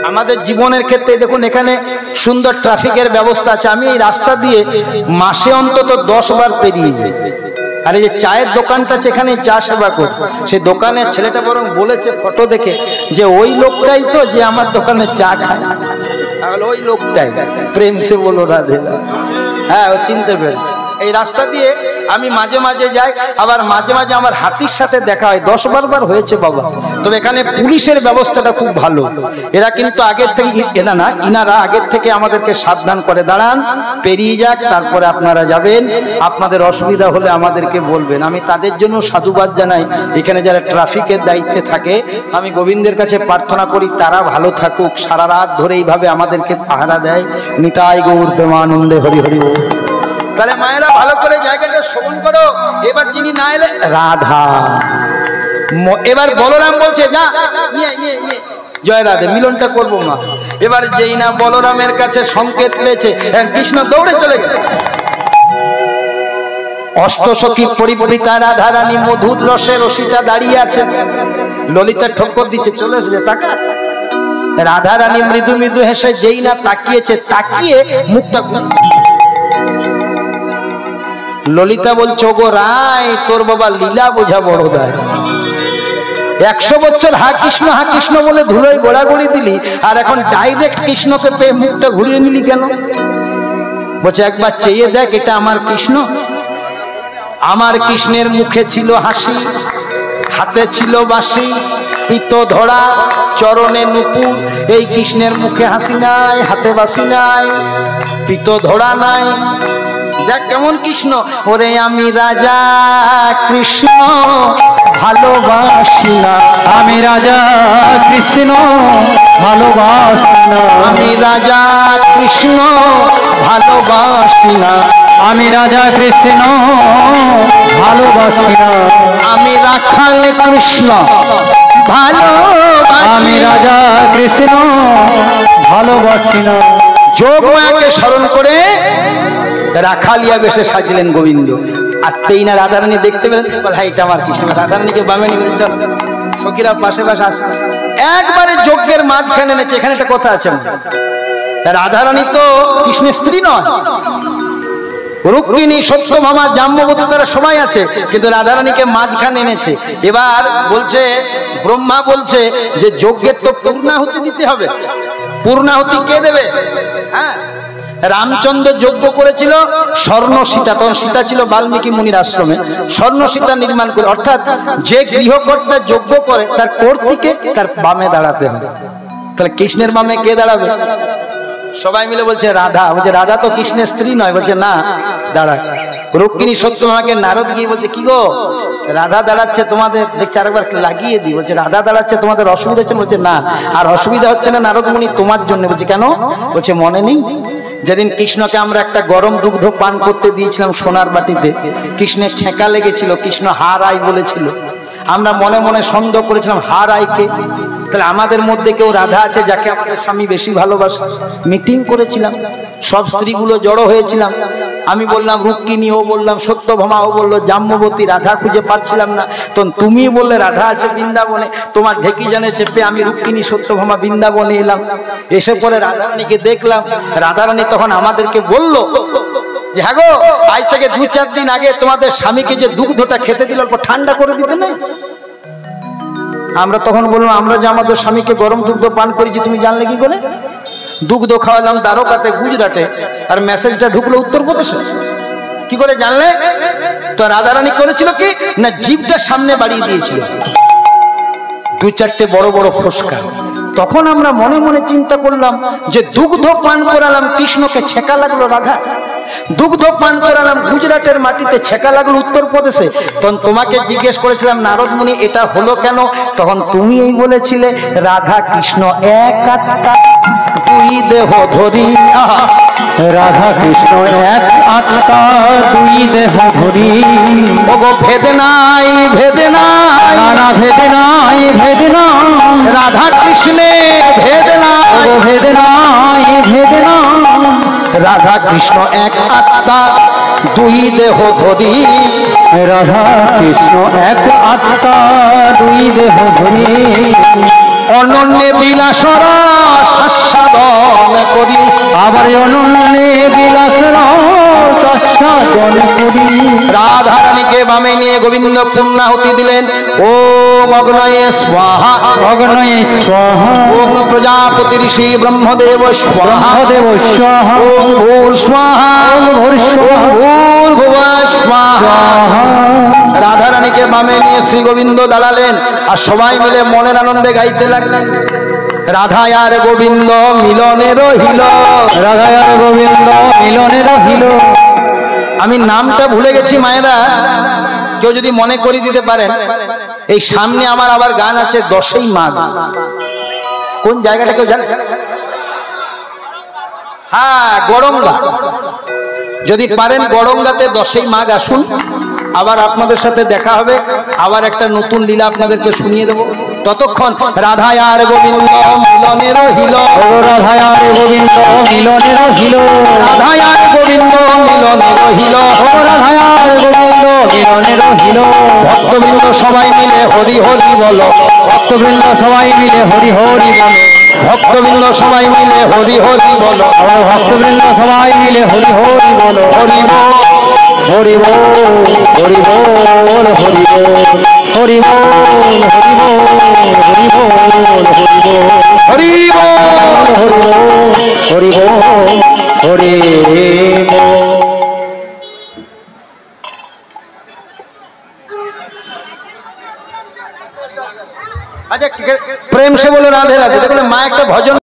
আমাদের জীবনের ক্ষেত্রে দেখুন, এখানে সুন্দর ট্রাফিকের ব্যবস্থা আছে। আমি এই রাস্তা দিয়ে মাসে অন্তত 10 বার পেরিয়ে যাই। আর এই যে চায়ের দোকানটা আছে এখানে চা সেবা কর, সেই দোকানের ছেলেটা বরং বলেছে ফটো দেখে যে ওই লোকটাই তো যে আমার দোকানে চা খায়, তাহলে ওই লোকটাই। প্রেম সে বলো রাধে। হ্যাঁ, ও চিনতে পেরেছে। এই রাস্তা দিয়ে আমি মাঝে মাঝে যাই, আবার মাঝে মাঝে আমার হাতির সাথে দেখা হয়, 10-12 বার হয়েছে বাবা। তবে এখানে পুলিশের ব্যবস্থাটা খুব ভালো। এরা কিন্তু আগের থেকে, এরা না, ইনারা আগের থেকে আমাদেরকে সাবধান করে, দাঁড়ান পেরিয়ে যাক তারপরে আপনারা যাবেন, আপনাদের অসুবিধা হলে আমাদেরকে বলবেন। আমি তাদের জন্য সাধুবাদ জানাই। এখানে যারা ট্রাফিকের দায়িত্বে থাকে, আমি গোবিন্দের কাছে প্রার্থনা করি তারা ভালো থাকুক, সারা রাত ধরে এইভাবে আমাদেরকে পাহারা দেয়। নিতাই গৌর প্রেমানন্দে হরি হরি বল। তাহলে মায়েরা ভালো করে জায়গাটা শ্রবণ করো। এবার যিনি না এলে রাধা, এবার বলরাম বলছে যা জয় রাধে, মিলনটা করবো মা। এবার যেই না বলরামের কাছে সংকেত পেয়েছে, কৃষ্ণ দৌড়ে চলে গেছে। অষ্টসখী পরিবৃতা রাধারানী মধুর রসে রসিতা দাঁড়িয়ে আছে, ললিতা ঠক্কর দিচ্ছে, চলে এসেছে টাকা। রাধারানী মৃদু মৃদু হেসে যেই না তাকিয়েছে, তাকিয়ে মুখটা, ললিতা বলছে ওগো রায়, তোর বাবা লীলা বোঝা বড় দায়। 100 বছর হা কৃষ্ণ বলে ধুলোয় গোড়াগড়ি দিলি, আর এখন ডাইরেক্ট কৃষ্ণকে পেয়ে মুখটা ঘুরিয়ে নিলি কেন? বলছে একবার চেয়ে দেখ, এটা আমার কৃষ্ণ। আমার কৃষ্ণের মুখে ছিল হাসি, হাতে ছিল বাঁশি, পিত ধরা চরণে নুপুর। এই কৃষ্ণের মুখে হাসি নাই, হাতে বাঁশি নাই, পিত ধরা নাই। দেখ কেমন কৃষ্ণ। ওরে আমি রাজা কৃষ্ণ ভালোবাসি না, আমি রাজা কৃষ্ণ ভালোবাসি না, আমি রাজা কৃষ্ণ ভালোবাসি না, আমি রাজা কৃষ্ণ ভালোবাসি না, আমি রাখাল কৃষ্ণ ভালোবাসি, আমি রাজা কৃষ্ণ ভালোবাসি না। যোগমায়াকে স্মরণ করে রাখালিয়া বেশে সাজলেন গোবিন্দ। আর তেই না রাধারানী দেখতে পেলেন, হ্যাঁ এটা আমার কৃষ্ণ। রাধারানীকে বামে নিয়ে চল, সখীরা পাশে পাশে আসবে, একবারে যজ্ঞের মাঝখানে এনেছে। এখানে একটা কথা আছে, রাধারানী তো কৃষ্ণের স্ত্রী নয়, রুক্মিণী সত্যভামা জাম্ববতী তারা সবাই আছে, কিন্তু রাধারানীকে মাঝখানে এনেছে। এবার বলছে, ব্রহ্মা বলছে যে যজ্ঞের তো পূর্ণাহুতি দিতে হবে। পূর্ণাহুতি কে দেবে? হ্যাঁ, রামচন্দ্র যজ্ঞ করেছিল স্বর্ণ সীতা, তখন সীতা ছিল বাল্মীকি মুনির আশ্রমে, স্বর্ণ সীতা নির্মাণ করে। অর্থাৎ যে গৃহকর্তা যজ্ঞ করে তার কর্তৃকে তার বামে দাঁড়াতে হবে। তাহলে কৃষ্ণের বামে কে দাঁড়াবে? সবাই মিলে বলছে রাধা। বলছে রাধা তো কৃষ্ণের স্ত্রী নয়। বলছে না, দাঁড়া। রুক্মিণী সত্যভামাকে নারদ গিয়ে বলছে কি গো, রাধা দাঁড়াচ্ছে তোমাদের, দেখছে আরেকবার লাগিয়ে দিই। বলছে রাধা দাঁড়াচ্ছে তোমাদের অসুবিধা হচ্ছে? বলছে না, আর অসুবিধা হচ্ছে না নারদ মুনি তোমার জন্য। বলছে কেন? বলছে মনে নেই যেদিন কৃষ্ণকে আমরা একটা গরম দুগ্ধ পান করতে দিয়েছিলাম সোনার বাটিতে, কৃষ্ণের ছেঁকা লেগেছিল, কৃষ্ণ হার আই বলেছিল, আমরা মনে মনে সন্দেহ করেছিলাম হার আইকে, তাহলে আমাদের মধ্যে কেউ রাধা আছে যাকে আমাদের স্বামী বেশি ভালোবাসে। মিটিং করেছিলাম, সব স্ত্রীগুলো জড়ো হয়েছিলাম। আমি বললাম রুক্মিণী, ও বললাম সত্যভামা, ও বললো জাম্ববতী, রাধা খুঁজে পাচ্ছিলাম না। তখন তুমি বললে রাধা আছে বৃন্দাবনে, তোমার ঢেকি জানে চেপে আমি রুক্মিণী সত্যভামা বৃন্দাবনে এলাম। এসে পরে রাধারানীকে দেখলাম। রাধারানী তখন আমাদেরকে বললো যে হ্যাঁ গো, আজ থেকে 2-4 দিন আগে তোমাদের স্বামীকে যে দুগ্ধটা খেতে দিল অল্প ঠান্ডা করে দিতে না। আমরা তখন বললাম আমরা যে আমাদের স্বামীকে গরম দুগ্ধ পান করেছি তুমি জানলে কি করে? দুগ্ধ খাওয়ালাম দ্বারকাতে, গুজরাটে, আর মেসেজটা ঢুকলো উত্তরপ্রদেশে। কি করে জানলে? তো রাধারানী করেছিল কি না, জিভটা সামনে বাড়িয়ে দিয়েছিল, 2-4টে বড় বড় ফোসকা। তখন আমরা মনে মনে চিন্তা করলাম যে দুগ্ধ পান করালাম কৃষ্ণকে, ছেঁকা লাগলো রাধা। দুগ্ধ পান করালাম গুজরাটের মাটিতে, ছেঁকা লাগলো উত্তরপ্রদেশে। তখন তোমাকে জিজ্ঞেস করেছিলাম নারদ মুনি এটা হলো কেন? তখন তুমি এই বলেছিলে রাধা কৃষ্ণ এক আত্মা, দুই দেহ ধরি। রাধা কৃষ্ণ এক আত্মা, দুই দেহ ধরি। ওগো ভেদ নাই, ভেদ নাই, নানা ভেদ নাই, ভেদ নাই, রাধা কৃষ্ণে ভেদ নাই, ওগো ভেদ নাই, ভেদ নাই। রাধা কৃষ্ণ এক আত্মা, দুই দেহ ধরি। রাধা কৃষ্ণ এক আত্মা, দুই দেহ ধরি। অনন্য বিলাস রস আস্বাদন করি, আবার অনন্য বিলাস রস আস্বাদন করি। রাধারানীকে রাধারানীকে বামে নিয়ে গোবিন্দ পূর্ণাহুতি দিলেন। ওম অগ্নয়ে স্বাহা অগ্নয়ে স্বাহা ওম প্রজাপতি ঋষি ব্রহ্মদেব স্বাহা ব্রহ্মদেব স্বাহা ওম ভূর স্বাহা ওম ভূর্স্বাহা ওম ভূর্ভুবঃ স্বাহা। রাধারানীকে বামে নিয়ে শ্রী গোবিন্দ দাঁড়ালেন আর সবাই মিলে মনের আনন্দে গাইতে লাগলেন, রাধা আর গোবিন্দ মিলনে রহিল, রাধা আর গোবিন্দ মিলনে রহিল। আমি নামটা ভুলে গেছি মায়েরা, কেউ যদি মনে করে দিতে পারেন। এই সামনে আমার আবার গান আছে 10ই মাঘ, কোন জায়গাটা কেউ জানে? হ্যাঁ, গড়ঙ্গা। যদি পারেন গড়ঙ্গাতে 10ই মাঘ আসুন, আবার আপনাদের সাথে দেখা হবে, আবার একটা নতুন লীলা আপনাদেরকে শুনিয়ে দেব। ততক্ষণ রাধা আর গোবিন্দ মিলনে রহিল, রাধা আর গোবিন্দ মিলনে রহিল, রাধা আর গোবিন্দ মিলনে রহিল, রাধা আর গোবিন্দ মিলনে রহিল। ভক্তবৃন্দ সবাই মিলে হরি হরি বলো, ভক্তবৃন্দ সবাই মিলে হরি হরি বলো, ভক্তবৃন্দ সবাই মিলে হরি হরি বলো, আবার ভক্তবৃন্দ সবাই মিলে হরি হরি বলো, হরি বল হরি বল হরি বল হরি বল হরি বল হরি বল হরি বল হরি বল হরি বল। হরি বল হরি বল। আচ্ছা, প্রেম সে বলো রাধে রাধে। দেখুন মা একটা ভজন